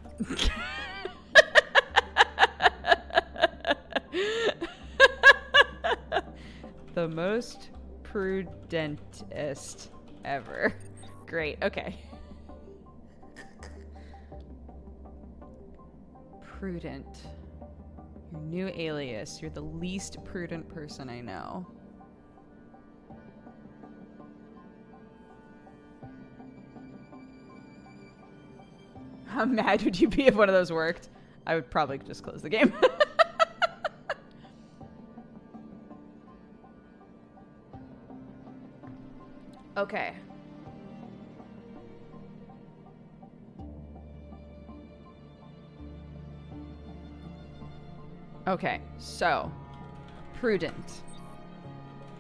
The most prudentest ever. Great, okay. Prudent. Your new alias. You're the least prudent person I know. How mad would you be if one of those worked? I would probably just close the game. Okay. Okay, so prudent.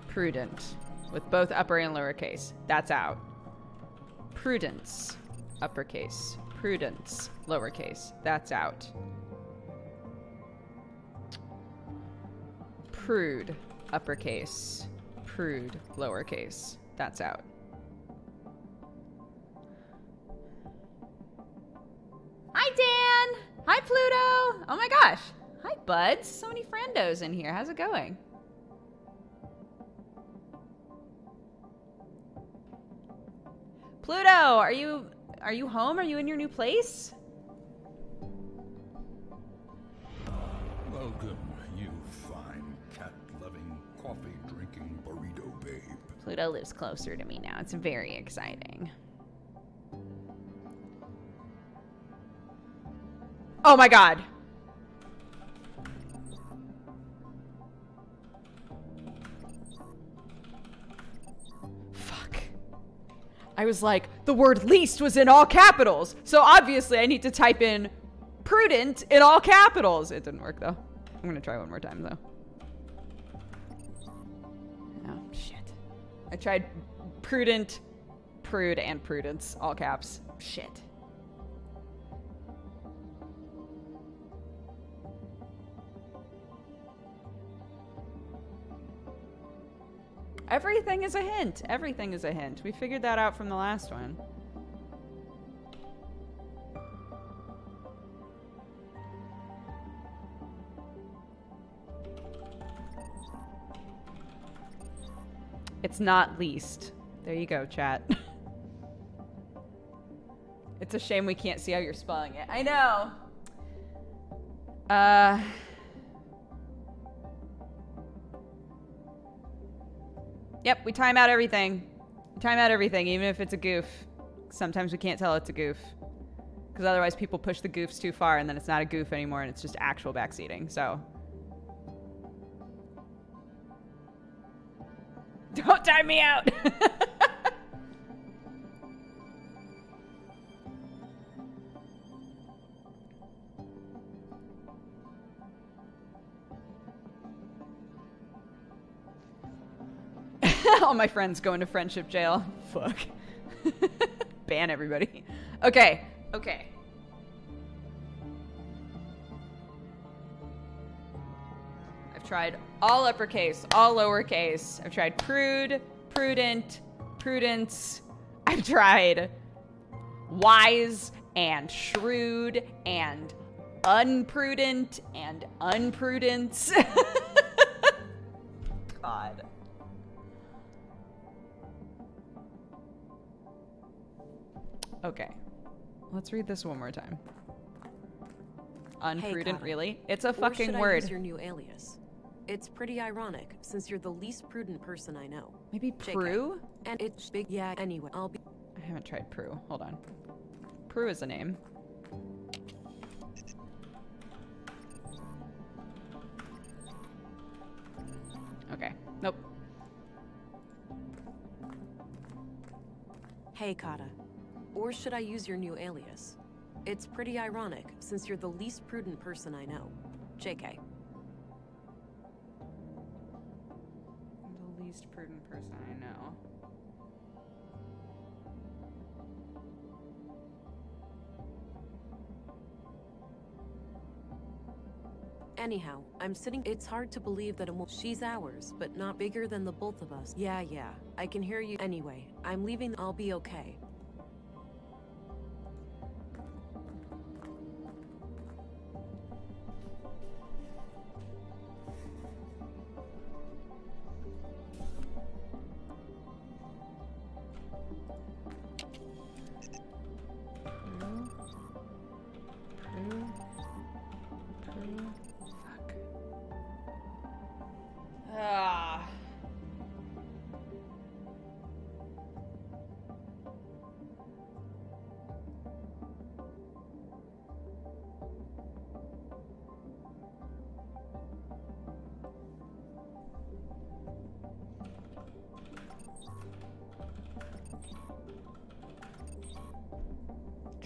Prudent. With both upper and lowercase. That's out. Prudence. Uppercase. Prudence. Lowercase. That's out. Prude. Uppercase. Prude. Lowercase. That's out. Hi, Dan! Hi, Pluto! Oh my gosh. Hi, buds. So many friendos in here. How's it going? Pluto, are you home? Are you in your new place? Welcome, you fine cat-loving, coffee-drinking burrito babe. Pluto lives closer to me now. It's very exciting. Oh my god. Fuck. I was like, the word least was in all capitals. So obviously I need to type in prudent in all capitals. It didn't work though. I'm gonna try one more time though. Oh, shit. I tried prudent, prude, and prudence, all caps. Shit. Everything is a hint. Everything is a hint. We figured that out from the last one. It's not least. There you go, chat. It's a shame we can't see how you're spelling it. I know. Yep, we time out everything. We time out everything, even if it's a goof. Sometimes we can't tell it's a goof. Because otherwise people push the goofs too far and then it's not a goof anymore and it's just actual backseating, so. Don't time me out! All my friends go into friendship jail. Fuck. Ban everybody. Okay. Okay. I've tried all uppercase, all lowercase. I've tried prude, prudent, prudence. I've tried wise and shrewd and unprudent and unprudence. God. Okay. Let's read this one more time. Unprudent, Hey, really? It's a or fucking should word. I use your new alias? It's pretty ironic, since you're the least prudent person I know. Maybe JK. Prue? And it's big, yeah, anyway, I'll be... I haven't tried Prue. Hold on. Prue is a name. Okay. Nope. Hey, Kata. Or should I use your new alias? It's pretty ironic, since you're the least prudent person I know. JK. The least prudent person I know. Anyhow, I'm sitting. It's hard to believe that she's ours, but not bigger than the both of us. Yeah, I can hear you. Anyway, I'm leaving. I'll be okay.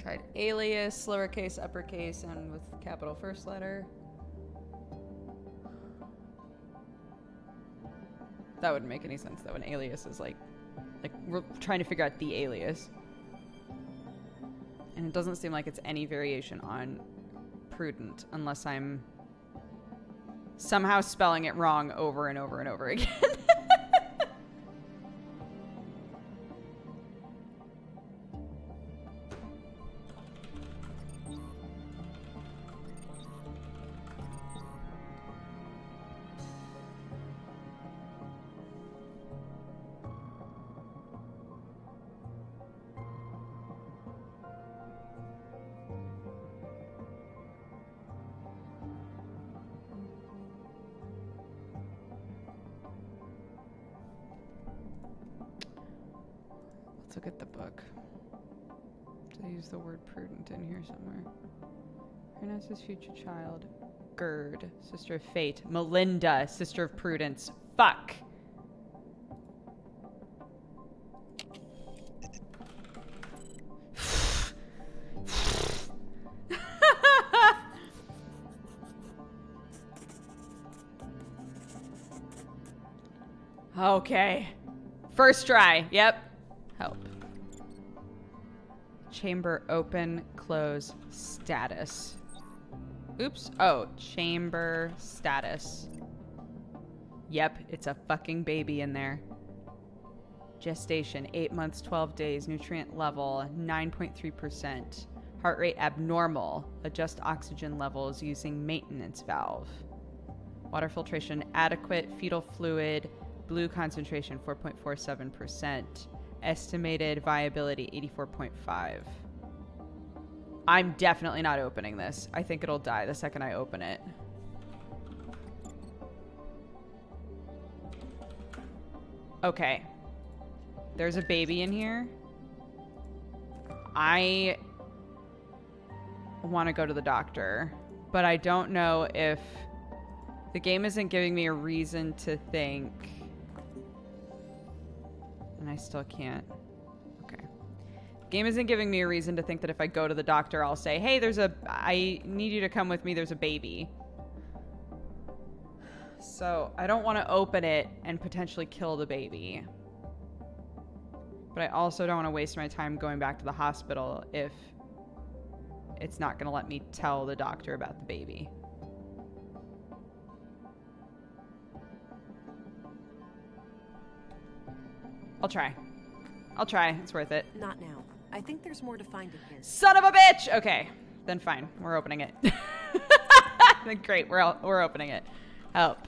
tried alias, lowercase, uppercase, and with capital first letter. That wouldn't make any sense though. An alias is like we're trying to figure out the alias. And it doesn't seem like it's any variation on prudent unless I'm somehow spelling it wrong over and over and over again. Let's look at the book. Did I use the word prudent in here somewhere? Ernest's future child. Gerd, sister of fate. Melinda, sister of prudence. Fuck. Okay. First try. Yep. Help. Chamber open, close, status. Oops. Oh, chamber status. Yep, it's a fucking baby in there. Gestation, 8 months, 12 days. Nutrient level, 9.3%. Heart rate abnormal. Adjust oxygen levels using maintenance valve. Water filtration adequate. Fetal fluid, blue concentration, 4.47%. Estimated viability, 84.5. I'm definitely not opening this. I think it'll die the second I open it. Okay. There's a baby in here. I want to go to the doctor, but I don't know if the game isn't giving me a reason to think. And I still can't. Okay. Game isn't giving me a reason to think that if I go to the doctor, I'll say, hey, I need you to come with me. There's a baby. So I don't want to open it and potentially kill the baby. But I also don't want to waste my time going back to the hospital if it's not going to let me tell the doctor about the baby. I'll try. I'll try. It's worth it. Not now. I think there's more to find in here. Son of a bitch! Okay. Then fine. We're opening it. Great. We're opening it. Help.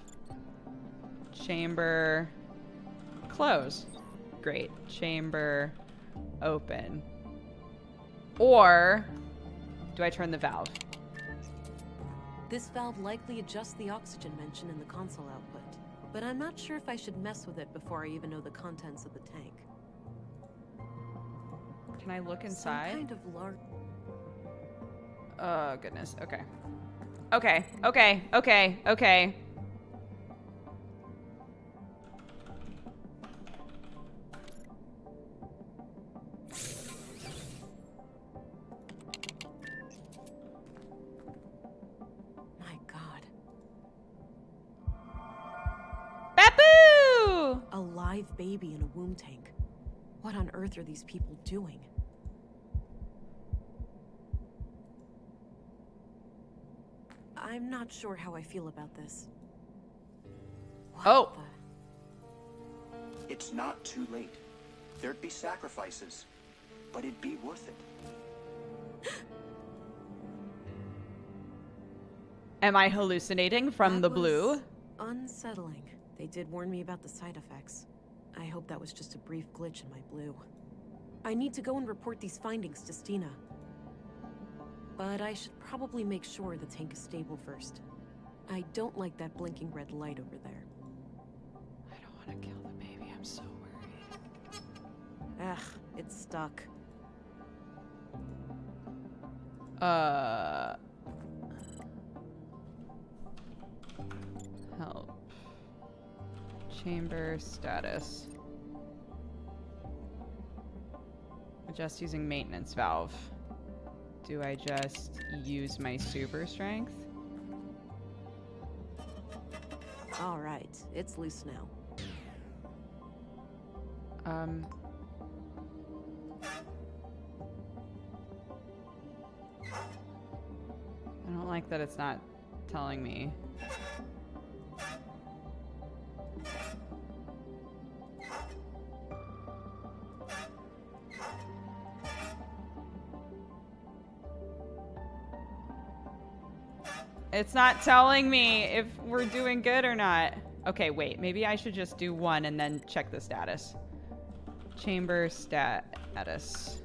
Chamber. Close. Great. Chamber. Open. Or do I turn the valve? This valve likely adjusts the oxygen mentioned in the console output. But I'm not sure if I should mess with it before I even know the contents of the tank. Can I look inside? Some kind of large... Oh, goodness. Okay. Okay. Okay. Okay. Okay. My God. Bapu! A live baby in a womb tank. What on earth are these people doing? I'm not sure how I feel about this. What It's not too late. There'd be sacrifices, but it'd be worth it. Am I hallucinating from the blue? Unsettling. They did warn me about the side effects. I hope that was just a brief glitch in my blue. I need to go and report these findings to Stina. But I should probably make sure the tank is stable first. I don't like that blinking red light over there. I don't want to kill the baby. I'm so worried. Ugh, it's stuck. Help. Chamber status. Adjust using maintenance valve. do I just use my super strength? All right, it's loose now. I don't like that it's not telling me. It's not telling me if we're doing good or not. Okay, wait. Maybe I should just do one and then check the status. Chamber status.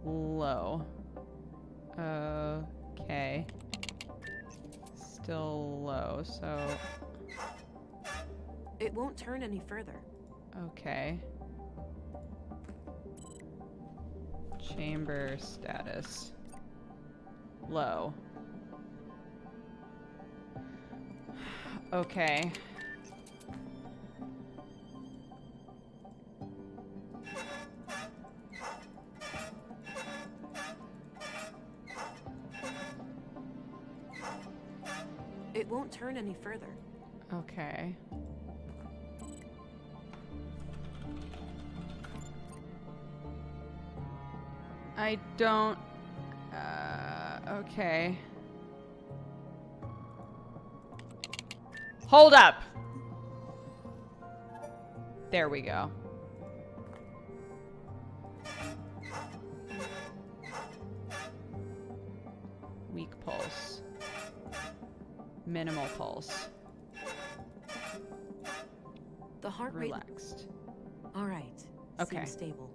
Low. Okay. Still low, so... It won't turn any further. Okay. Chamber status. Low. Okay. It won't turn any further. Okay. I don't... okay. Hold up! There we go. Weak pulse. Minimal pulse. The heart rate... Relaxed. All right. Okay. Seems stable.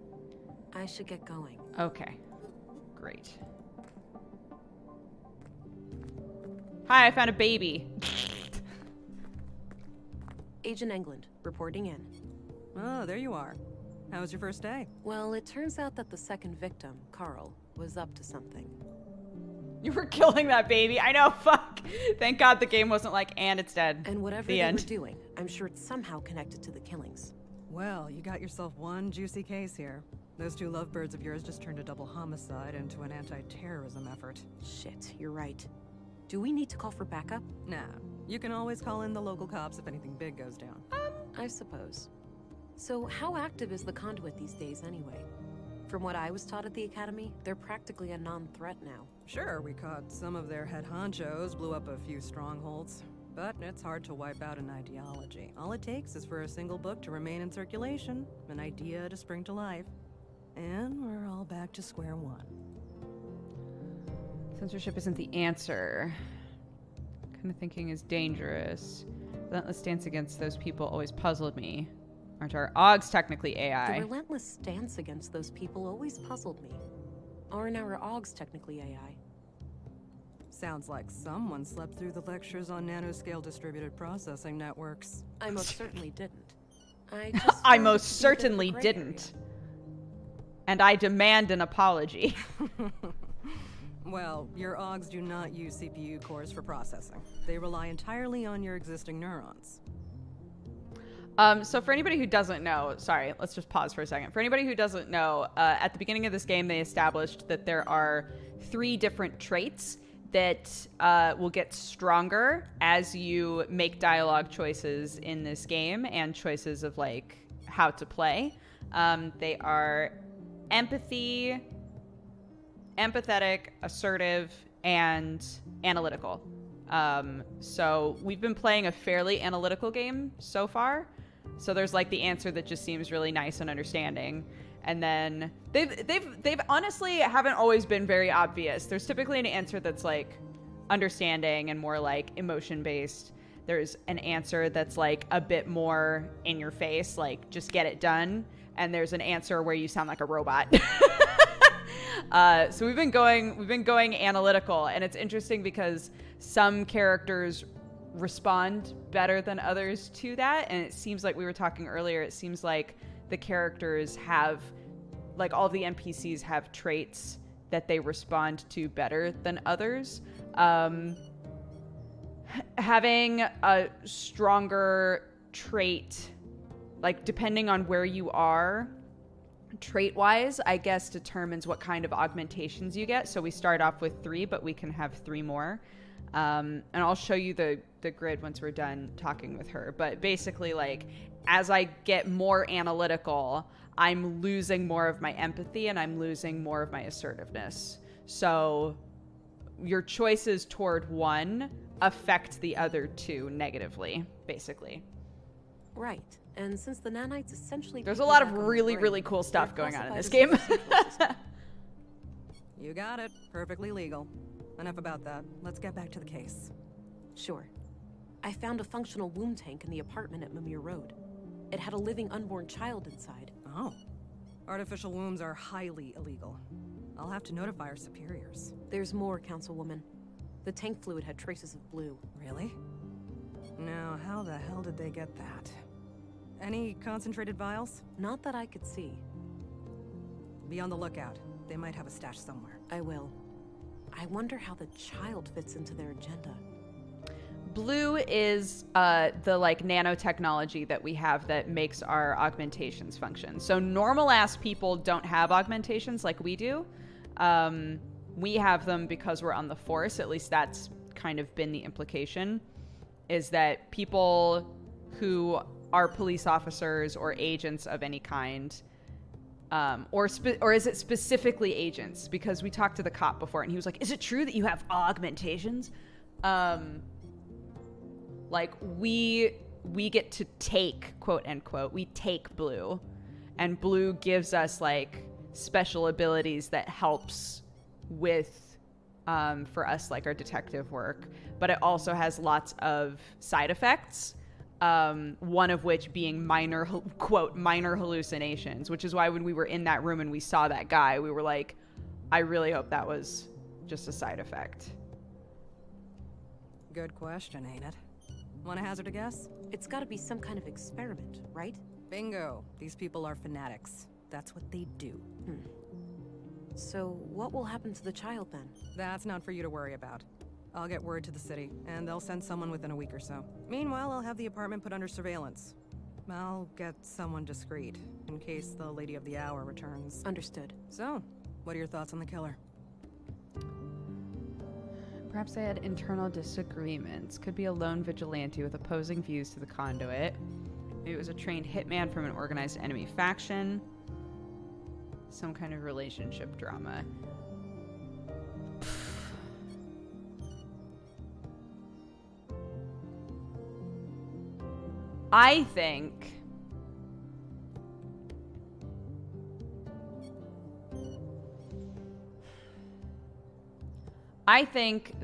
I should get going. Okay. Great. Hi, I found a baby. Agent England, reporting in. Oh, there you are. How was your first day? Well, it turns out that the second victim, Carl, was up to something. You were killing that baby. I know, fuck. Thank God the game wasn't like, and it's dead. And whatever they were doing, I'm sure it's somehow connected to the killings. Well, you got yourself one juicy case here. Those two lovebirds of yours just turned a double homicide into an anti-terrorism effort. Shit, you're right. Do we need to call for backup? Nah, you can always call in the local cops if anything big goes down. I suppose. So how active is the Conduit these days anyway? From what I was taught at the Academy, they're practically a non-threat now. Sure, we caught some of their head honchos, blew up a few strongholds. But it's hard to wipe out an ideology. All it takes is for a single book to remain in circulation, an idea to spring to life. And we're all back to square one. Censorship isn't the answer. Kind of thinking is dangerous. Relentless stance against those people always puzzled me. Aren't our Augs technically AI? The relentless stance against those people always puzzled me. Aren't our Augs technically AI? Sounds like someone slept through the lectures on nanoscale distributed processing networks. I most certainly didn't. I just I most certainly didn't. And I demand an apology. Well, your Augs do not use CPU cores for processing. They rely entirely on your existing neurons. So for anybody who doesn't know, sorry, let's just pause for a second. For anybody who doesn't know, at the beginning of this game, they established that there are 3 different traits that will get stronger as you make dialogue choices in this game and choices of like how to play. They are empathy, empathetic, assertive, and analytical. So we've been playing a fairly analytical game so far. So there's like the answer that just seems really nice and understanding. And then they've honestly haven't always been very obvious. There's typically an answer that's like understanding and more like emotion based. There's an answer that's like a bit more in your face, like just get it done. And there's an answer where you sound like a robot. So we've been going analytical, and it's interesting because some characters respond better than others to that. And it seems like we were talking earlier, it seems like the characters have, like all the NPCs have traits that they respond to better than others. Having a stronger trait, like depending on where you are, trait-wise, I guess, determines what kind of augmentations you get. So we start off with 3, but we can have 3 more. And I'll show you the grid once we're done talking with her. But basically, like, as I get more analytical, I'm losing more of my empathy and I'm losing more of my assertiveness. So your choices toward one affect the other 2 negatively, basically. Right. And since the nanites essentially... There's a lot of really cool stuff going on in this game. You got it. Perfectly legal. Enough about that. Let's get back to the case. Sure. I found a functional womb tank in the apartment at Mimir Road. It had a living unborn child inside. Oh. Artificial wombs are highly illegal. I'll have to notify our superiors. There's more, Councilwoman. The tank fluid had traces of blue. Really? Now, how the hell did they get that? Any concentrated vials? Not that I could see. Be on the lookout. They might have a stash somewhere. I will. I wonder how the child fits into their agenda. Blue is the like nanotechnology that we have that makes our augmentations function. So normal ass people don't have augmentations like we do. We have them because we're on the force. At least that's kind of been the implication, is that people who are police officers or agents of any kind, or is it specifically agents? Because we talked to the cop before and he was like, is it true that you have augmentations? Like we get to take, quote unquote, we take Blue, and Blue gives us like special abilities that helps with, for us, like our detective work, but it also has lots of side effects. One of which being minor hallucinations, which is why when we were in that room and we saw that guy, we were like, I really hope that was just a side effect. Good question, ain't it? Want to hazard a guess? It's got to be some kind of experiment, right? Bingo. These people are fanatics. That's what they do. So what will happen to the child then? That's not for you to worry about. I'll get word to the city, and they'll send someone within a week or so. Meanwhile, I'll have the apartment put under surveillance. I'll get someone discreet, in case the Lady of the Hour returns. Understood. So, what are your thoughts on the killer? Perhaps they had internal disagreements. Could be a lone vigilante with opposing views to the Conduit. Maybe it was a trained hitman from an organized enemy faction. Some kind of relationship drama. I think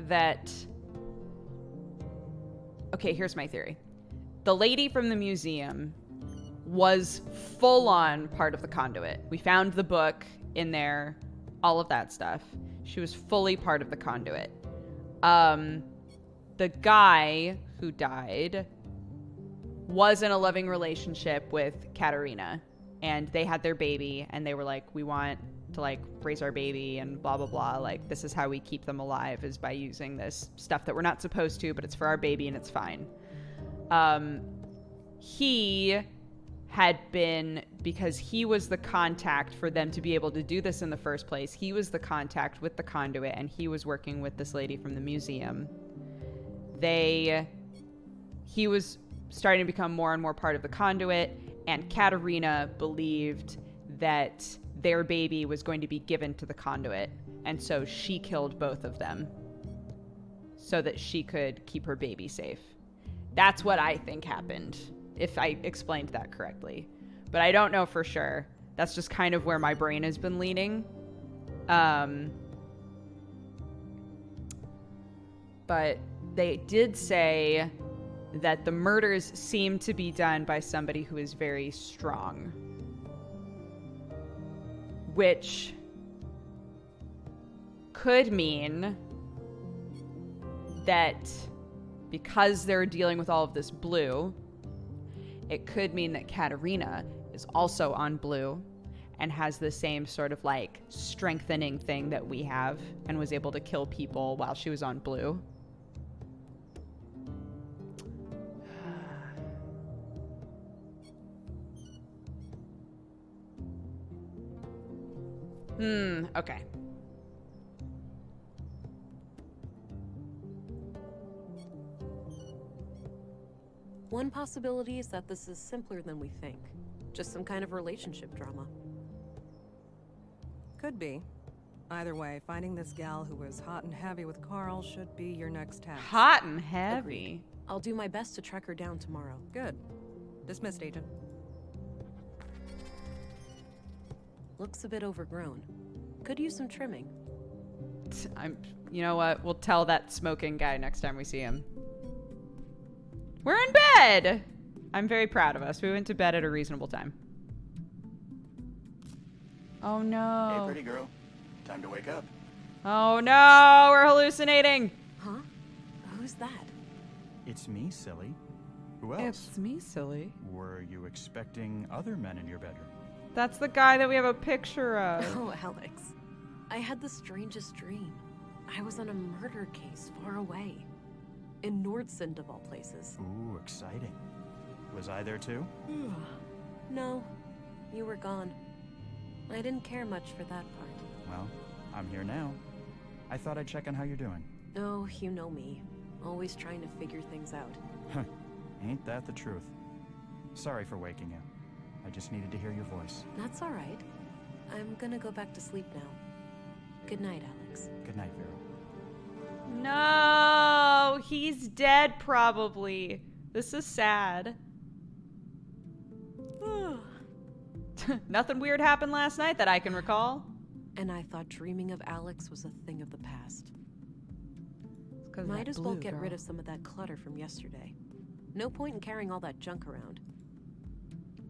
that, okay, here's my theory. The lady from the museum was full on part of the Conduit. We found the book in there, all of that stuff. She was fully part of the Conduit. The guy who died was in a loving relationship with Katerina, and they had their baby, and they were like, we want to like raise our baby and blah blah blah, like this is how we keep them alive, is by using this stuff that we're not supposed to, but it's for our baby and it's fine. He had been, because he was the contact for them to be able to do this in the first place, he was the contact with the Conduit, and he was working with this lady from the museum. He was starting to become more and more part of the Conduit, and Katerina believed that their baby was going to be given to the Conduit, and so she killed both of them so that she could keep her baby safe. That's what I think happened, if I explained that correctly. But I don't know for sure. That's just kind of where my brain has been leaning. But they did say that the murders seem to be done by somebody who is very strong. Which could mean that because they're dealing with all of this blue, it could mean that Katerina is also on blue and has the same sort of like strengthening thing that we have and was able to kill people while she was on blue. Okay. One possibility is that this is simpler than we think. Just some kind of relationship drama. Could be. Either way, finding this gal who was hot and heavy with Carl should be your next task. Hot and heavy? Agreed. I'll do my best to track her down tomorrow. Good. Dismissed, Agent. Looks a bit overgrown. Could use some trimming. You know what? We'll tell that smoking guy next time we see him. We're in bed! I'm very proud of us. We went to bed at a reasonable time. Oh no. Hey, pretty girl. Time to wake up. Oh no, we're hallucinating. Huh? Who's that? It's me, silly. Who else? It's me, silly. Were you expecting other men in your bedroom? That's the guy that we have a picture of. Oh, Alex. I had the strangest dream. I was on a murder case far away. In Nordsund, of all places. Ooh, exciting. Was I there too? No. You were gone. I didn't care much for that part. Well, I'm here now. I thought I'd check on how you're doing. Oh, you know me. Always trying to figure things out. Huh. Ain't that the truth? Sorry for waking you. I just needed to hear your voice. That's all right. I'm gonna go back to sleep now. Good night, Alex. Good night, Vera. No, he's dead probably. This is sad. Nothing weird happened last night that I can recall. And I thought dreaming of Alex was a thing of the past. Might Might as well get rid of some of that clutter from yesterday. No point in carrying all that junk around.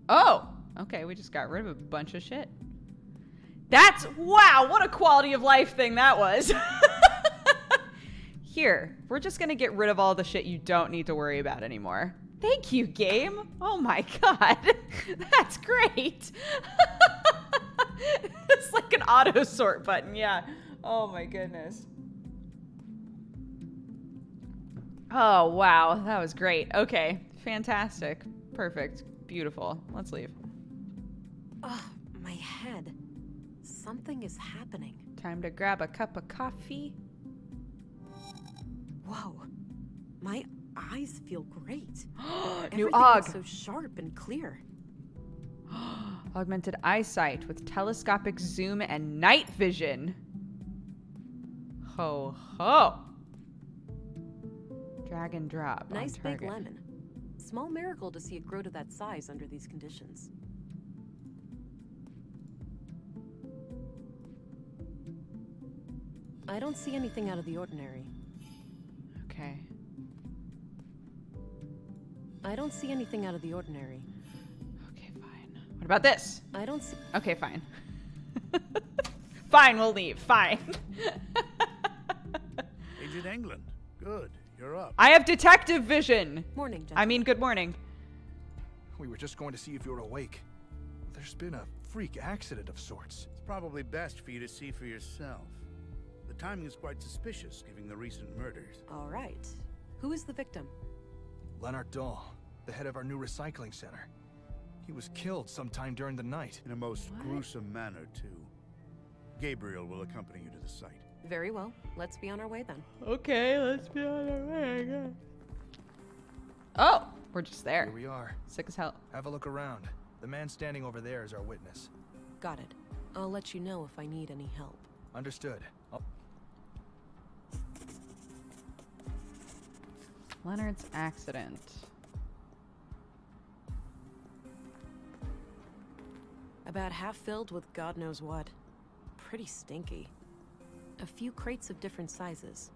Oh, okay, we just got rid of a bunch of shit. That's, wow, what a quality of life thing that was. Here, we're just gonna get rid of all the shit you don't need to worry about anymore. Thank you, game. Oh my god, that's great. It's like an auto sort button, yeah. Oh my goodness. Oh wow, that was great. Okay, fantastic, perfect, beautiful. Let's leave. Ugh, my head. Something is happening. Time to grab a cup of coffee. Whoa, my eyes feel great. New Everything AUG. is so sharp and clear. Augmented eyesight with telescopic zoom and night vision. Ho ho. Drag and drop. Nice on big target. lemon. Small miracle to see it grow to that size under these conditions. I don't see anything out of the ordinary. Okay. I don't see anything out of the ordinary. Okay, fine. What about this? I don't see. Okay, fine. Fine, we'll leave. Fine. Agent England. Good. You're up. I have detective vision. Morning, gentlemen. I mean, good morning. We were just going to see if you were awake. There's been a freak accident of sorts. It's probably best for you to see for yourself. The timing is quite suspicious, given the recent murders. All right. Who is the victim? Leonard Dahl, the head of our new recycling center. He was killed sometime during the night. In a most gruesome manner, too. Gabriel will accompany you to the site. Very well. Let's be on our way then. Okay, let's be on our way. Oh, we're just there. Here we are. Sick as hell. Have a look around. The man standing over there is our witness. Got it. I'll let you know if I need any help. Understood. Leonard's accident. About half filled with God knows what. Pretty stinky. A few crates of different sizes.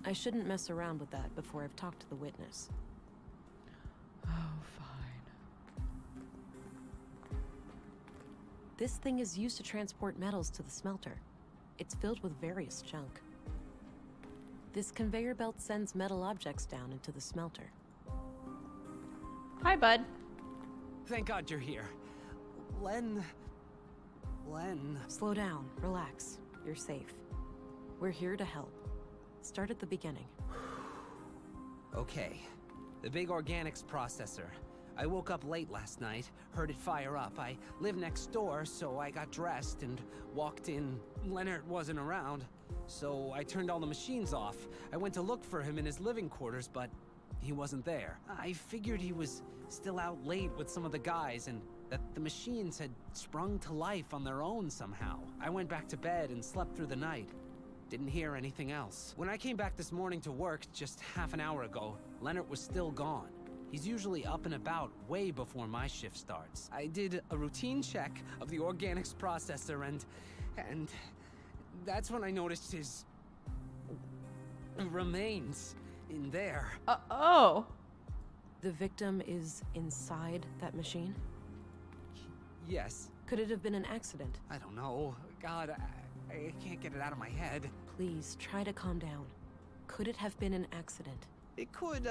I shouldn't mess around with that before I've talked to the witness. Oh, fine. This thing is used to transport metals to the smelter. It's filled with various junk. This conveyor belt sends metal objects down into the smelter. Hi, bud. Thank God you're here. Len... Slow down. Relax. You're safe. We're here to help. Start at the beginning. Okay. The big organics processor. I woke up late last night, heard it fire up. I live next door, so I got dressed and walked in. Leonard wasn't around, so I turned all the machines off. I went to look for him in his living quarters, but he wasn't there. I figured he was still out late with some of the guys and that the machines had sprung to life on their own somehow. I went back to bed and slept through the night. Didn't hear anything else. When I came back this morning to work just half an hour ago, Leonard was still gone. He's usually up and about way before my shift starts. I did a routine check of the organics processor and that's when I noticed his remains in there. Oh. The victim is inside that machine? Yes. Could it have been an accident? I don't know. God, I can't get it out of my head. Please, try to calm down. Could it have been an accident? It could,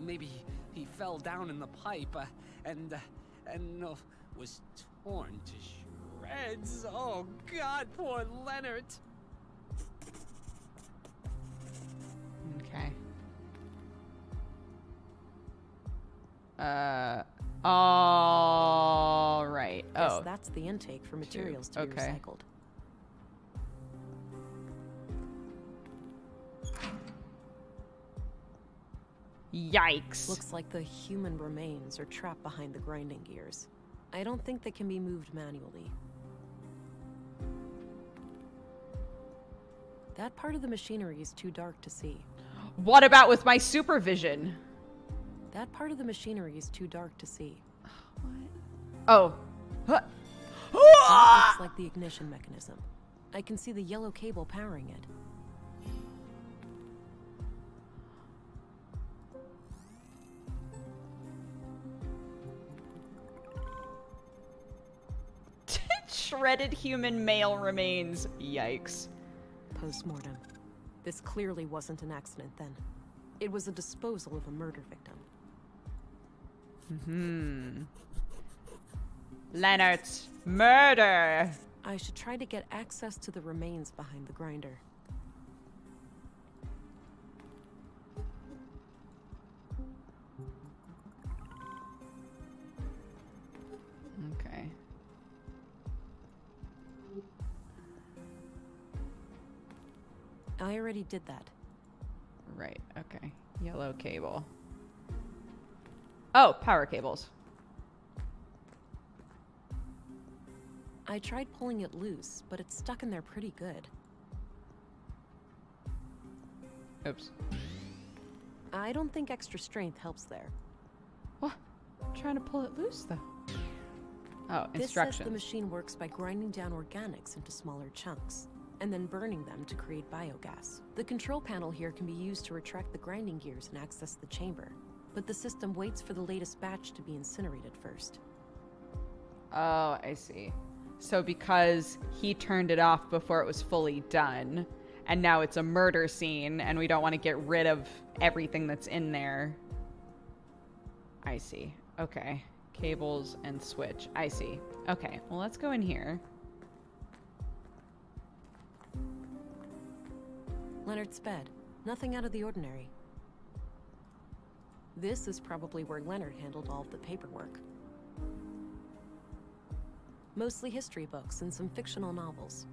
maybe he fell down in the pipe, and was torn to shreds. Oh, God, poor Leonard. Okay. All right. Yes, Oh. that's the intake for materials to be Okay. recycled. Yikes. Looks like the human remains are trapped behind the grinding gears. I don't think they can be moved manually. That part of the machinery is too dark to see. What about with my supervision? That part of the machinery is too dark to see. Oh. That looks like the ignition mechanism. I can see the yellow cable powering it. Shredded human male remains. Yikes. Post-mortem. This clearly wasn't an accident then. It was a disposal of a murder victim. Leonard's murder. I should try to get access to the remains behind the grinder. Okay. I already did that. Right, okay. Yellow cable. Oh, power cables. I tried pulling it loose, but it's stuck in there pretty good. Oops. I don't think extra strength helps there. What? I'm trying to pull it loose, though. Oh, This instructions. says the machine works by grinding down organics into smaller chunks, and then burning them to create biogas. The control panel here can be used to retract the grinding gears and access the chamber, but the system waits for the latest batch to be incinerated first. Oh, I see. So because he turned it off before it was fully done, and now it's a murder scene, and we don't want to get rid of everything that's in there. I see. Okay. Cables and switch. I see. Okay, well, let's go in here. Leonard's bed. Nothing out of the ordinary. This is probably where Leonard handled all of the paperwork. Mostly history books and some fictional novels.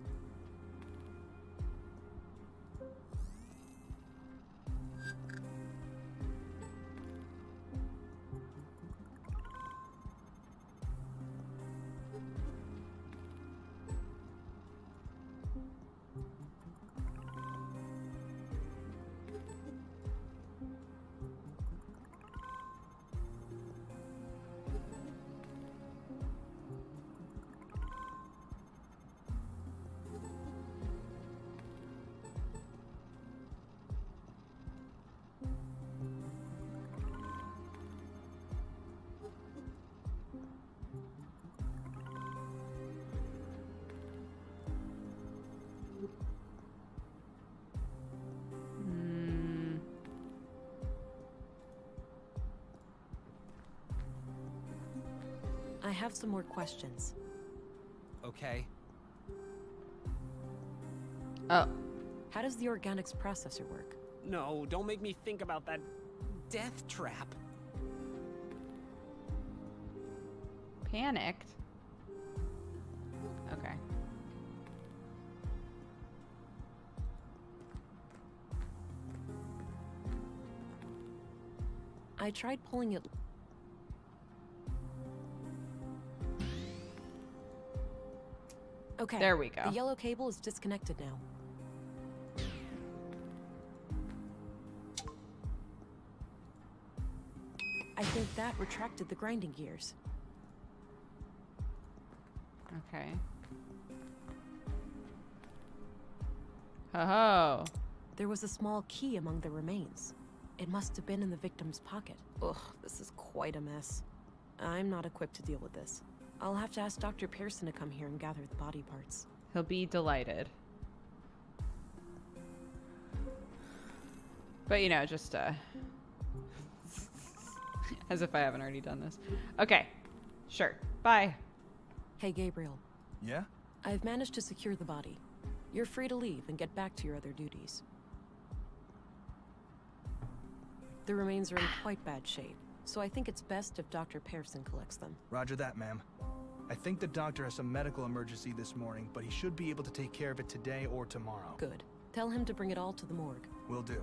I have some more questions. Okay. Oh. How does the organics processor work? No, don't make me think about that death trap. Panicked? Okay. I tried pulling it. Okay. There we go. The yellow cable is disconnected now. I think that retracted the grinding gears. Okay. Oh. There was a small key among the remains. It must have been in the victim's pocket. Ugh, this is quite a mess. I'm not equipped to deal with this. I'll have to ask Dr. Pearson to come here and gather the body parts. He'll be delighted. But, you know, just, as if I haven't already done this. Okay. Sure. Bye. Hey, Gabriel. Yeah? I've managed to secure the body. You're free to leave and get back to your other duties. The remains are in quite bad shape, so I think it's best if Dr. Pearson collects them. Roger that, ma'am. I think the doctor has some medical emergency this morning, but he should be able to take care of it today or tomorrow. Good. Tell him to bring it all to the morgue. Will do.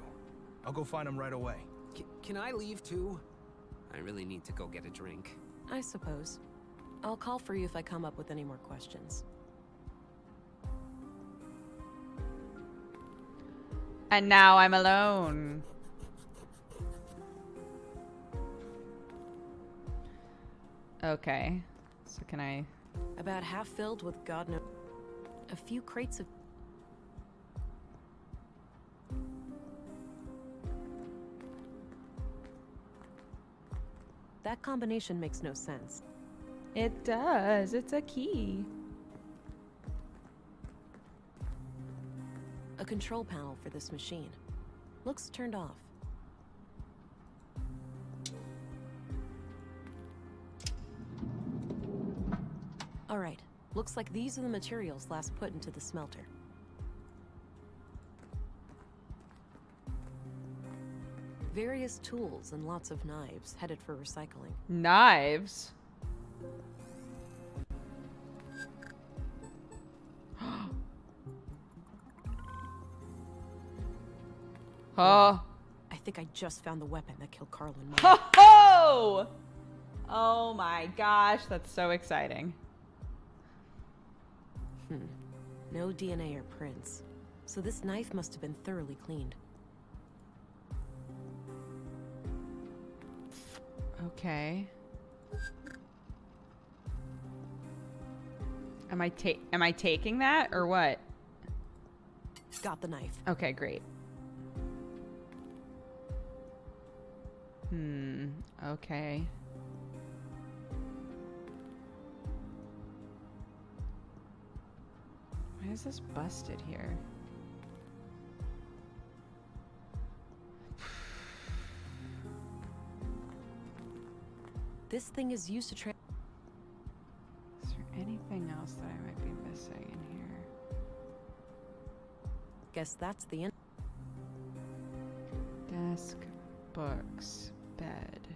I'll go find him right away. Can I leave too? I really need to go get a drink. I suppose. I'll call for you if I come up with any more questions. And now I'm alone. Okay. So can I... About half filled with God knows... A few crates of... That combination makes no sense. It does. It's a key. A control panel for this machine. Looks turned off. Alright, looks like these are the materials last put into the smelter. Various tools and lots of knives headed for recycling. Knives? Oh. I think I just found the weapon that killed Carl and Ho ho! Oh my gosh, that's so exciting. No DNA or prints. So this knife must have been thoroughly cleaned. Okay. Am I taking that or what? Got the knife. Okay, great. Okay. Why is this busted here? This thing is used to Is there anything else that I might be missing in here? Guess that's the end. Desk, books, bed.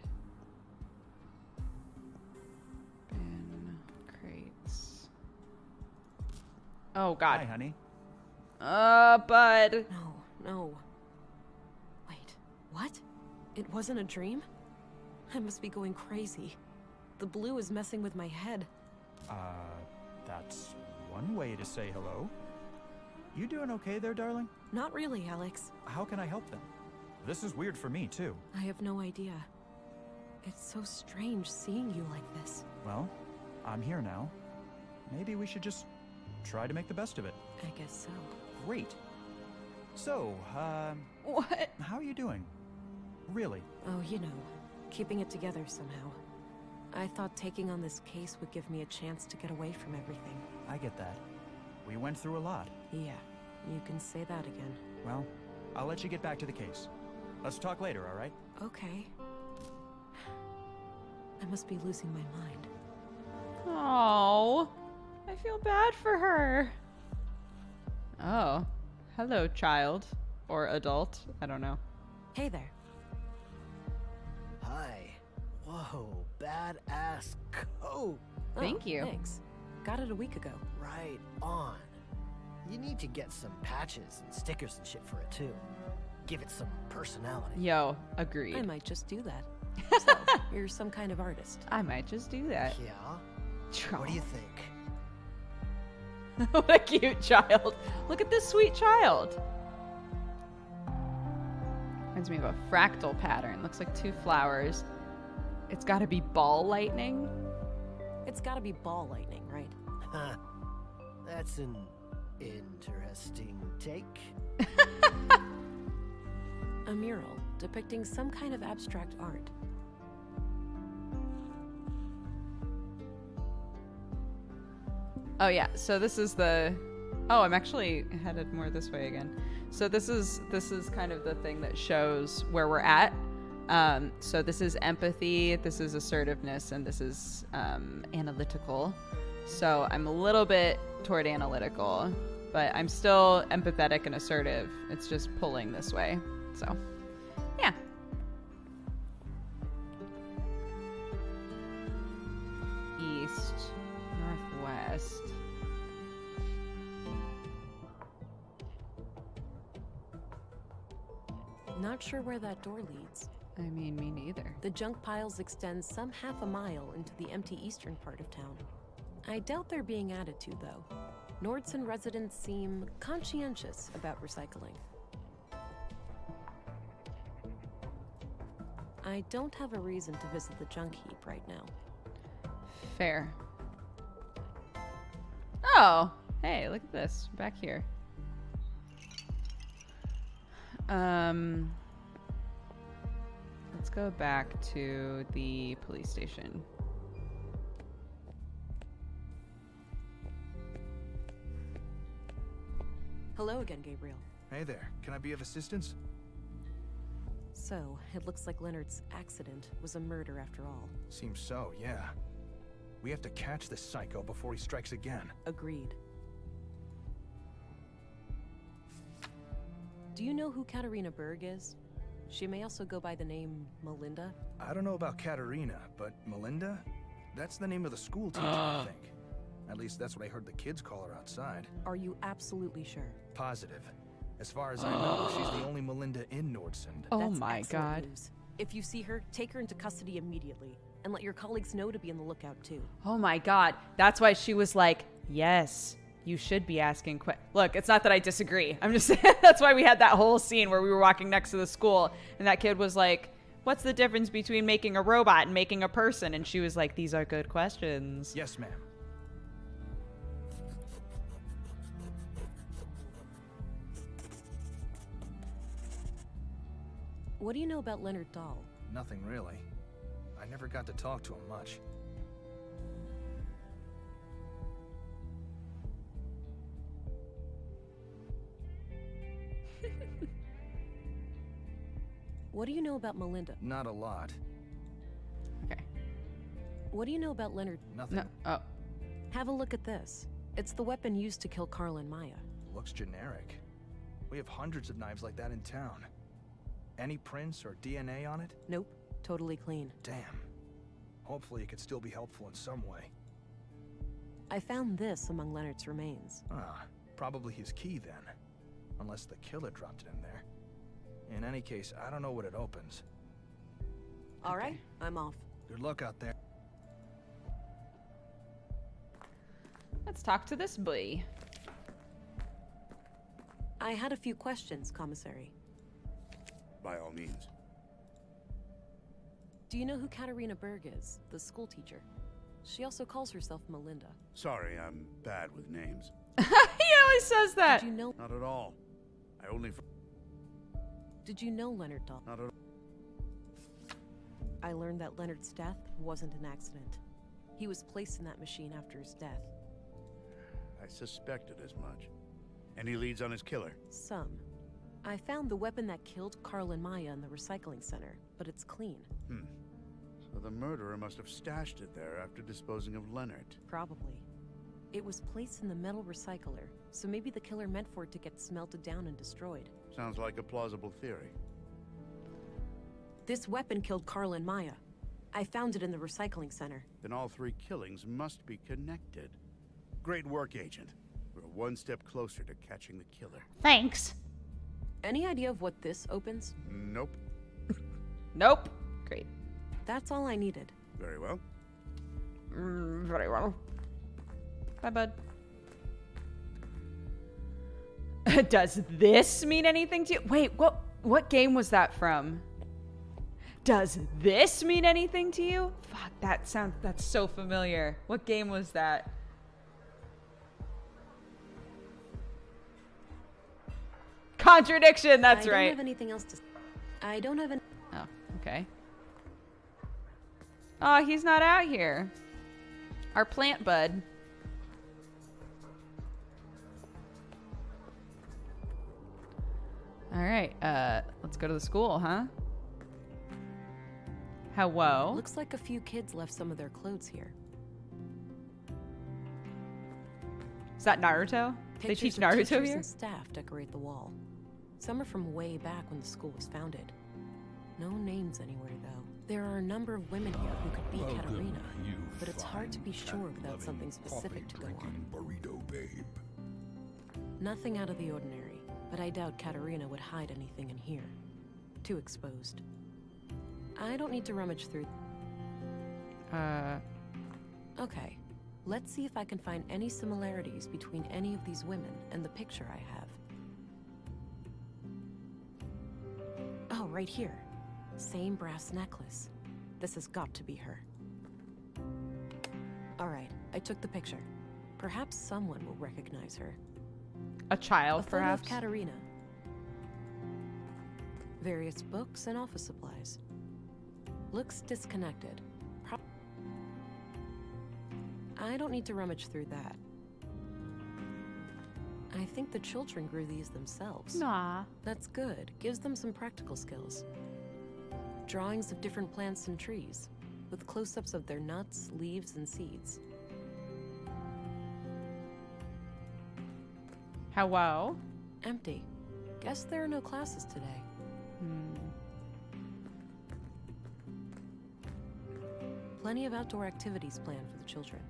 Bin, crates. Oh god. Hi, honey. Bud. No. Wait, what? It wasn't a dream? I must be going crazy. The blue is messing with my head. That's one way to say hello. You doing okay there, darling? Not really, Alex. How can I help then? This is weird for me, too. I have no idea. It's so strange seeing you like this. Well, I'm here now. Maybe we should just try to make the best of it. I guess so. Great. So, what? How are you doing? Really? Oh, you know, keeping it together somehow. I thought taking on this case would give me a chance to get away from everything. I get that. We went through a lot. Yeah, you can say that again. Well, I'll let you get back to the case. Let's talk later, all right? Okay. I must be losing my mind. Oh, I feel bad for her. Oh, hello, child. Or adult. I don't know. Hey there. Hi. Whoa, badass coat. Thank you. Thanks. Got it a week ago. Right on. You need to get some patches and stickers and shit for it too. Give it some personality. Yo, agreed. I might just do that. So, you're some kind of artist. I might just do that. Yeah? What do you think? What a cute child. Look at this sweet child. Reminds me of a fractal pattern. Looks like 2 flowers. It's got to be ball lightning. It's got to be ball lightning, right? Huh. That's an interesting take. A mural depicting some kind of abstract art. Oh yeah, so this is the... Oh, I'm actually headed more this way again. So this is kind of the thing that shows where we're at. So this is empathy, this is assertiveness, and this is analytical. So I'm a little bit toward analytical, but I'm still empathetic and assertive. It's just pulling this way. So, yeah. East, northwest. Not sure where that door leads. I mean, me neither. The junk piles extend some half a mile into the empty eastern part of town. I doubt they're being added to, though. Nordson residents seem conscientious about recycling. I don't have a reason to visit the junk heap right now. Fair. Oh, hey, look at this. Back here. Let's go back to the police station. Hello again, Gabriel. Hey there. Can I be of assistance? So, it looks like Leonard's accident was a murder after all. Seems so, yeah. We have to catch this psycho before he strikes again. Agreed. Do you know who Katarina Berg is? She may also go by the name Melinda. I don't know about Katarina, but Melinda? That's the name of the school teacher, I think. At least that's what I heard the kids call her outside. Are you absolutely sure? Positive. As far as I know, she's the only Melinda in Nordsund. Oh That's my excellent god. news. If you see her, take her into custody immediately. And let your colleagues know to be on the lookout too. Oh my god. That's why she was like, yes, you should be asking Look, it's not that I disagree. I'm just saying that's why we had that whole scene where we were walking next to the school and that kid was like, what's the difference between making a robot and making a person? And she was like, these are good questions. Yes, ma'am. What do you know about Leonard Dahl? Nothing really. I never got to talk to him much. What do you know about Melinda? Not a lot. Okay. What do you know about Leonard? Nothing. No. Oh. Have a look at this. It's the weapon used to kill Carl and Maya. Looks generic. We have hundreds of knives like that in town. Any prints or DNA on it? Nope. Totally clean. Damn. Hopefully it could still be helpful in some way. I found this among Leonard's remains. Ah, probably his key then. Unless the killer dropped it in there. In any case, I don't know what it opens. All right, I'm off. Good luck out there. Let's talk to this boy. I had a few questions, Commissary. By all means. Do you know who Katarina Berg is, the school teacher? She also calls herself Melinda. Sorry, I'm bad with names. He always says that. Did you know? Not at all. I only... Did you know Leonard Dahl? Not at all. I learned that Leonard's death wasn't an accident. He was placed in that machine after his death. I suspected as much. Any leads on his killer? Some. I found the weapon that killed Carl and Maya in the recycling center, but it's clean. So the murderer must have stashed it there after disposing of Leonard. Probably. It was placed in the metal recycler, so maybe the killer meant for it to get smelted down and destroyed. Sounds like a plausible theory. This weapon killed Carl and Maya. I found it in the recycling center. Then all 3 killings must be connected. Great work, Agent. We're one step closer to catching the killer. Thanks. Any idea of what this opens? Nope. Nope. Great. That's all I needed. Very well. Very well. Bye, bud. Does this mean anything to you? Wait, what game was that from? Does this mean anything to you? Fuck, that's so familiar. What game was that? Contradiction, that's right. I don't have anything else to... I don't have any... Oh, okay. Oh, he's not out here. Our plant bud. All right, let's go to the school, huh? Hello? Looks like a few kids left some of their clothes here. Is that Naruto? They teach Naruto teachers here? And staff decorate the wall. Some are from way back when the school was founded. No names anywhere, though. There are a number of women here who could be Katarina, but it's hard to be sure without something specific to go on. Burrito babe. Nothing out of the ordinary, but I doubt Katarina would hide anything in here. Too exposed. I don't need to rummage through. Okay. Let's see if I can find any similarities between any of these women and the picture I have. Oh, right here. Same brass necklace. This has got to be her. Alright, I took the picture. Perhaps someone will recognize her. A child, perhaps? A photo of Katarina. Various books and office supplies. Looks disconnected. I don't need to rummage through that. I think the children grew these themselves. Nah. That's good. Gives them some practical skills. Drawings of different plants and trees, with close-ups of their nuts, leaves, and seeds. Hello? Empty. Guess there are no classes today. Plenty of outdoor activities planned for the children.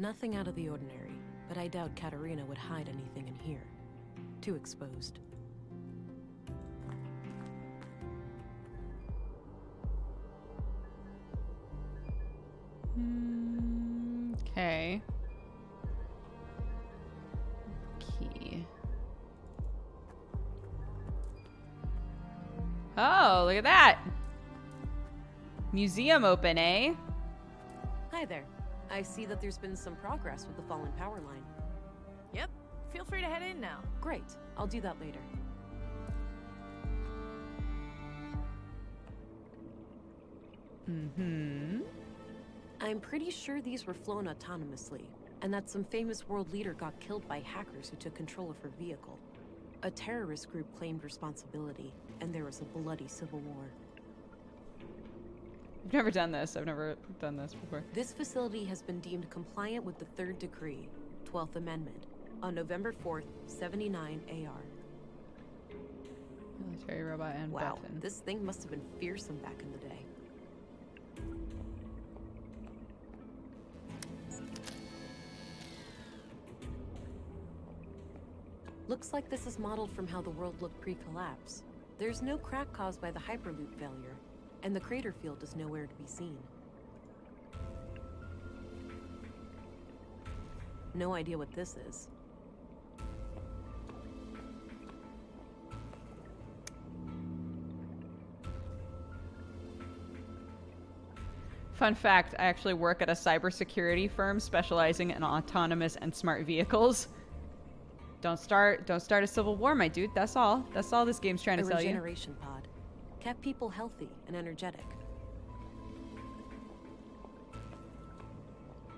Nothing out of the ordinary, but I doubt Katarina would hide anything in here. Too exposed. Okay. Key. Oh, look at that. Museum open, eh? Hi there. I see that there's been some progress with the fallen power line. Yep. Feel free to head in now. Great. I'll do that later. I'm pretty sure these were flown autonomously, and that some famous world leader got killed by hackers who took control of her vehicle. A terrorist group claimed responsibility, and there was a bloody civil war. I've never done this. I've never done this before. This facility has been deemed compliant with the Third Decree, 12th Amendment, on November 4th, 79 AR. Military robot and wow, button. This thing must have been fearsome back in the day. Looks like this is modeled from how the world looked pre-collapse. There's no crack caused by the Hyperloop failure, and the crater field is nowhere to be seen. No idea what this is. Fun fact, I actually work at a cybersecurity firm specializing in autonomous and smart vehicles. Don't start a civil war, my dude. That's all. That's all this game's trying to tell you. A regeneration pod. Kept people healthy and energetic.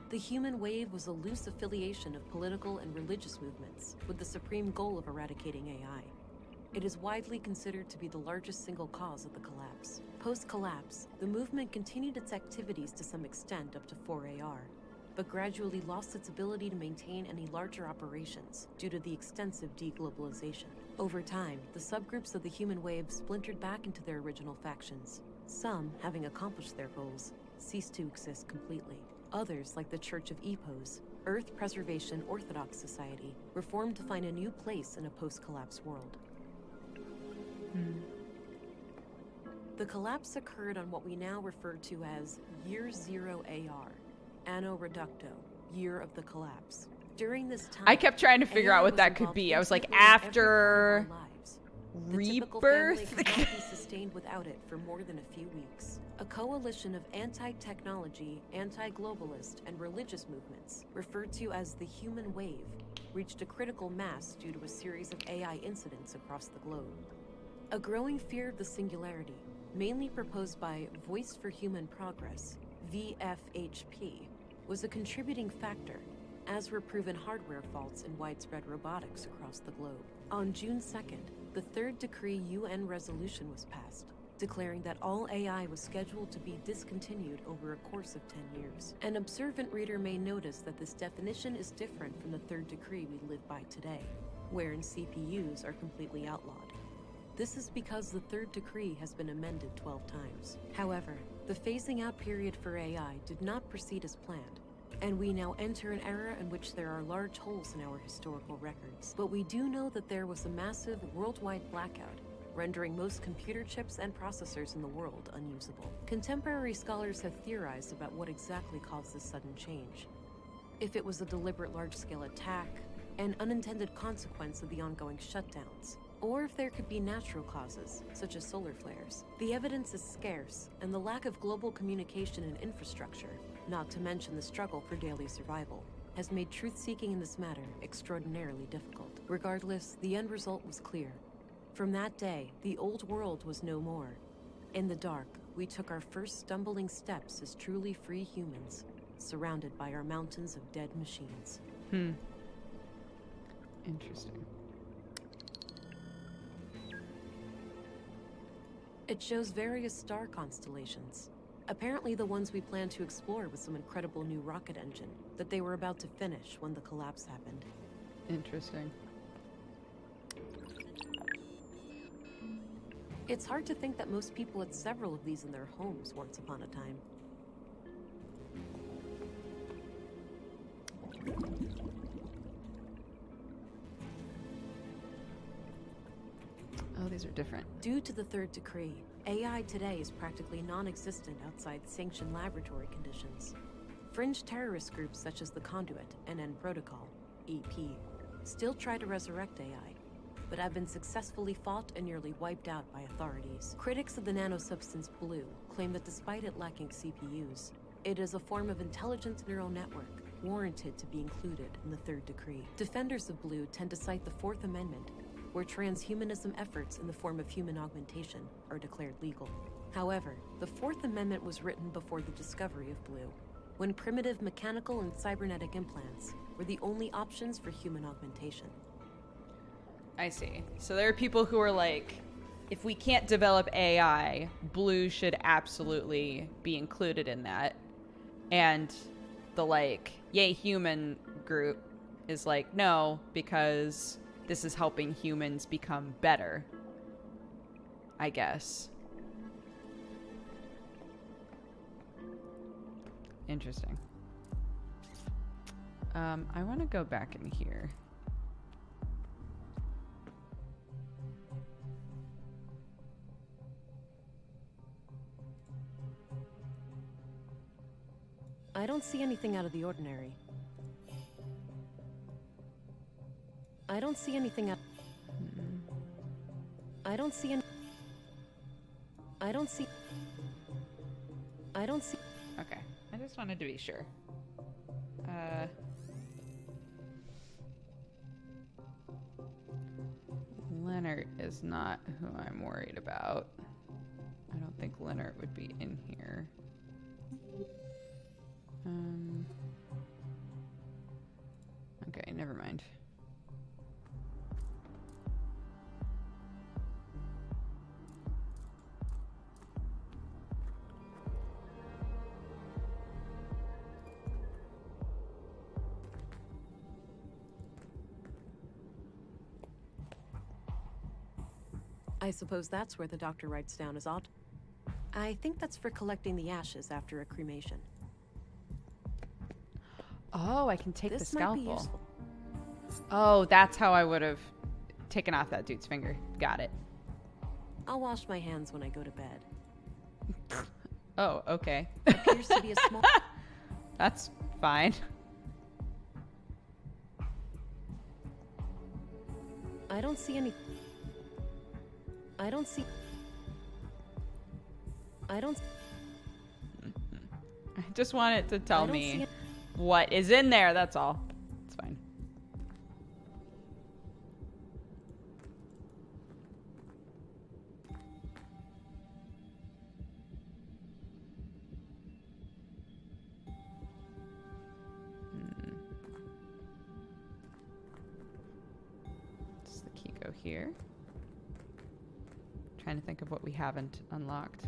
The Human Wave was a loose affiliation of political and religious movements with the supreme goal of eradicating AI. It is widely considered to be the largest single cause of the collapse. Post-collapse, the movement continued its activities to some extent up to 4AR, but gradually lost its ability to maintain any larger operations due to the extensive deglobalization. Over time, the subgroups of the Human Wave splintered back into their original factions, Some, having accomplished their goals, ceased to exist completely. Others, like the Church of Epos, Earth Preservation Orthodox Society, were formed to find a new place in a post-collapse world. The collapse occurred on what we now refer to as Year Zero AR, Anno Reducto, Year of the Collapse. During this time, I kept trying to figure out what that could be. I was like, after rebirth? Could not be sustained without it for more than a few weeks. A coalition of anti-technology, anti-globalist, and religious movements, referred to as the Human Wave, reached a critical mass due to a series of AI incidents across the globe. A growing fear of the singularity, mainly proposed by Voice for Human Progress, VFHP, was a contributing factor, as were proven hardware faults in widespread robotics across the globe. On June 2nd, the third decree UN resolution was passed, declaring that all AI was scheduled to be discontinued over a course of 10 years. An observant reader may notice that this definition is different from the third decree we live by today, wherein CPUs are completely outlawed. This is because the third decree has been amended 12 times. However, the phasing out period for AI did not proceed as planned, and we now enter an era in which there are large holes in our historical records. But we do know that there was a massive worldwide blackout, rendering most computer chips and processors in the world unusable. Contemporary scholars have theorized about what exactly caused this sudden change. If it was a deliberate large-scale attack, an unintended consequence of the ongoing shutdowns, or if there could be natural causes, such as solar flares. The evidence is scarce, and the lack of global communication and infrastructure, not to mention the struggle for daily survival, has made truth-seeking in this matter extraordinarily difficult. Regardless, the end result was clear. From that day, the old world was no more. In the dark, we took our first stumbling steps as truly free humans, surrounded by our mountains of dead machines. Interesting. It shows various star constellations. Apparently the ones we plan to explore with some incredible new rocket engine that they were about to finish when the collapse happened. Interesting. It's hard to think that most people had several of these in their homes once upon a time. Oh, these are different. Due to the third decree, AI today is practically non-existent outside sanctioned laboratory conditions. Fringe terrorist groups such as the Conduit and End Protocol, EP, still try to resurrect AI, but have been successfully fought and nearly wiped out by authorities. Critics of the nanosubstance Blue claim that despite it lacking CPUs, it is a form of intelligent neural network warranted to be included in the third decree. Defenders of Blue tend to cite the Fourth Amendment, where transhumanism efforts in the form of human augmentation are declared legal. However, the Fourth Amendment was written before the discovery of Blue, when primitive mechanical and cybernetic implants were the only options for human augmentation. I see. So there are people who are like, if we can't develop AI, Blue should absolutely be included in that. And the like, yay human group is like, no, because this is helping humans become better, I guess. Interesting. I want to go back in here. I don't see anything out of the ordinary. I don't see anything out. I don't see any. I don't see. I don't see. Okay, I just wanted to be sure. Leonard is not who I'm worried about. I don't think Leonard would be in here. Okay, never mind. I suppose that's where the doctor writes down his I think that's for collecting the ashes after a cremation. Oh, I can take the This might be scalpel. useful. Oh, that's how I would have taken off that dude's finger. Got it. I'll wash my hands when I go to bed. Oh, okay. Appears to be a small... That's fine. I don't see any... I don't see... I don't... I just want it to tell I don't me see it. what is in there. That's all. It's fine. Does the key go here? Trying to think of what we haven't unlocked.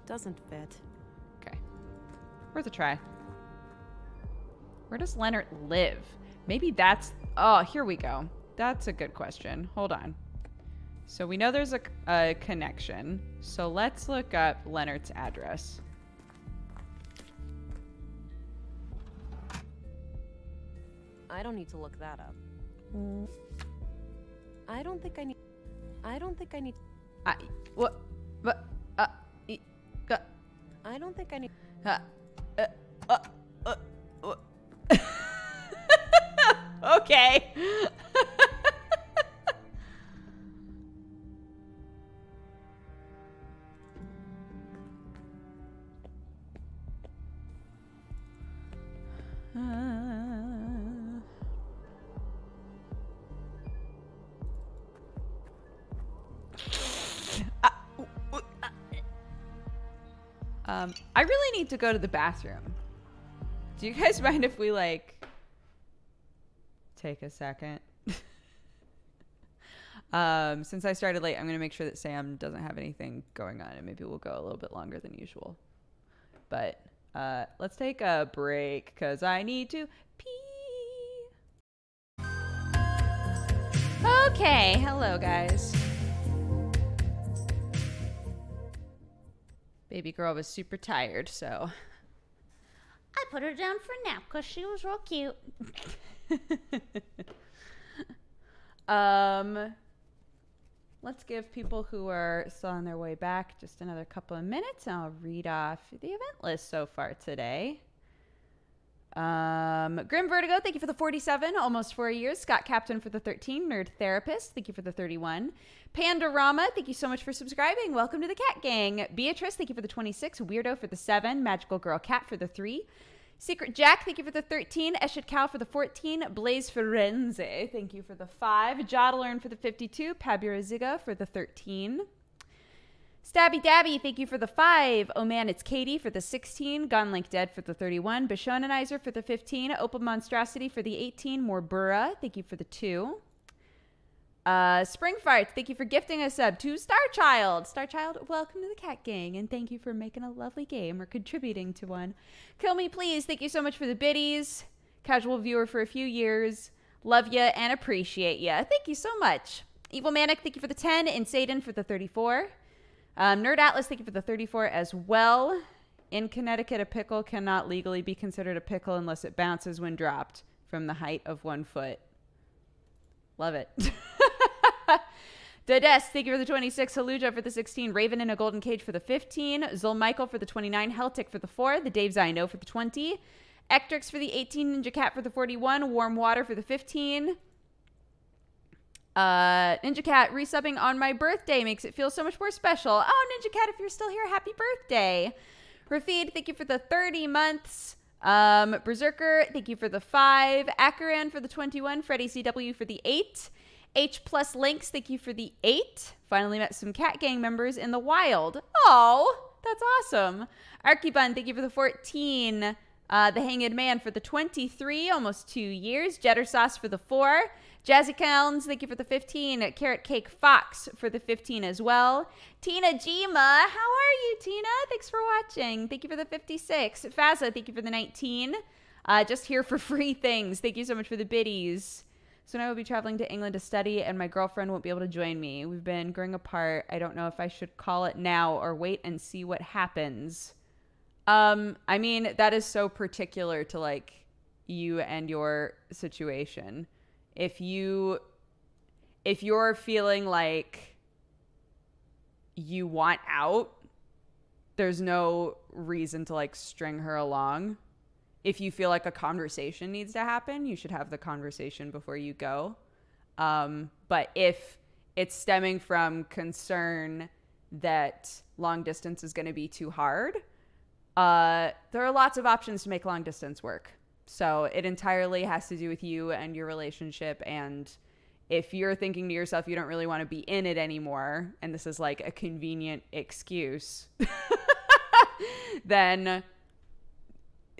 Doesn't fit. Okay. Worth a try. Where does Leonard live? Maybe that's... Oh, here we go. That's a good question. Hold on. So we know there's a connection. So let's look up Leonard's address. I don't need to look that up. I don't think I need... What? But... I don't think I need... Okay. I really need to go to the bathroom. Do you guys mind if we, like, take a second? Since I started late, I'm going to make sure that Sam doesn't have anything going on, and maybe we'll go a little bit longer than usual. But let's take a break, because I need to pee. Okay, hello, guys. Baby girl was super tired, so... I put her down for a nap because she was real cute. Let's give people who are still on their way back just another couple of minutes, and I'll read off the event list so far today. Grim Vertigo, thank you for the 47, almost 4 years. Scott Captain for the 13, Nerd Therapist, thank you for the 31. Pandorama, thank you so much for subscribing. Welcome to the Cat Gang. Beatrice, thank you for the 26. Weirdo for the 7. Magical Girl Cat for the 3. Secret Jack, thank you for the 13. Eshit Cow for the 14. Blaze Firenze, thank you for the 5. Jodalern for the 52. Paburaziga for the 13. Stabby Dabby, thank you for the 5. Oh man, it's Katie for the 16. Gunlink Dead for the 31. Bishonanizer for the 15. Opal Monstrosity for the 18. Morbura, thank you for the 2. Springfart, thank you for gifting a sub to Starchild. Starchild, welcome to the Cat Gang, and thank you for making a lovely game or contributing to one. Kill Me Please, thank you so much for the biddies. Casual viewer for a few years. Love ya and appreciate ya. Thank you so much. Evil Manic, thank you for the 10. Insaden for the 34. Nerd Atlas, thank you for the 34 as well. In Connecticut, a pickle cannot legally be considered a pickle unless it bounces when dropped from the height of 1 foot. Love it. Dedes, thank you for the 26. Haluja for the 16. Raven in a Golden Cage for the 15. Zulmichael for the 29. Heltic for the 4. The Dave Zino for the 20. Ectrix for the 18. Ninja Cat for the 41. Warm Water for the 15. Ninja Cat resubbing on my birthday makes it feel so much more special. Oh, Ninja Cat, if you're still here, happy birthday. Rafid, thank you for the 30 months. Berserker, thank you for the 5. Akaran for the 21. Freddy CW for the 8. H plus Links, thank you for the 8. Finally met some Cat Gang members in the wild. Oh, that's awesome. Archibun, thank you for the 14. The Hanged Man for the 23, almost 2 years. Jetter Sauce for the 4. Jazzy Counts, thank you for the 15. Carrot Cake Fox for the 15 as well. Tina Jima, how are you, Tina? Thanks for watching. Thank you for the 56. Fazza, thank you for the 19. Just here for free things. Thank you so much for the biddies. Soon I will be traveling to England to study, and my girlfriend won't be able to join me. We've been growing apart. I don't know if I should call it now or wait and see what happens. I mean, that is so particular to like you and your situation. If you're feeling like you want out, there's no reason to like string her along. If you feel like a conversation needs to happen, you should have the conversation before you go. But if it's stemming from concern that long distance is going to be too hard, there are lots of options to make long distance work. So it entirely has to do with you and your relationship. And if you're thinking to yourself, you don't really want to be in it anymore, and this is like a convenient excuse, then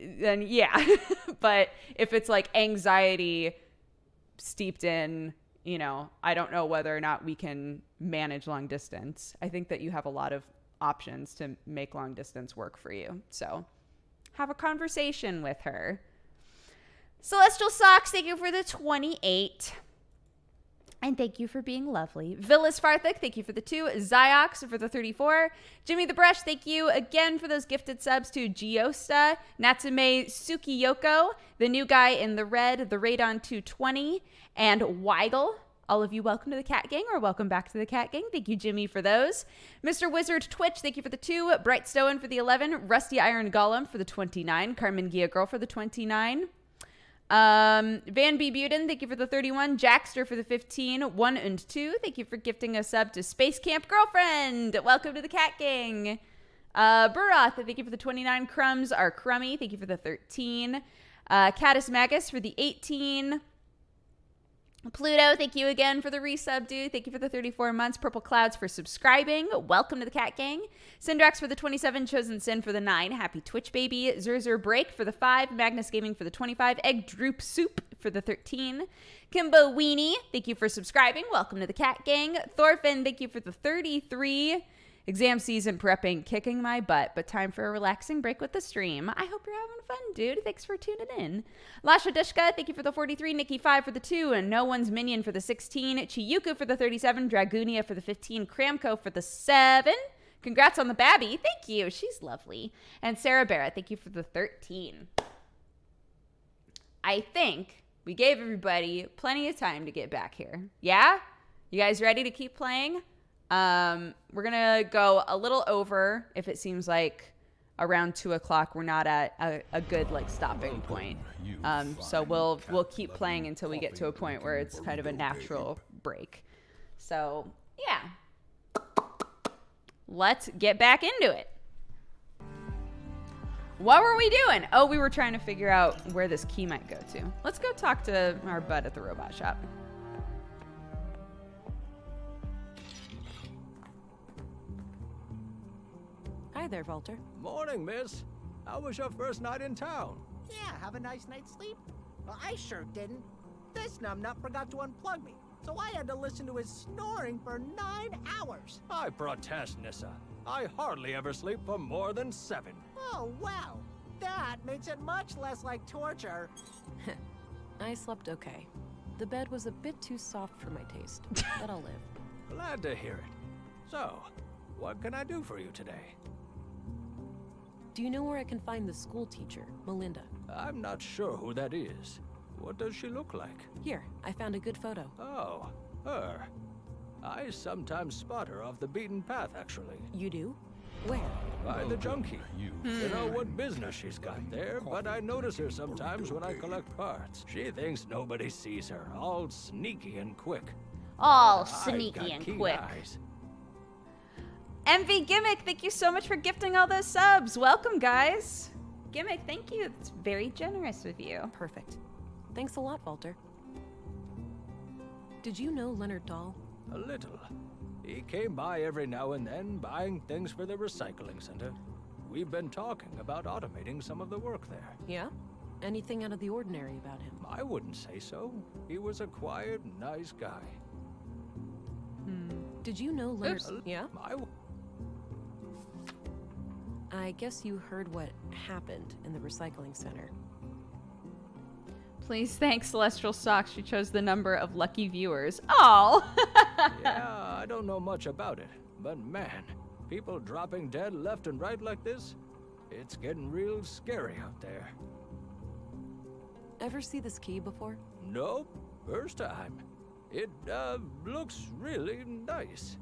yeah. But if it's like anxiety steeped in, you know, I don't know whether or not we can manage long distance. I think that you have a lot of options to make long distance work for you. So have a conversation with her. Celestial Socks, thank you for the 28. And thank you for being lovely. Villas Farthik, thank you for the 2. Zyox for the 34. Jimmy the Brush, thank you again for those gifted subs to Giosta, Natsume Tsukiyoko, the new guy in the red, the Radon 220, and Weigel. All of you, welcome to the Cat Gang, or welcome back to the Cat Gang. Thank you, Jimmy, for those. Mr. Wizard Twitch, thank you for the 2. Bright Stowen for the 11. Rusty Iron Golem for the 29. Carmen Gia Girl for the 29. Van B. Buden, thank you for the 31. Jackster for the 15. 1 and 2, thank you for gifting us up to Space Camp Girlfriend. Welcome to the Cat Gang. Burath, thank you for the 29. Crumbs are Crummy, thank you for the 13. Catus Magus for the 18. Pluto, thank you again for the resub, dude. Thank you for the 34 months. Purple Clouds for subscribing. Welcome to the Cat Gang. Syndrax for the 27. Chosen Sin for the 9. Happy Twitch baby. Zurzer Break for the 5. Magnus Gaming for the 25. Egg Droop Soup for the 13. Kimbo Weenie, thank you for subscribing. Welcome to the Cat Gang. Thorfinn, thank you for the 33. Exam season prepping, kicking my butt, but time for a relaxing break with the stream. I hope you're having fun, dude. Thanks for tuning in. Lasha Dushka, thank you for the 43. Nikki 5 for the 2. And No One's Minion for the 16. Chiyuku for the 37. Dragunia for the 15. Kramko for the 7. Congrats on the babby. Thank you. She's lovely. And Sarah Barrett, thank you for the 13. I think we gave everybody plenty of time to get back here. Yeah? You guys ready to keep playing? We're gonna go a little over if it seems like around 2 o'clock we're not at a good like stopping point. So we'll keep playing until we get to a point where it's kind of a natural break. So yeah, let's get back into it. What were we doing? Oh, we were trying to figure out where this key might go to. Let's go talk to our bud at the robot shop. Hi there, Walter. Morning, miss. How was your first night in town? Yeah, have a nice night's sleep? Well, I sure didn't. This numbnut forgot to unplug me, so I had to listen to his snoring for 9 hours. I protest, Nissa. I hardly ever sleep for more than 7. Oh, wow. That makes it much less like torture. I slept okay. The bed was a bit too soft for my taste, but I'll live. Glad to hear it. So, what can I do for you today? Do you know where I can find the school teacher, Melinda? I'm not sure who that is. What does she look like? Here, I found a good photo. Oh, her. I sometimes spot her off the beaten path, actually. You do? Where? By the junkie. You know what business she's got there, but I notice her sometimes when I collect parts. She thinks nobody sees her, all sneaky and quick. All sneaky and quick. Eyes. MV Gimmick, thank you so much for gifting all those subs. Welcome, guys. Gimmick, thank you. It's very generous of you. Perfect. Thanks a lot, Walter. Did you know Leonard Dahl? A little. He came by every now and then, buying things for the recycling center. We've been talking about automating some of the work there. Yeah? Anything out of the ordinary about him? I wouldn't say so. He was a quiet, nice guy. Did you know Leonard... Yeah? I guess you heard what happened in the recycling center. Please thank Celestial Socks. She chose the number of lucky viewers. Oh. Yeah, I don't know much about it, but man, people dropping dead left and right like this, it's getting real scary out there. Ever see this key before? Nope, first time. It, looks really nice.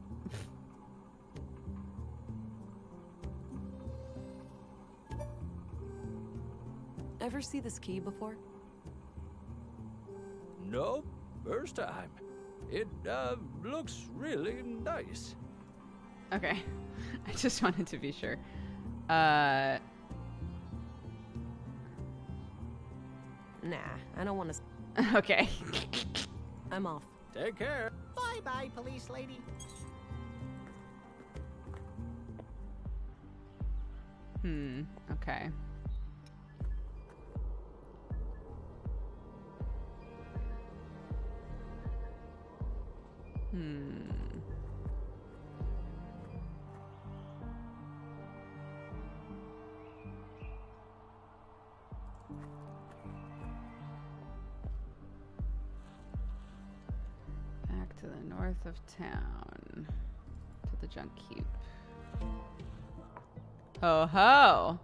Ever see this key before? Nope, first time. It, looks really nice. Okay. I just wanted to be sure. Nah, I don't want to. Okay. I'm off. Take care. Bye-bye, police lady. Okay. Back to the north of town. To the junk heap. Ho ho!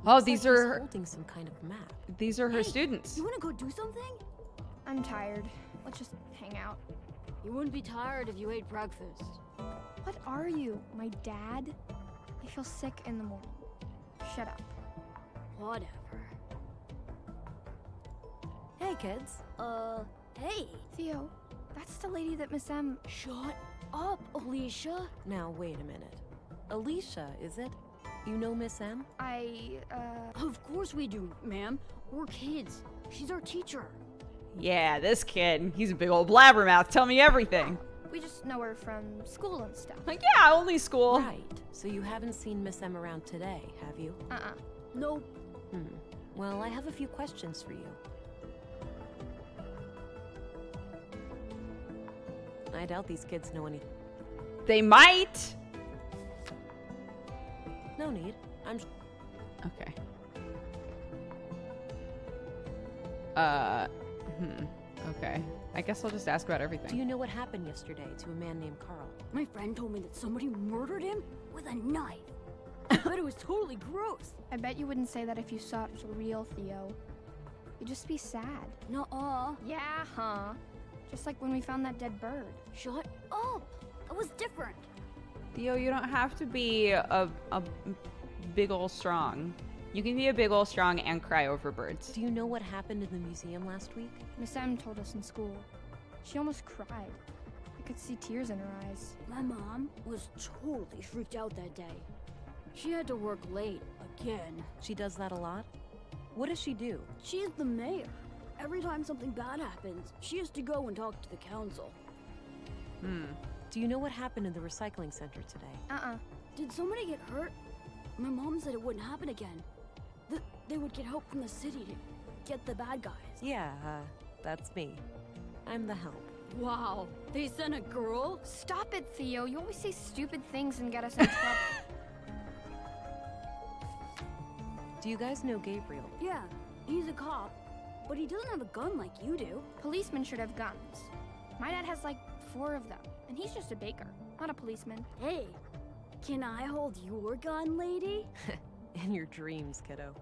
Oh, these are holding some kind of map. These are her students. You wanna go do something? I'm tired. Let's just hang out. You wouldn't be tired if you ate breakfast. What are you, my dad? I feel sick in the morning. Shut up. Whatever. Hey, kids. Hey. Theo, that's the lady that Miss M... Shut up, Alicia. Now, wait a minute. Alicia, is it? You know Miss M? Of course we do, ma'am. We're kids. She's our teacher. Yeah, this kid. He's a big old blabbermouth. Tell me everything. We just know her from school and stuff. Like, yeah, only school. Right. So you haven't seen Miss M around today, have you? Nope. Well, I have a few questions for you. I doubt these kids know anything. They might. No need. I'm... Okay. Okay. I guess I'll just ask about everything. Do you know what happened yesterday to a man named Carl? My friend told me that somebody murdered him with a knife. I bet it was totally gross. I bet you wouldn't say that if you saw it for real, Theo. You'd just be sad. Nuh-uh. Yeah, huh? Just like when we found that dead bird. Shut up. That was different. Theo, you don't have to be a big ol' strong. You can be a big ol' strong and cry over birds. Do you know what happened in the museum last week? Miss M told us in school. She almost cried. I could see tears in her eyes. My mom was totally freaked out that day. She had to work late again. She does that a lot? What does she do? She's the mayor. Every time something bad happens, she has to go and talk to the council. Do you know what happened in the recycling center today? Did somebody get hurt? My mom said it wouldn't happen again. They would get help from the city to get the bad guys. Yeah, that's me. I'm the help. Wow, they sent a girl? Stop it, Theo. You always say stupid things and get us in trouble. Do you guys know Gabriel? Yeah, he's a cop, but he doesn't have a gun like you do. Policemen should have guns. My dad has like 4 of them, and he's just a baker, not a policeman. Hey, can I hold your gun, lady? In your dreams, kiddo.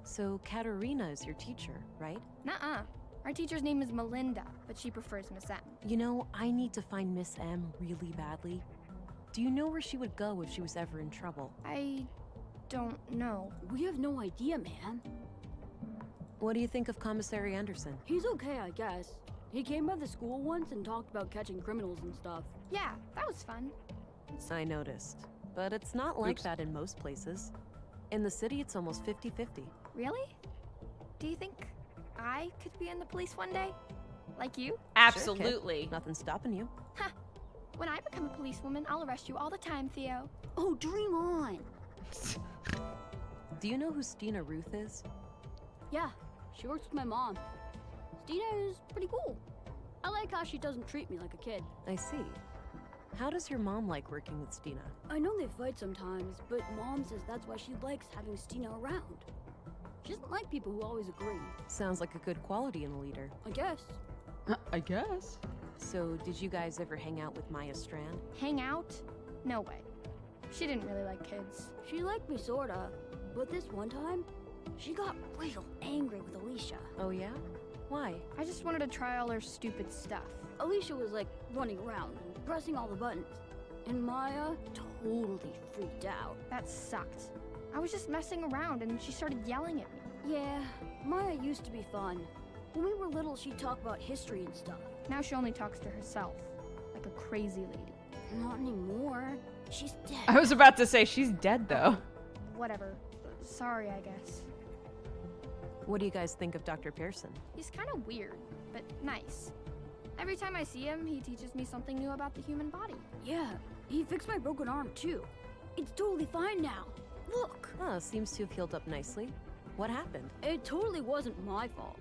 So, Katerina is your teacher, right? Nuh-uh. Our teacher's name is Melinda, but she prefers Miss M. You know, I need to find Miss M really badly. Do you know where she would go if she was ever in trouble? I don't know. We have no idea, man. What do you think of Commissary Anderson? He's okay, I guess. He came by the school once and talked about catching criminals and stuff. Yeah, that was fun. I noticed. But it's not like that in most places. In the city, it's almost 50-50. Really? Do you think I could be in the police one day? Like you? Absolutely. Sure, nothing's stopping you. Ha! When I become a policewoman, I'll arrest you all the time, Theo. Oh, dream on! Do you know who Stina Ruth is? Yeah, she works with my mom. Stina is pretty cool. I like how she doesn't treat me like a kid. I see. How does your mom like working with Stina? I know they fight sometimes, but Mom says that's why she likes having Stina around. She doesn't like people who always agree. Sounds like a good quality in a leader. I guess. I guess. So, did you guys ever hang out with Maya Strand? Hang out? No way. She didn't really like kids. She liked me sorta, but this one time, she got real angry with Alicia. Oh yeah? Why? I just wanted to try all her stupid stuff. Alicia was like running around and pressing all the buttons, and Maya totally freaked out. That sucked. I was just messing around and she started yelling at me. Yeah, Maya used to be fun. When we were little, she'd talk about history and stuff. Now she only talks to herself, like a crazy lady. Not anymore. She's dead. I was about to say she's dead though. Whatever. Sorry, I guess. What do you guys think of Dr. Pearson? He's kind of weird, but nice. Every time I see him, he teaches me something new about the human body. Yeah, he fixed my broken arm too. It's totally fine now. Look! Oh, seems to have healed up nicely. What happened? It totally wasn't my fault.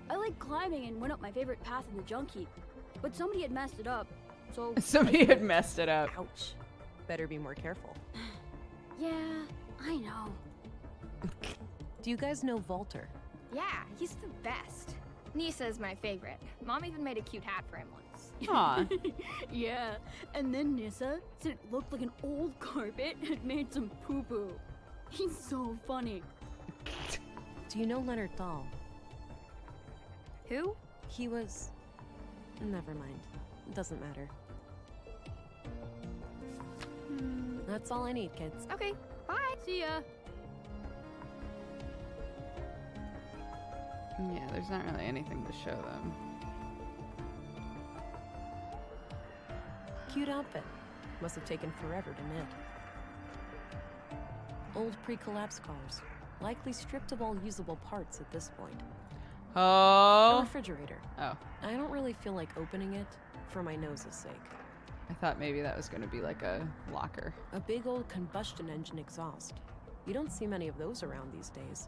I liked climbing and went up my favorite path in the junk heap, but somebody had messed it up, so... Somebody had messed it up. Ouch. Better be more careful. Yeah, I know. Do you guys know Walter? Yeah, he's the best. Nisa's my favorite. Mom even made a cute hat for him once. Aw. Yeah, and then Nissa said it looked like an old carpet had made some poo-poo. He's so funny. Do you know Leonard Dahl? Who? He was... Never mind. It doesn't matter. That's all I need, kids. Okay, bye. See ya. Yeah, there's not really anything to show them. Cute outfit. Must have taken forever to knit. Old pre-collapse cars. Likely stripped of all usable parts at this point. Oh. A refrigerator. Oh. I don't really feel like opening it for my nose's sake. I thought maybe that was going to be like a locker. A big old combustion engine exhaust. You don't see many of those around these days.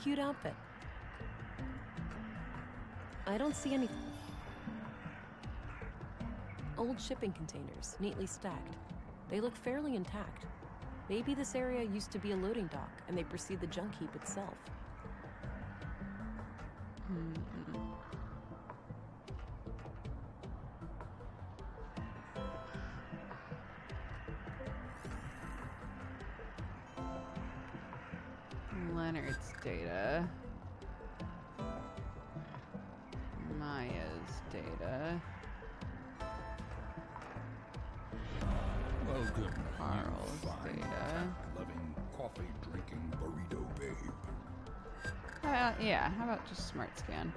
Cute outfit. I don't see any... Old shipping containers, neatly stacked. They look fairly intact. Maybe this area used to be a loading dock, and they precede the junk heap itself. Leonard's data. Maya's data. Welcome, Carl's you fine, data. loving, coffee-drinking burrito babe. Yeah, how about just smart scan?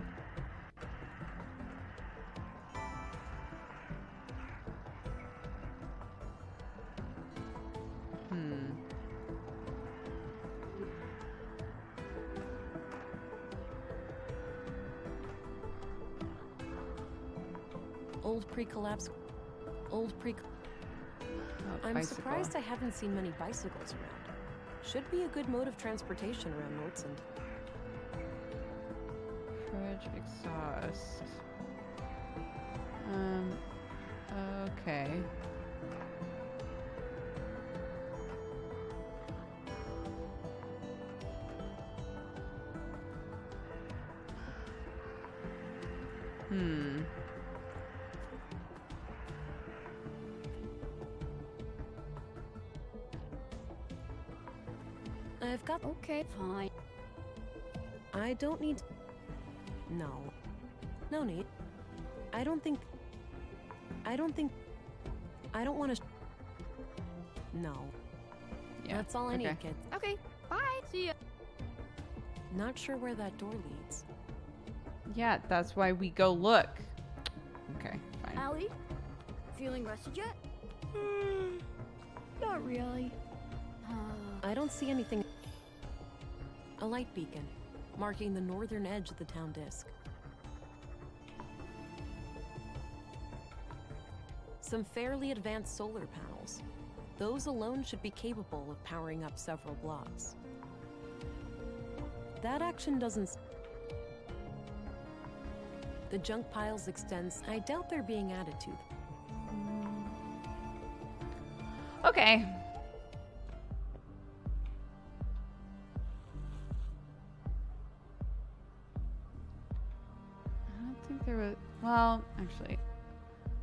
Old pre-collapse... Old pre... I'm bicycle. surprised I haven't seen many bicycles around. Should be a good mode of transportation around Nordsund. Fridge exhaust. Okay. I've got... Okay, fine. I don't need... No. No need. I don't want to... No. Yeah, That's all I need, kids. Okay, bye. See ya. Not sure where that door leads. Yeah, that's why we go look. Okay, fine. Allie? Feeling rested yet? Not really. I don't see anything... A light beacon, marking the northern edge of the town disk. Some fairly advanced solar panels. Those alone should be capable of powering up several blocks. That action doesn't... The junk piles extends. I doubt they're being added to. Okay. Actually,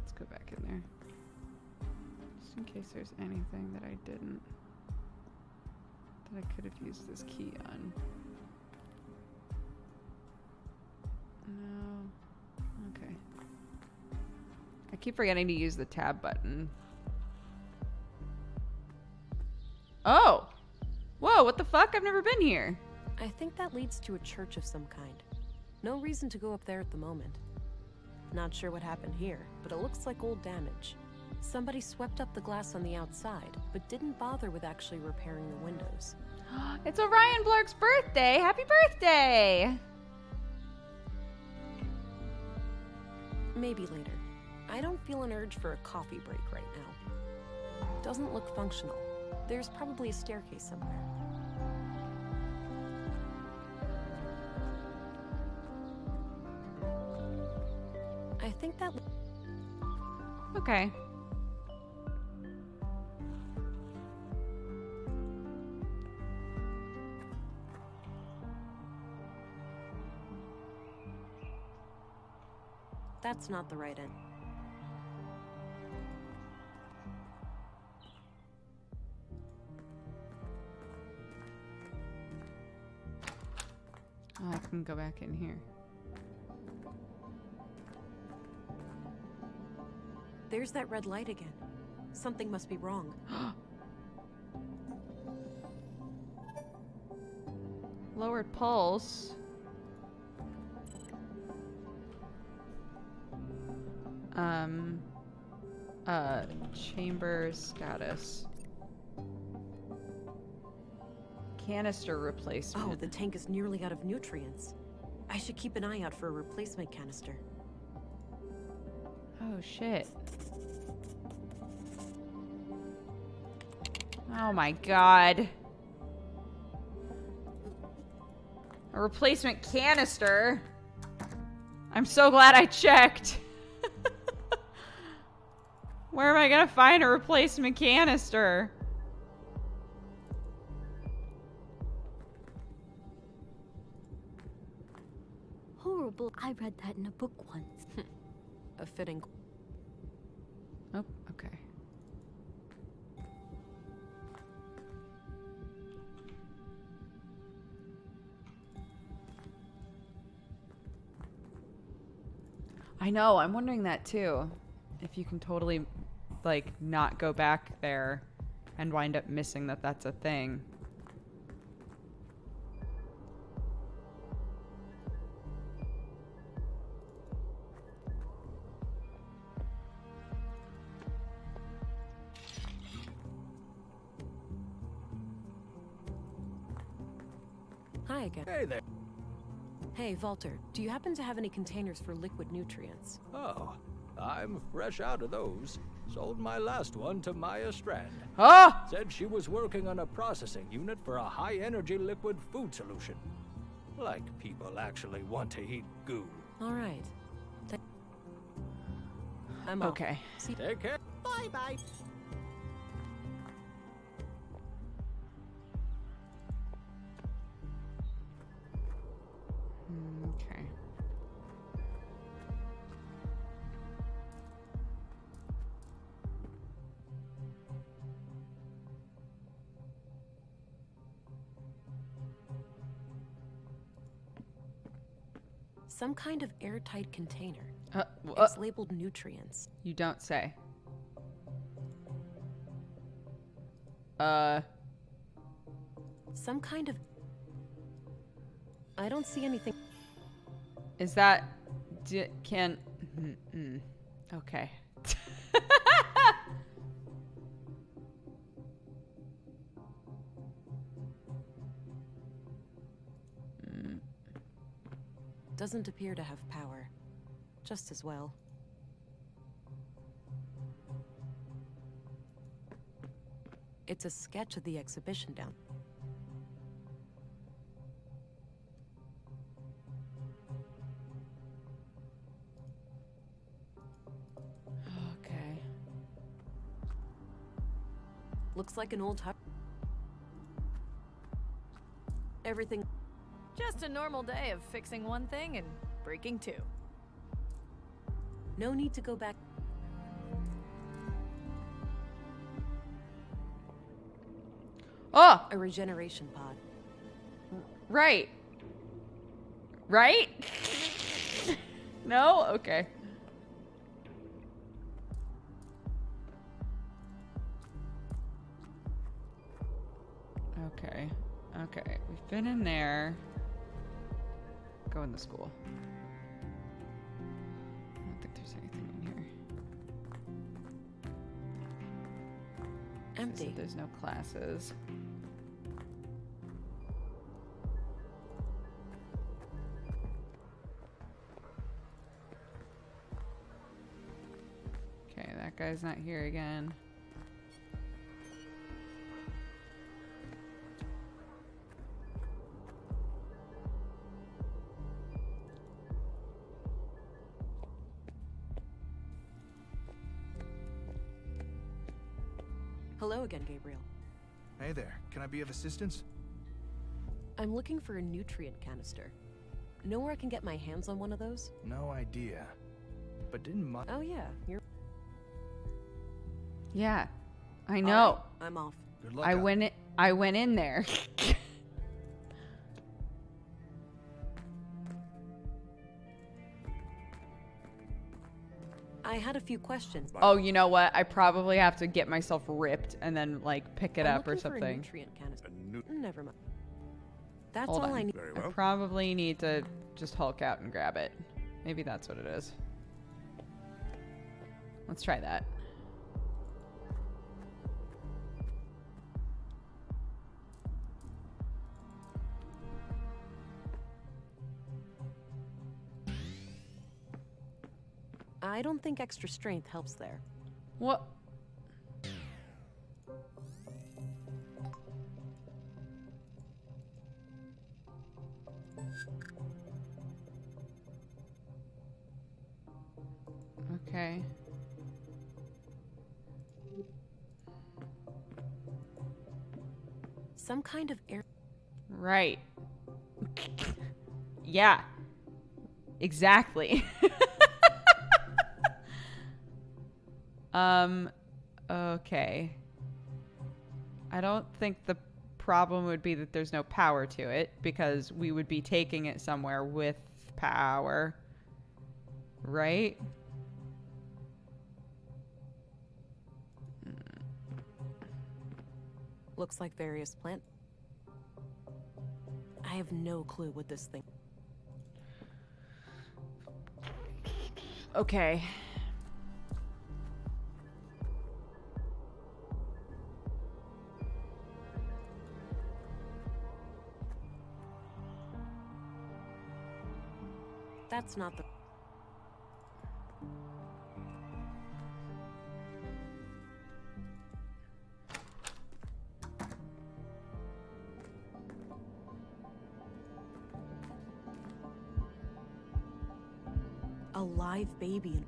let's go back in there. Just in case there's anything that I didn't. That I could have used this key on. No. Okay. I keep forgetting to use the tab button. Oh! Whoa, what the fuck? I've never been here. I think that leads to a church of some kind. No reason to go up there at the moment. Not sure what happened here, but it looks like old damage. Somebody swept up the glass on the outside, but didn't bother with actually repairing the windows. It's Orion Blark's birthday! Happy birthday! Maybe later. I don't feel an urge for a coffee break right now. Doesn't look functional. There's probably a staircase somewhere. I think that... Okay. That's not the right end. Oh, I can go back in here. There's that red light again. Something must be wrong. Lowered pulse. Chamber status. Canister replacement. Oh, the tank is nearly out of nutrients. I should keep an eye out for a replacement canister. Oh, shit. Oh my god. A replacement canister? I'm so glad I checked. Where am I gonna find a replacement canister? Horrible. I read that in a book once. A fitting... Oh, okay. I know, I'm wondering that too. If you can totally, like, not go back there and wind up missing that that's a thing. Hi again. Hey there. Hey, Walter, do you happen to have any containers for liquid nutrients? Oh, I'm fresh out of those. Sold my last one to Maya Strand. Ah! Said she was working on a processing unit for a high-energy liquid food solution. Like people actually want to eat goo. All right. I'm off. Okay. See. Take care. Bye-bye. Okay. Some kind of airtight container. It's It's labeled nutrients. You don't say. Some kind of... I don't see anything. Is that... Okay. Doesn't appear to have power. Just as well. It's a sketch of the exhibition down. Okay. Looks like an old hut. Everything... Just a normal day of fixing one thing and breaking two. No need to go back. Oh! A regeneration pod. Right. Right? No? Okay. Okay. Okay. We've been in there. Go in the school. I don't think there's anything in here. Empty. So there's no classes. Okay, that guy's not here again. Hello again, Gabriel. Hey there, can I be of assistance? I'm looking for a nutrient canister. Know where I can get my hands on one of those? No idea. But didn't my— Oh yeah, you're— Yeah, I All know. right, I'm off. Good luck. I went in there. I had a few questions. Oh, you know what? I probably have to get myself ripped and then like pick it I'm up or looking for a something. nutrient canister. Never mind. That's Hold all on. I need. I probably need to just Hulk out and grab it. Maybe that's what it is. Let's try that. I don't think extra strength helps there. What? Okay. Some kind of air. Right. Yeah. Exactly. Okay. I don't think the problem would be that there's no power to it, because we would be taking it somewhere with power. Right? Looks like various plant. I have no clue what this thing. Okay. That's not the. A live baby.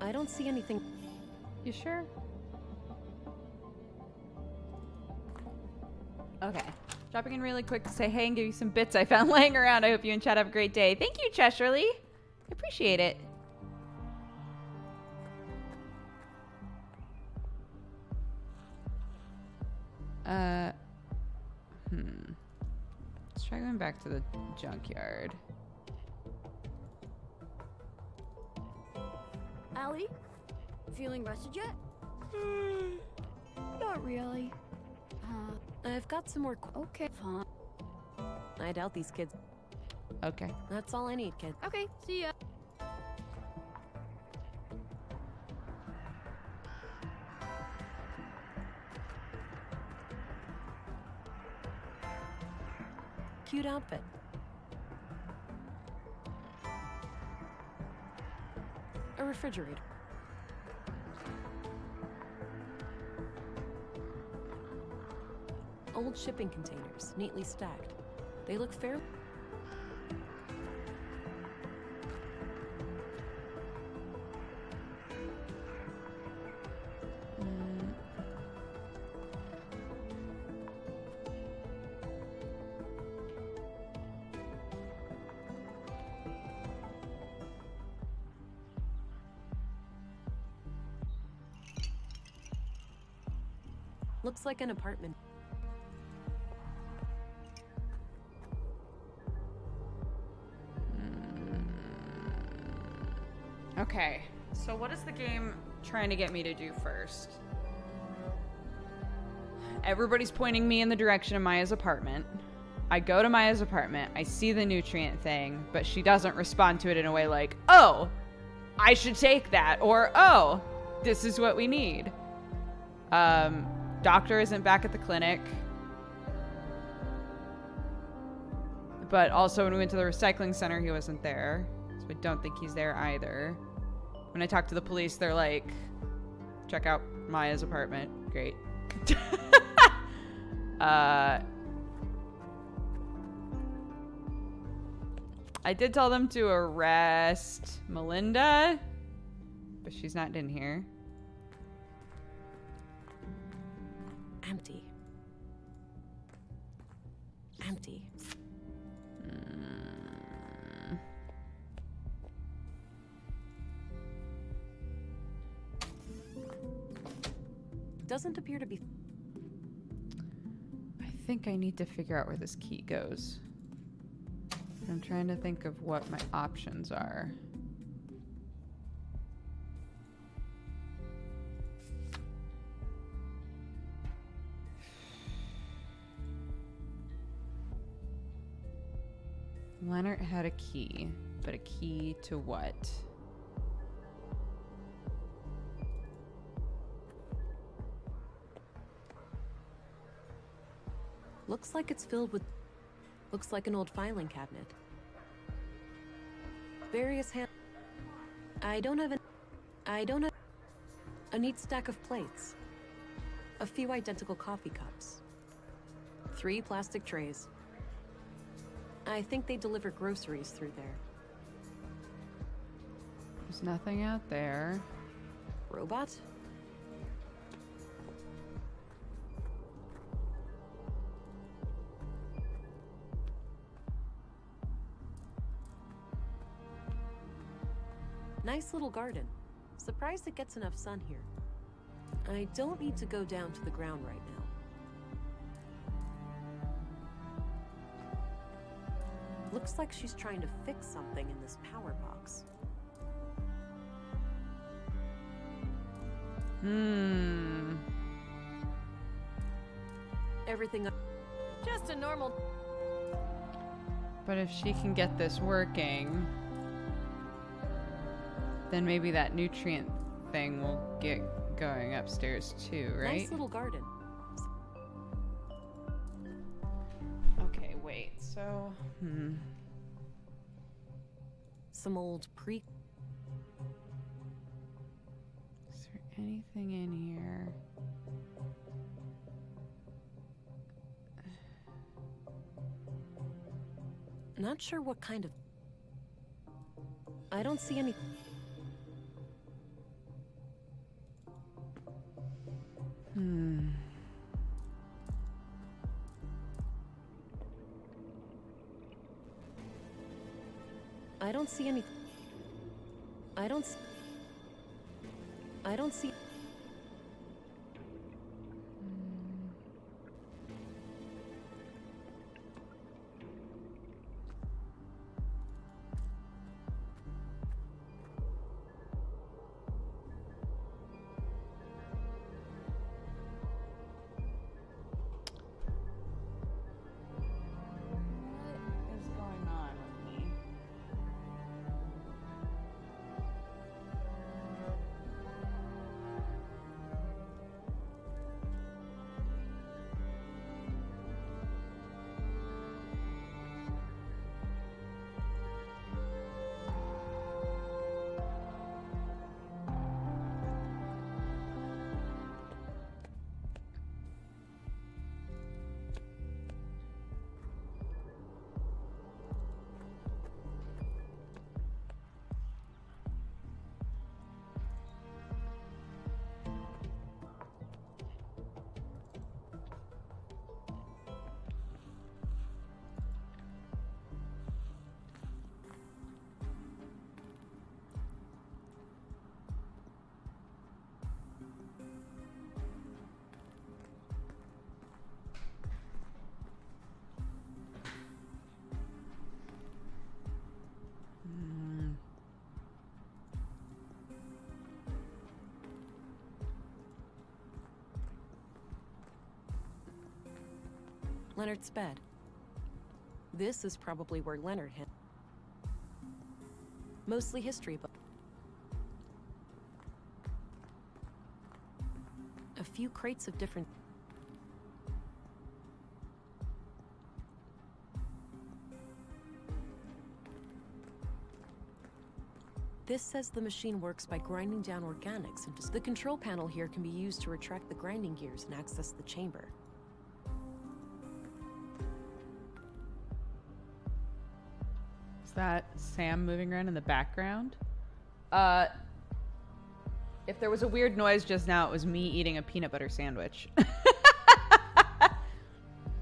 I don't see anything. You sure? Okay. Dropping in really quick to say hey and give you some bits I found laying around. I hope you and chat have a great day. Thank you, Cheshirley. I appreciate it. Let's try going back to the junkyard. Allie? Feeling rested yet? Not really. I've got some more. Okay, fine. I doubt these kids. Okay. That's all I need, kid. Okay, see ya. Cute outfit. A refrigerator. old shipping containers, neatly stacked. They look fairly... Looks like an apartment. Okay, so what is the game trying to get me to do first? Everybody's pointing me in the direction of Maya's apartment. I go to Maya's apartment, I see the nutrient thing, but she doesn't respond to it in a way like, oh, I should take that, or oh, this is what we need. Doctor isn't back at the clinic. But also when we went to the recycling center, he wasn't there. So I don't think he's there either. When I talked to the police, they're like, check out Maya's apartment. Great. I did tell them to arrest Melinda, but she's not in here. Empty. Empty. Doesn't appear to be... I think I need to figure out where this key goes. I'm trying to think of what my options are. Leonard had a key, but a key to what? Looks like it's filled with... Looks like an old filing cabinet. Various hand... I don't have a neat stack of plates. A few identical coffee cups. 3 plastic trays. I think they deliver groceries through there. There's nothing out there. Robot? Nice little garden. Surprised it gets enough sun here. I don't need to go down to the ground right now. Looks like she's trying to fix something in this power box. Everything... Just a normal... But if she can get this working, then maybe that nutrient thing will get going upstairs too, right? Nice little garden. Okay, wait, so... Some old pre... Is there anything in here? Not sure what kind of... I don't see any... I don't see any... I don't see... What is going on with me? Leonard's bed. This is probably where Leonard hid. Mostly history, but a few crates of different. This says the machine works by grinding down organics into. The control panel here can be used to retract the grinding gears and access the chamber. Is that Sam moving around in the background? If there was a weird noise just now, it was me eating a peanut butter sandwich.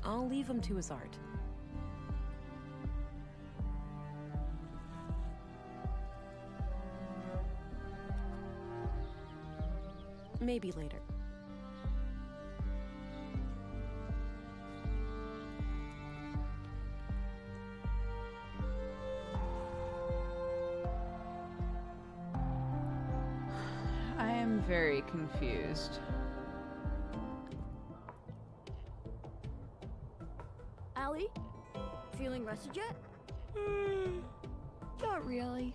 I'll leave him to his art. Maybe later. I am very confused. Allie? Feeling rested yet? Not really.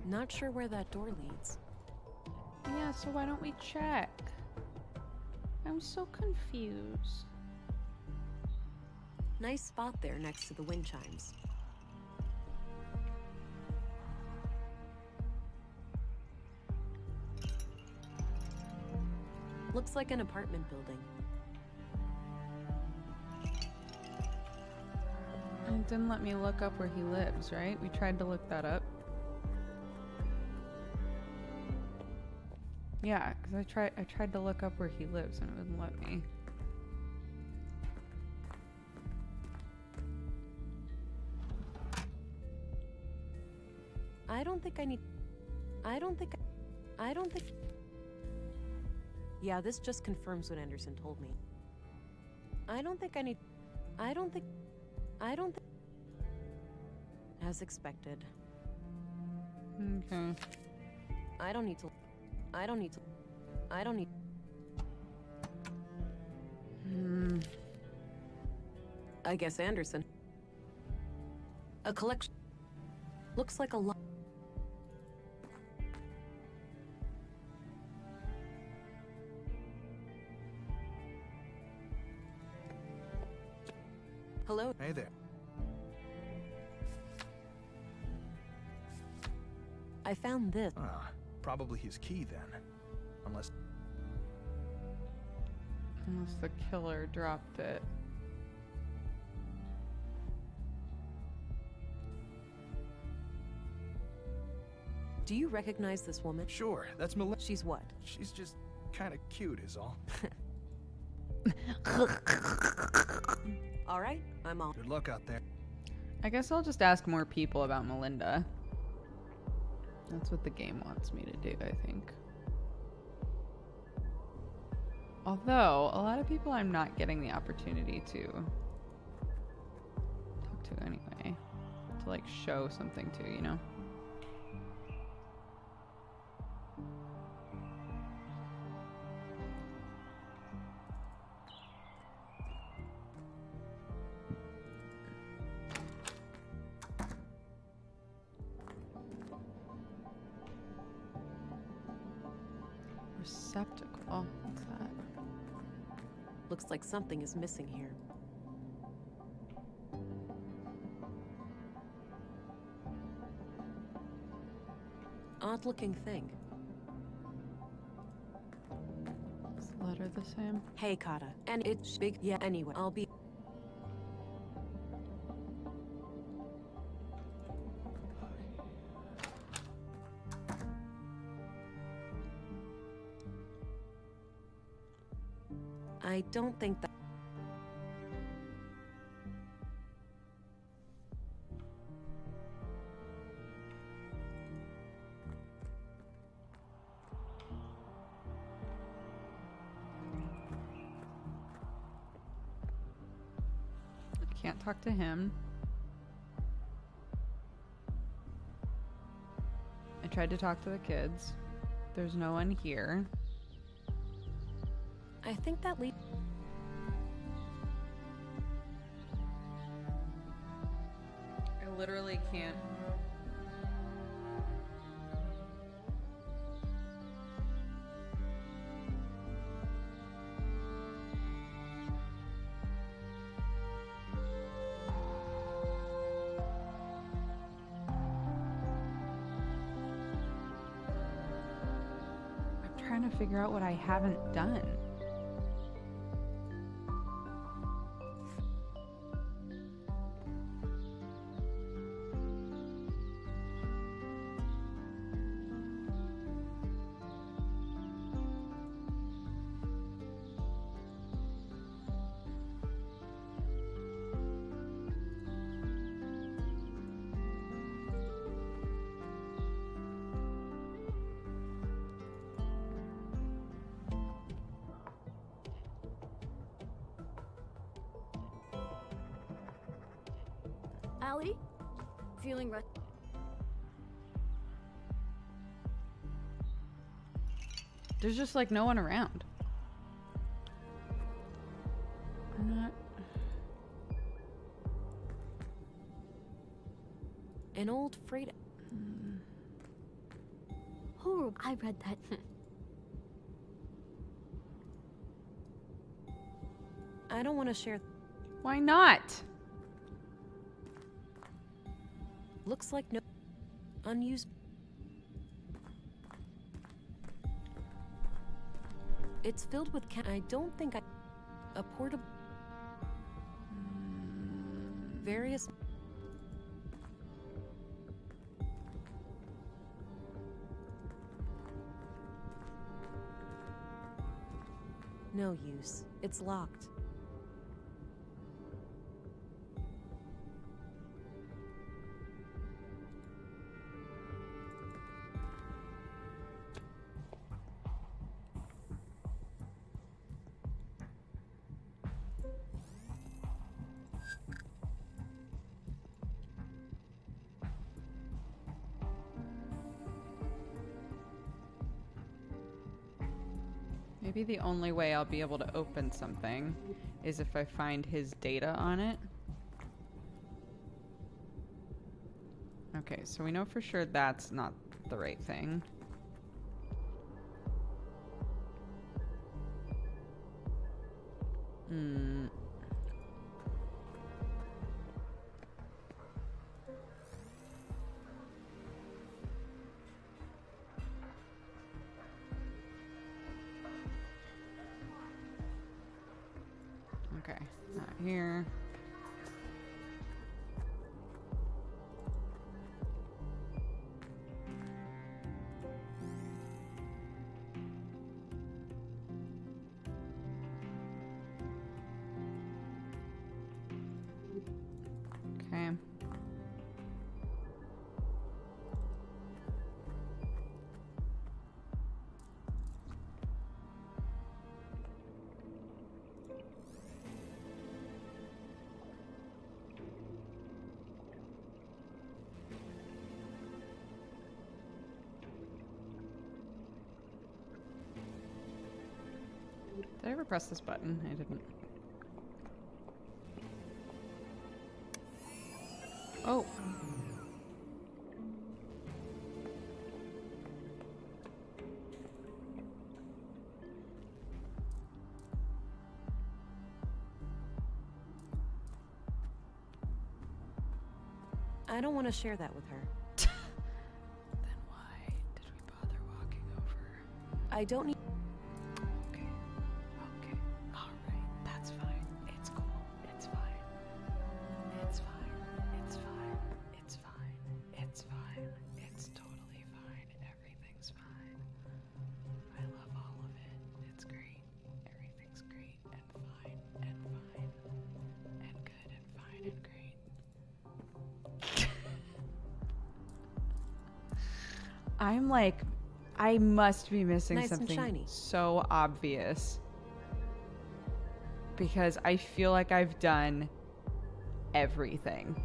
Not sure where that door leads. Yeah, so why don't we check? I'm so confused. Nice spot there next to the wind chimes. Looks like an apartment building. It didn't let me look up where he lives, right? We tried to look that up. Yeah, because I tried to look up where he lives and it wouldn't let me. I don't think. Yeah, this just confirms what Anderson told me. I don't think. As expected. Okay. I don't need. I guess Anderson. A collection. Looks like a lot. Hello. Hey there. I found this. Probably his key then. Unless the killer dropped it. Do you recognize this woman? Sure, that's Melinda. She's what? She's just kind of cute is all. All right, I'm on. Good luck out there. I guess I'll just ask more people about Melinda. That's what the game wants me to do, I think. Although, a lot of people I'm not getting the opportunity to talk to anyway. To, like, show something to, you know? Receptacle. What's that? Looks like something is missing here. Odd-looking thing. Is the letter the same? Hey, Kata. And it's big. Yeah, anyway, I'll be... I don't think that... Can't talk to him. tried to talk to the kids. There's no one here. I think that leads... I literally can't. I'm trying to figure out what I haven't done. Allie? Feeling ready? There's just like no one around. I'm not. An old freight... Horrible. I read that. I don't want to share... Why not? Looks like no... Unused... It's filled with I don't think I... A portable... Various... No use. It's locked. Maybe the only way I'll be able to open something is if I find his data on it. Okay, so we know for sure that's not the right thing. Okay, not here. Okay. Did I ever press this button? I didn't. Oh. I don't want to share that with her. Then why did we bother walking over? I don't need... Okay. Okay. Alright. That's fine. It's cool. It's fine. It's fine. It's fine. It's fine. It's fine. It's totally fine. Everything's fine. I love all of it. It's great. Everything's great and fine and fine and good and fine and great. I'm like, I must be missing Nice and something shiny. so obvious. Because I feel like I've done everything.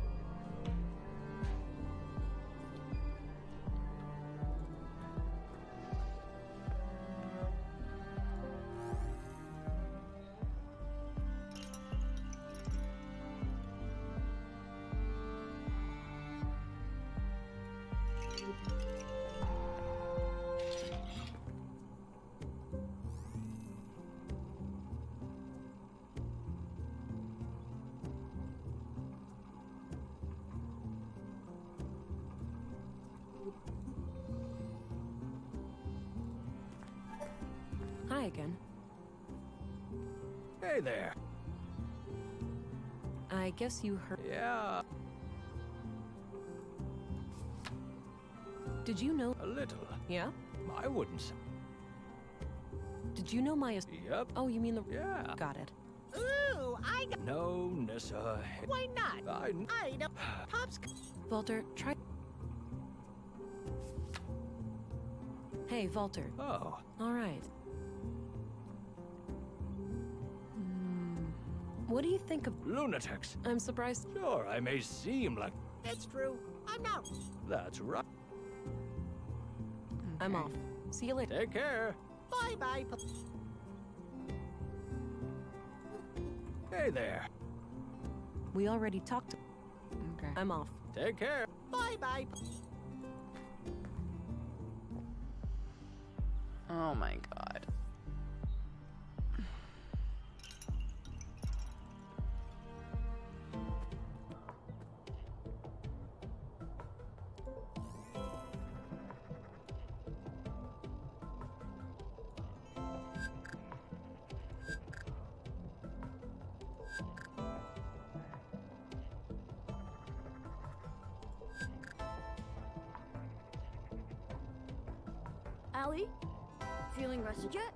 again. Hey there. I guess you heard. Yeah. Did you know? A little. Yeah? I wouldn't say. Did you know my... Yep. Oh, you mean the... Yeah. Got it. Ooh, I got... No, Nissa. Why not? I don't... Pop's... Walter, try... Hey, Walter. Oh. All right. What do you think of... Lunatics. I'm surprised. Sure, I may seem like... It's true. I'm out. That's right. I'm off. See you later. Take care. Bye-bye. Hey there. We already talked to... Okay. I'm off. Take care. Bye-bye. Oh my god. Allie? Feeling rested yet?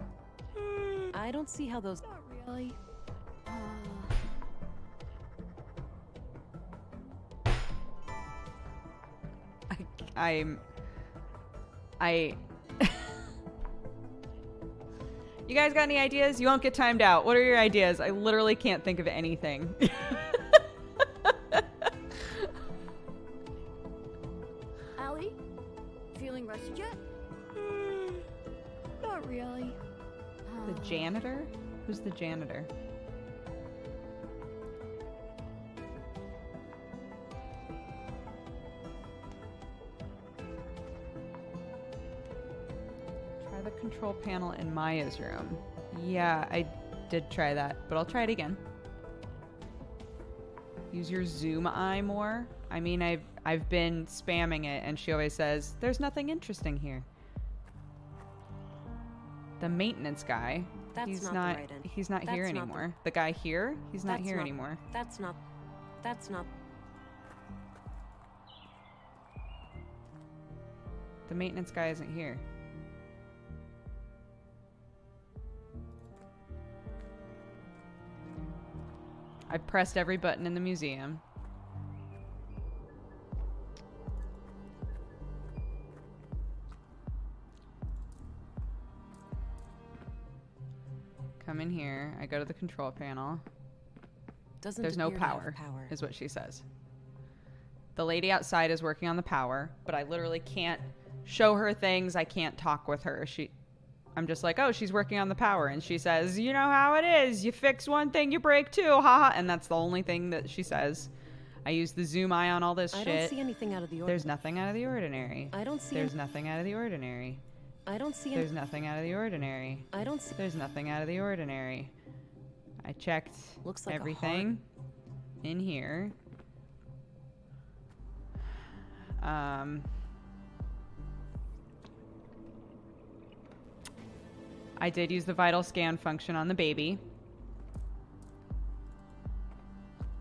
I don't see how those... Not really. You guys got any ideas? You won't get timed out. What are your ideas? I literally can't think of anything. Allie? Feeling rested yet? Not really. The janitor? Who's the janitor? Try the control panel in Maya's room. Yeah, I did try that, but I'll try it again. Use your zoom eye more. I mean, I've been spamming it, and she always says, "There's nothing interesting here." The maintenance guy. That's he's not not. the right end. He's not That's here not the- anymore. The guy here. He's not That's here not- anymore. That's not... The maintenance guy isn't here. I've pressed every button in the museum. Come in here. I go to the control panel. Doesn't There's no appear to have power, power, is what she says. The lady outside is working on the power, but I literally can't show her things. I can't talk with her. I'm just like, oh, she's working on the power. And she says, you know how it is. You fix one thing, you break two. Haha. And that's the only thing that she says. I use the zoom eye on all this I shit. don't see anything out of the ordinary. There's nothing out of the ordinary. I don't see... There's nothing out of the ordinary. I don't see... There's nothing out of the ordinary. I don't see... There's nothing out of the ordinary. I checked Looks like everything in here. I did use the vital scan function on the baby.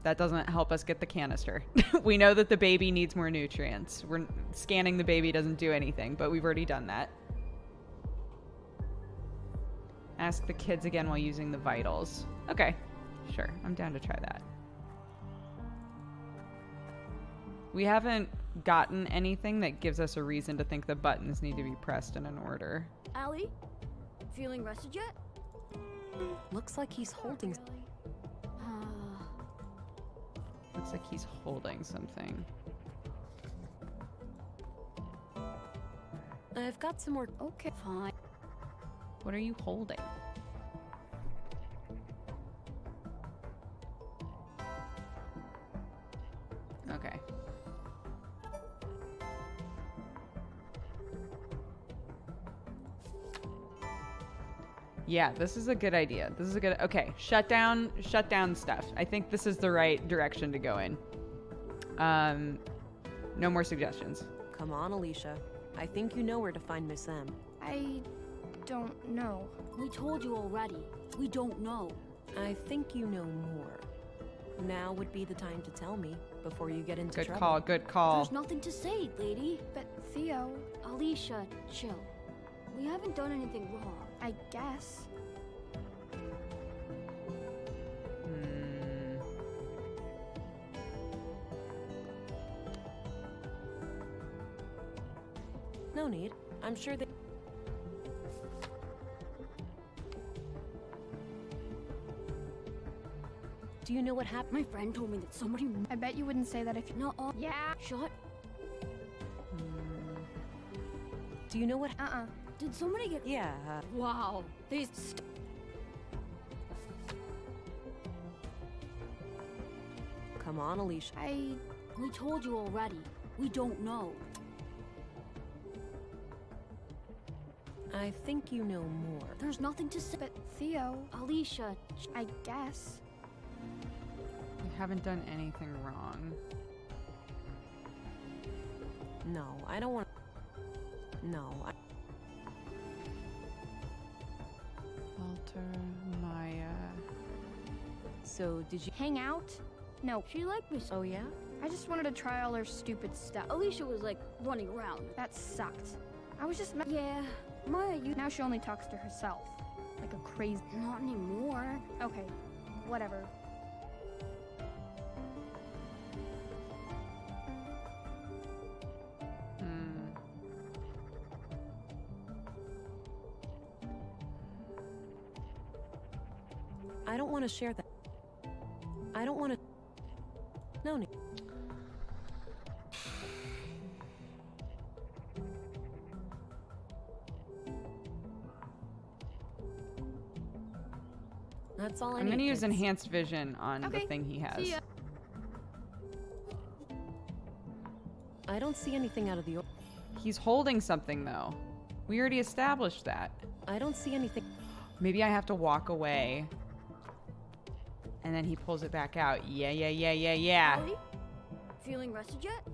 That doesn't help us get the canister. We know that the baby needs more nutrients. Scanning the baby doesn't do anything, but we've already done that. Ask the kids again while using the vitals. Okay, sure. I'm down to try that. We haven't gotten anything that gives us a reason to think the buttons need to be pressed in an order. Allie? Feeling rested yet? Looks like he's holding... Looks like he's holding something. I've got some more... Okay, fine. What are you holding? Okay. Yeah, this is a good idea. This is a good... Okay, shut down stuff. I think this is the right direction to go in. No more suggestions. Come on, Alicia. I think you know where to find Miss M. I don't know. We told you already. We don't know. I think you know more. Now would be the time to tell me before you get into Good trouble. call, good call. There's nothing to say, lady. But Theo... Alicia, chill. We haven't done anything wrong. I guess. No need. I'm sure they... Do you know what happened? My friend told me that somebody... I bet you wouldn't say that if you... No, yeah. Shut. Do you know what... Did somebody get... Yeah. Wow. They... Come on, Alicia. We told you already. We don't know. I think you know more. There's nothing to say. But Theo... Alicia, I guess. We haven't done anything wrong. No, I don't want... No, Walter, Maya... So, did you... Hang out? No. She liked me. Oh, yeah? I just wanted to try all her stupid stuff. Alicia was, like, running around. That sucked. I was just... Yeah. Maya, you... Now she only talks to herself. Like a crazy... Not anymore. Okay. Whatever. I don't want to share that. I don't want to... No need. That's all I need. I'm gonna use kids. enhanced vision on the thing he has. See ya. I don't see anything out of the... He's holding something though. We already established that. I don't see anything. Maybe I have to walk away. And then he pulls it back out. Yeah. Ollie? Feeling rested yet?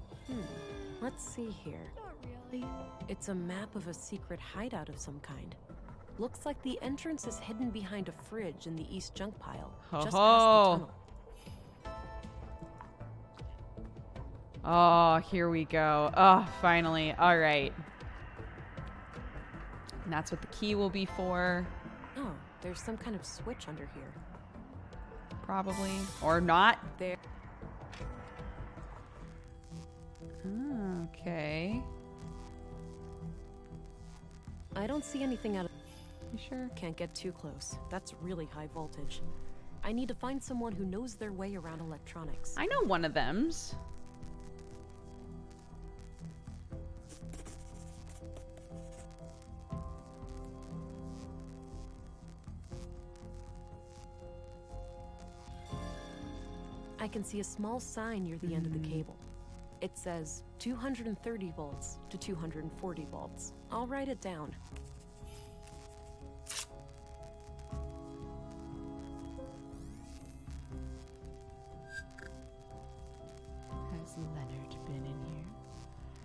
Let's see here. Not really. It's a map of a secret hideout of some kind. Looks like the entrance is hidden behind a fridge in the east junk pile, just past the tunnel. Oh, here we go. Oh, finally. All right. And that's what the key will be for. Oh, there's some kind of switch under here. Probably. Or not. There. Okay. I don't see anything out of... You sure? Can't get too close. That's really high voltage. I need to find someone who knows their way around electronics. I know one of them's. I can see a small sign near the end of the cable. It says 230 volts to 240 volts. I'll write it down. Has Leonard been in here?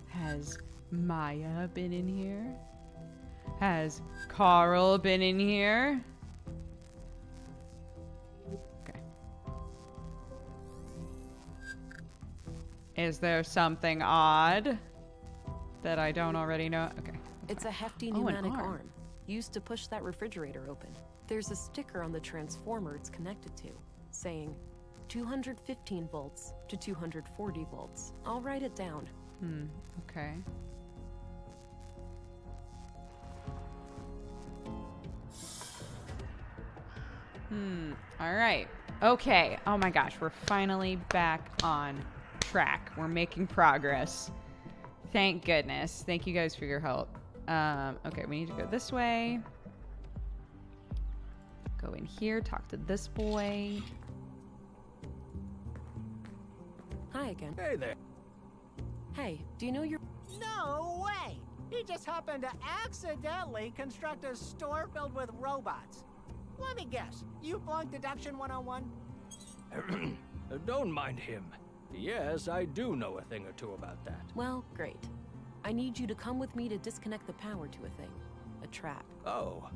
Has Maya been in here? Has Carl been in here? Is there something odd that I don't already know? Okay. It's a hefty an pneumatic arm. arm used to push that refrigerator open. There's a sticker on the transformer it's connected to, saying 215 volts to 240 volts. I'll write it down. Okay. All right. Okay. Oh my gosh, we're finally back on track. We're making progress. Thank goodness. Thank you guys for your help. Okay, we need to go this way. Go in here, talk to this boy. Hi again. Hey there. Hey, do you know your... No way! He just happened to accidentally construct a store filled with robots. Let me guess, you flunked Deduction 101? Don't mind him. Yes, I do know a thing or two about that. Well, great. I need you to come with me to disconnect the power to a thing. a trap. Oh,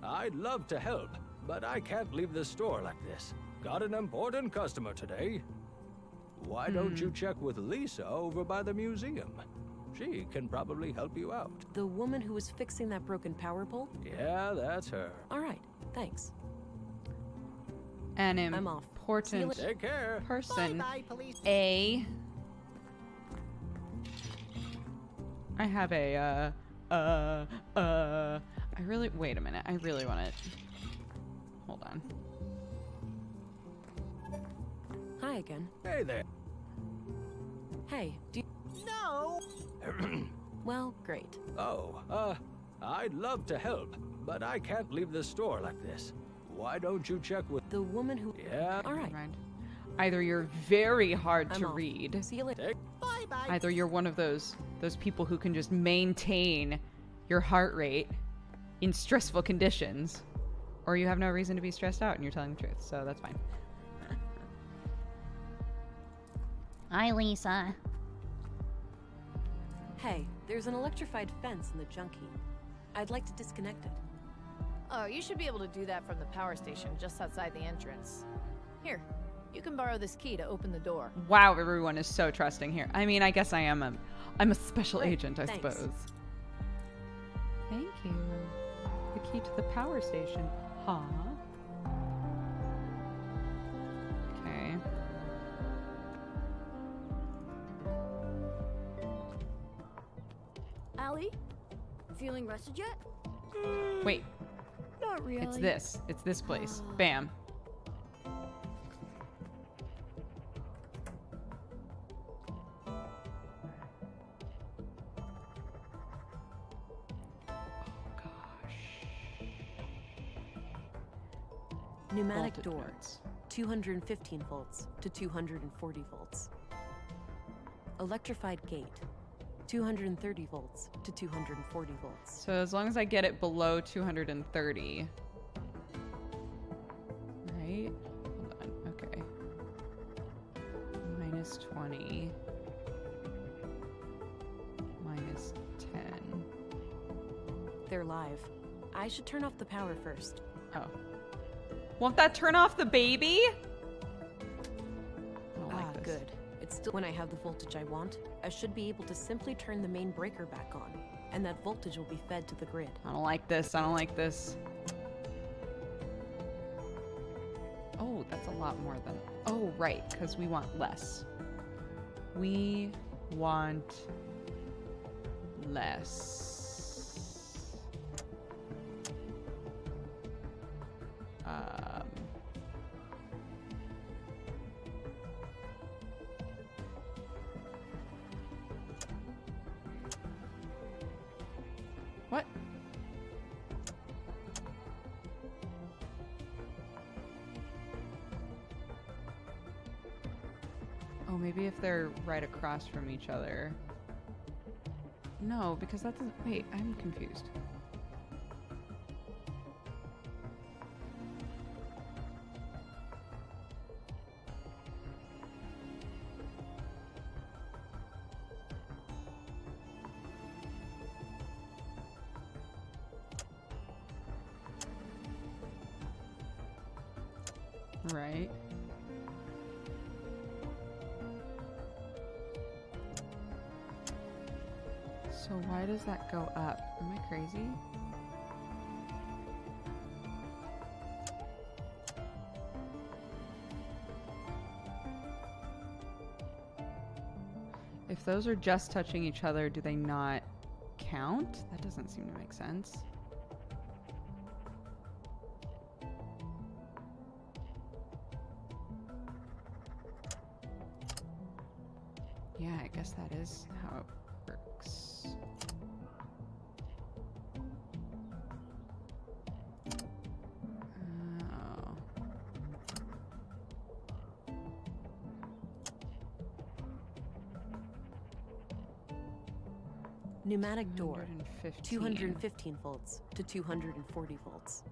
I'd love to help, but I can't leave the store like this. Got an important customer today. Why don't you check with Lisa over by the museum? She can probably help you out. The woman who was fixing that broken power pole? Yeah, that's her. All right, thanks. An I'm off. important Take care. person. Bye-bye, police. I have a I really wait a minute. I really want it. Hold on. Hi again. Hey there. Hey, do you... No! Well, great. Oh, I'd love to help, but I can't leave the store like this. Why don't you check with the woman who... Yeah. All right. Either you're very hard I'm to off. read. See you later. Bye-bye. Either you're one of those people who can just maintain your heart rate in stressful conditions, or you have no reason to be stressed out and you're telling the truth. So that's fine. Hi, Lisa. Hey, there's an electrified fence in the junk heap. I'd like to disconnect it. Oh, you should be able to do that from the power station just outside the entrance. Here, you can borrow this key to open the door. Wow, everyone is so trusting here. I mean, I guess I'm a special agent, I thanks. suppose. Thank you. The key to the power station. Huh? Okay. Allie? Feeling rested yet? Wait, Not really. it's this. It's this place. Bam. Pneumatic Voltage door. notes. 215 volts to 240 volts. Electrified gate. 230 volts to 240 volts. So as long as I get it below 230. Right? Hold on. Okay. Minus 20. Minus 10. They're live. I should turn off the power first. Oh. Won't that turn off the baby? I don't like this. Good. It's still when I have the voltage I want, I should be able to simply turn the main breaker back on, and that voltage will be fed to the grid. I don't like this. I don't like this. Oh, that's a lot more than... Oh, right, because we want less. We want less. What? Oh, maybe if they're right across from each other. No, because that doesn't... Wait, I'm confused. Right. So why does that go up? Am I crazy? If those are just touching each other, do they not count? That doesn't seem to make sense. Yeah, I guess that is how it works. Oh. Pneumatic door. 215. 215 volts to 240 volts.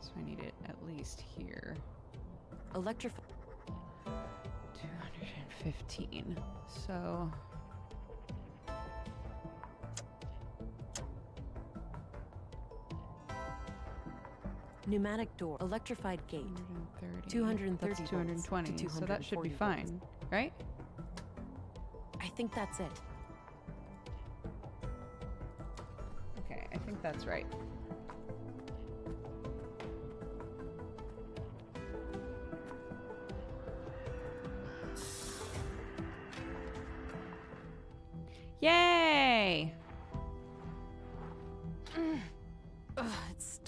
So I need it at least here. Electrify. 15. So Pneumatic door, electrified gate. 230 that's 220. volts to So that should be 240 fine, volts. right? I think that's it. Okay, I think that's right. Yay! Ugh, it's...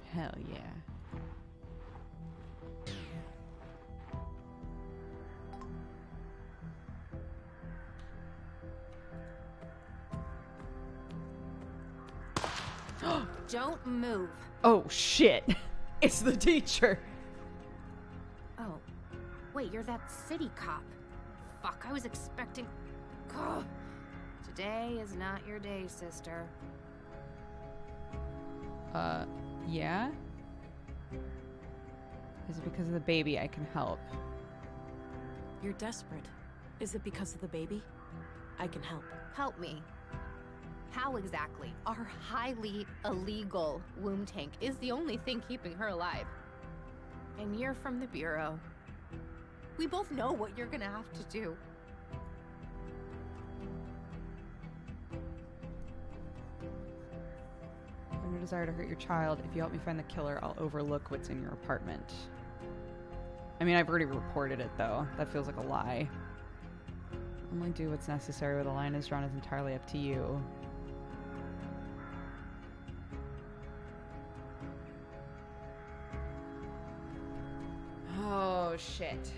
Hell yeah. Don't move. Oh shit. It's the teacher. Oh. Wait, you're that city cop. Fuck, I was expecting... Ugh. Today is not your day, sister. Yeah? Is it because of the baby I can help? You're desperate. Is it because of the baby? I can help. Help me. How exactly? Our highly illegal womb tank is the only thing keeping her alive. And you're from the Bureau. We both know what you're gonna have to do. I have no desire to hurt your child. If you help me find the killer, I'll overlook what's in your apartment. I mean, I've already reported it, though. That feels like a lie. Only do what's necessary where the line is drawn is entirely up to you. Oh, shit.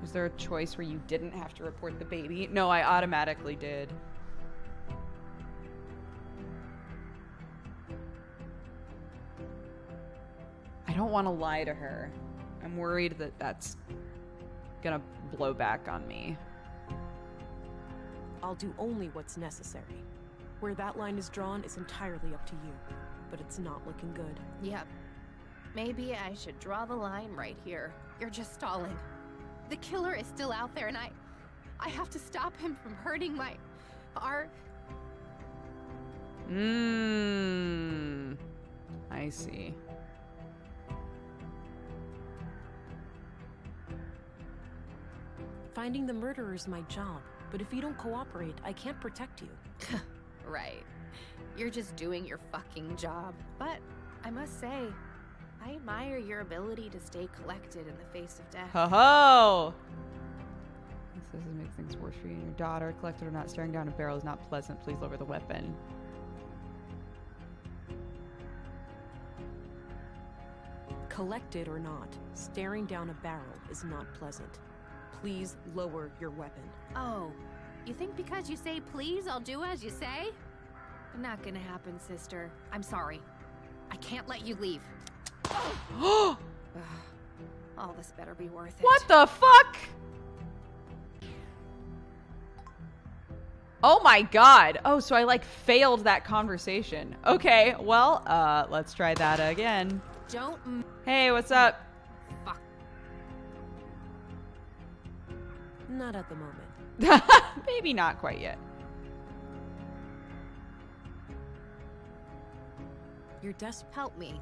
Was there a choice where you didn't have to report the baby? No, I automatically did. I don't want to lie to her. I'm worried that that's gonna blow back on me. I'll do only what's necessary. Where that line is drawn is entirely up to you, but it's not looking good. Yep. Maybe I should draw the line right here. You're just stalling. The killer is still out there, and I have to stop him from hurting our... I see. Finding the murderer is my job, but if you don't cooperate, I can't protect you. Right. You're just doing your fucking job. But I must say, I admire your ability to stay collected in the face of death. Ho ho! This doesn't make things worse for you and your daughter. Collected or not, staring down a barrel is not pleasant. Please lower the weapon. Collected or not, staring down a barrel is not pleasant. Please lower your weapon. Oh, you think because you say please, I'll do as you say? Not gonna happen, sister. I'm sorry. I can't let you leave. All this better be worth it. What the fuck? Oh my god. Oh, so I like failed that conversation. Okay, well, let's try that again. Don't. Hey, what's up? Fuck. Not at the moment. Maybe not quite yet. Your desk. Help me.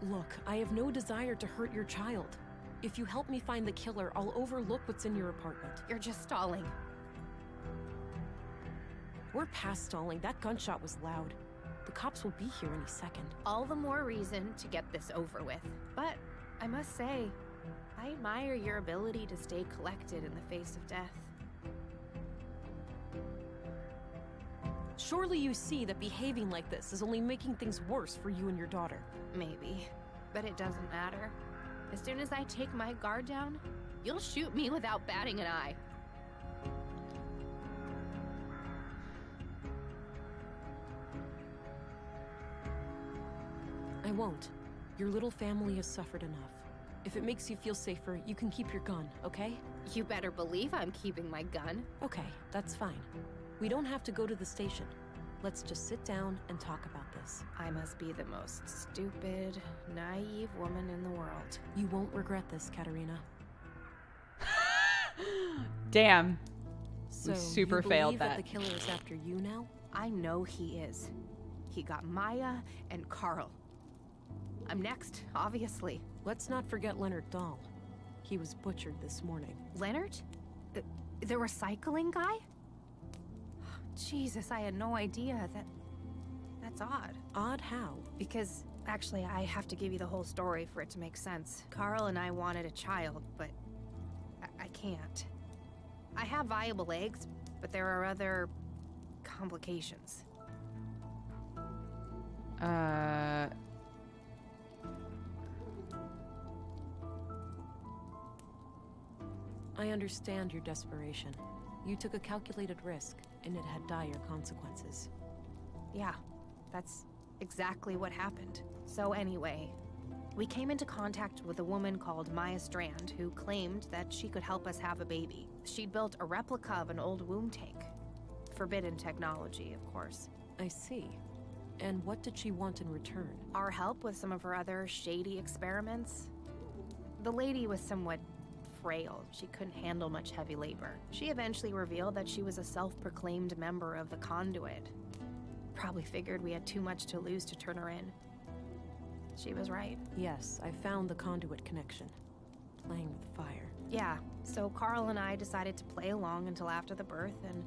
Look, I have no desire to hurt your child. If you help me find the killer, I'll overlook what's in your apartment. You're just stalling. We're past stalling. That gunshot was loud. The cops will be here any second. All the more reason to get this over with. But I must say, I admire your ability to stay collected in the face of death. Surely you see that behaving like this is only making things worse for you and your daughter. Maybe, but it doesn't matter. As soon as I take my guard down, you'll shoot me without batting an eye. I won't. Your little family has suffered enough. If it makes you feel safer, you can keep your gun, okay? You better believe I'm keeping my gun. Okay, that's fine. We don't have to go to the station. Let's just sit down and talk about this. I must be the most stupid, naive woman in the world. You won't regret this, Katerina. Damn. So, we super you failed believe that. the killer is after you now? I know he is. He got Maya and Carl. I'm next, obviously. Let's not forget Leonard Dahl. He was butchered this morning. Leonard? The recycling guy? Jesus, I had no idea. That's odd. Odd how? Because, actually, I have to give you the whole story for it to make sense. Carl and I wanted a child, but I can't. I have viable eggs, but there are other complications. I understand your desperation. You took a calculated risk, and it had dire consequences. Yeah, that's exactly what happened. So anyway, we came into contact with a woman called Maya Strand who claimed that she could help us have a baby. She'd built a replica of an old womb tank. Forbidden technology, of course. I see. And what did she want in return? Our help with some of her other shady experiments. The lady was somewhat frail. She couldn't handle much heavy labor. She eventually revealed that she was a self-proclaimed member of the Conduit. Probably figured we had too much to lose to turn her in. She was right. Yes, I found the Conduit connection. Playing with fire. Yeah, so Carl and I decided to play along until after the birth and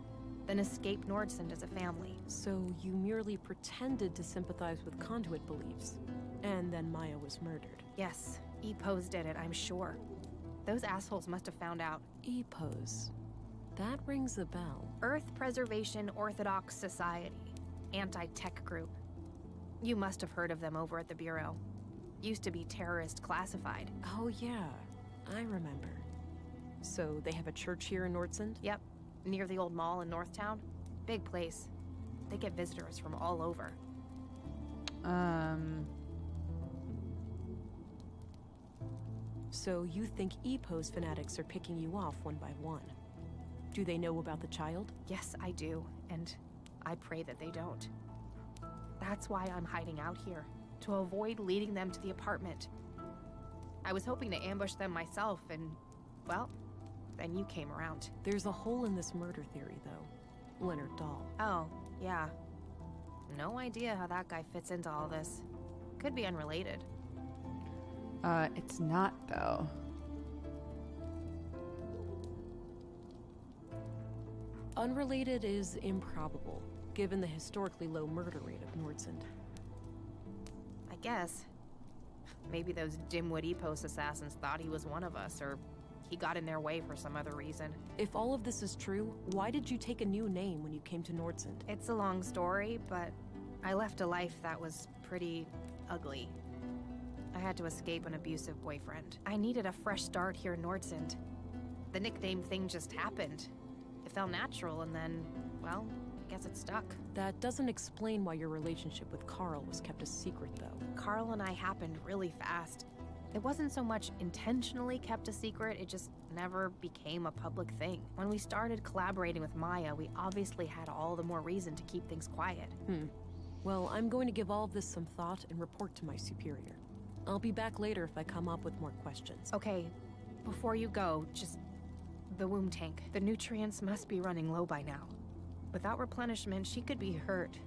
then escape Nordsund as a family. So you merely pretended to sympathize with Conduit beliefs, and then Maya was murdered. Yes, EPOS did it, I'm sure. Those assholes must have found out. EPOS. That rings a bell. Earth Preservation Orthodox Society. Anti-tech group. You must have heard of them over at the Bureau. Used to be terrorist classified. Oh yeah, I remember. So they have a church here in Nordsund? Yep, near the old mall in Northtown. Big place. They get visitors from all over. So you think EPOS fanatics are picking you off one by one? Do they know about the child? Yes, I do, and I pray that they don't. That's why I'm hiding out here, to avoid leading them to the apartment. I was hoping to ambush them myself, and, well, then you came around. There's a hole in this murder theory, though. Leonard Dahl. Oh, yeah. No idea how that guy fits into all this. Could be unrelated. It's not, though. Unrelated is improbable, given the historically low murder rate of Nordsund. I guess. Maybe those dimwit EPOS assassins thought he was one of us, or he got in their way for some other reason. If all of this is true, why did you take a new name when you came to Nordsund? It's a long story, but I left a life that was pretty ugly. I had to escape an abusive boyfriend. I needed a fresh start here in Nordsund. The nickname thing just happened. It felt natural, and then, well, I guess it stuck. That doesn't explain why your relationship with Carl was kept a secret, though. Carl and I happened really fast. It wasn't so much intentionally kept a secret, it just never became a public thing. When we started collaborating with Maya, we obviously had all the more reason to keep things quiet. Well, I'm going to give all of this some thought and report to my superior. I'll be back later if I come up with more questions. Okay, before you go, just the womb tank. The nutrients must be running low by now. Without replenishment, she could be hurt,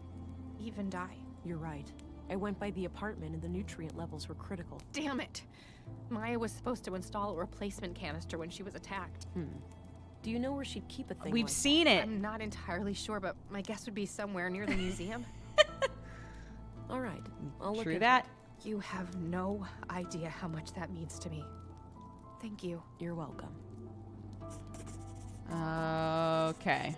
even die. You're right. I went by the apartment and the nutrient levels were critical. Damn it! Maya was supposed to install a replacement canister when she was attacked. Do you know where she'd keep a thing We've like seen that? it. I'm not entirely sure, but my guess would be somewhere near the museum. All right, I'll look True into that. You have no idea how much that means to me. Thank you. You're welcome. Okay.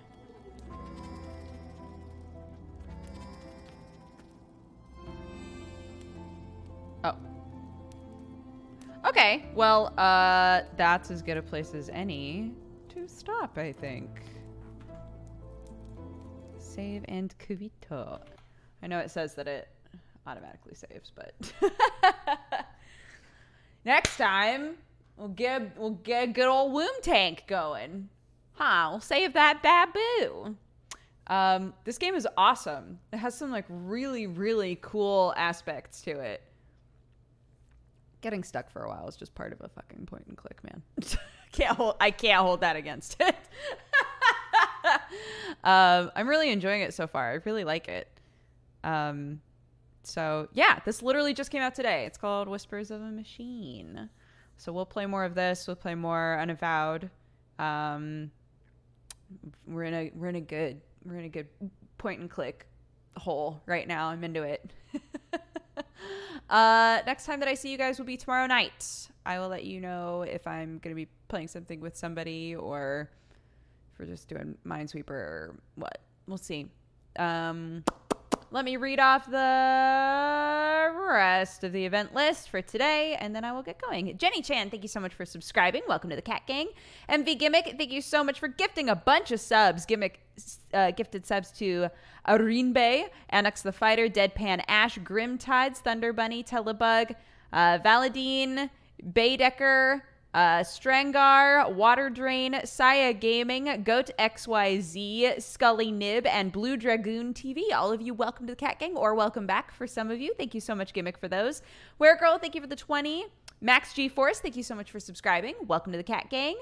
Oh. Okay, well, that's as good a place as any to stop, I think. Save and Kuvito. I know it says that it automatically saves, but next time we'll get a good old womb tank going. We'll save that baboo. This game is awesome. It has some like really, really cool aspects to it. Getting stuck for a while is just part of a fucking point and click, man. I can't hold that against it. I'm really enjoying it so far. I really like it. So yeah, this literally just came out today. It's called Whispers of a Machine. So we'll play more of this. We'll play more Unavowed. We're in a good point and click hole right now. I'm into it. Next time that I see you guys will be tomorrow night. I will let you know if I'm going to be playing something with somebody or if we're just doing Minesweeper or what. We'll see. Let me read off the rest of the event list for today, and then I will get going. Jenny Chan, thank you so much for subscribing. Welcome to the Cat Gang. MV Gimmick, thank you so much for gifting a bunch of subs. Gimmick gifted subs to Arinbe, Annex the Fighter, Deadpan Ash, Grimtides, Thunder Bunny, Telebug, Valadine, Baydecker, Strangar, Water Drain, Saya Gaming, Goat XYZ, Scully Nib, and Blue Dragoon TV. All of you, welcome to the Cat Gang, or welcome back for some of you. Thank you so much, Gimmick, for those. Weregirl, thank you for the 20. Max G Force, thank you so much for subscribing. Welcome to the Cat Gang.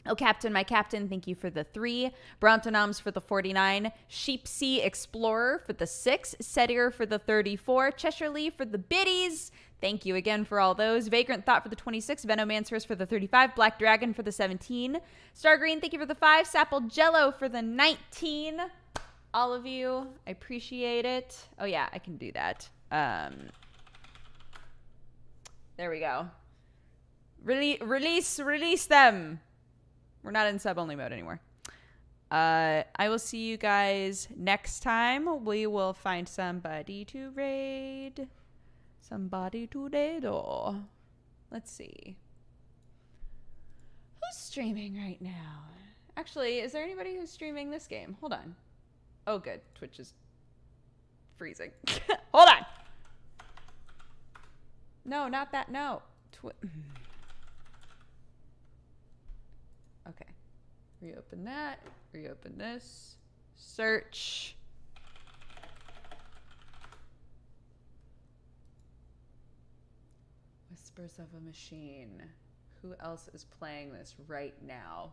Oh, Captain, my Captain, thank you for the 3. Brontonoms for the 49. Sheepsea Explorer for the 6. Setier for the 34. Cheshire Lee for the biddies. Thank you again for all those. Vagrant Thought for the 26. Venomancerous for the 35. Black Dragon for the 17. Stargreen, thank you for the 5. Sapple Jello for the 19. All of you, I appreciate it. Oh yeah, I can do that. There we go. Release them. We're not in sub-only mode anymore. I will see you guys next time. We will find somebody to raid. Somebody to raid. Let's see. Who's streaming right now? Actually, is there anybody who's streaming this game? Hold on. Oh, good. Twitch is freezing. Hold on. No, not that. No. Okay. Reopen that. Reopen this. Search. Whispers of a Machine. Who else is playing this right now?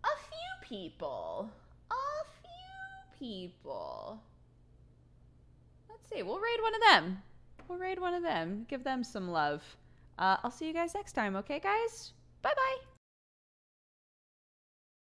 A few people. Let's see. We'll raid one of them. Give them some love. I'll see you guys next time. Okay, guys? Bye-bye.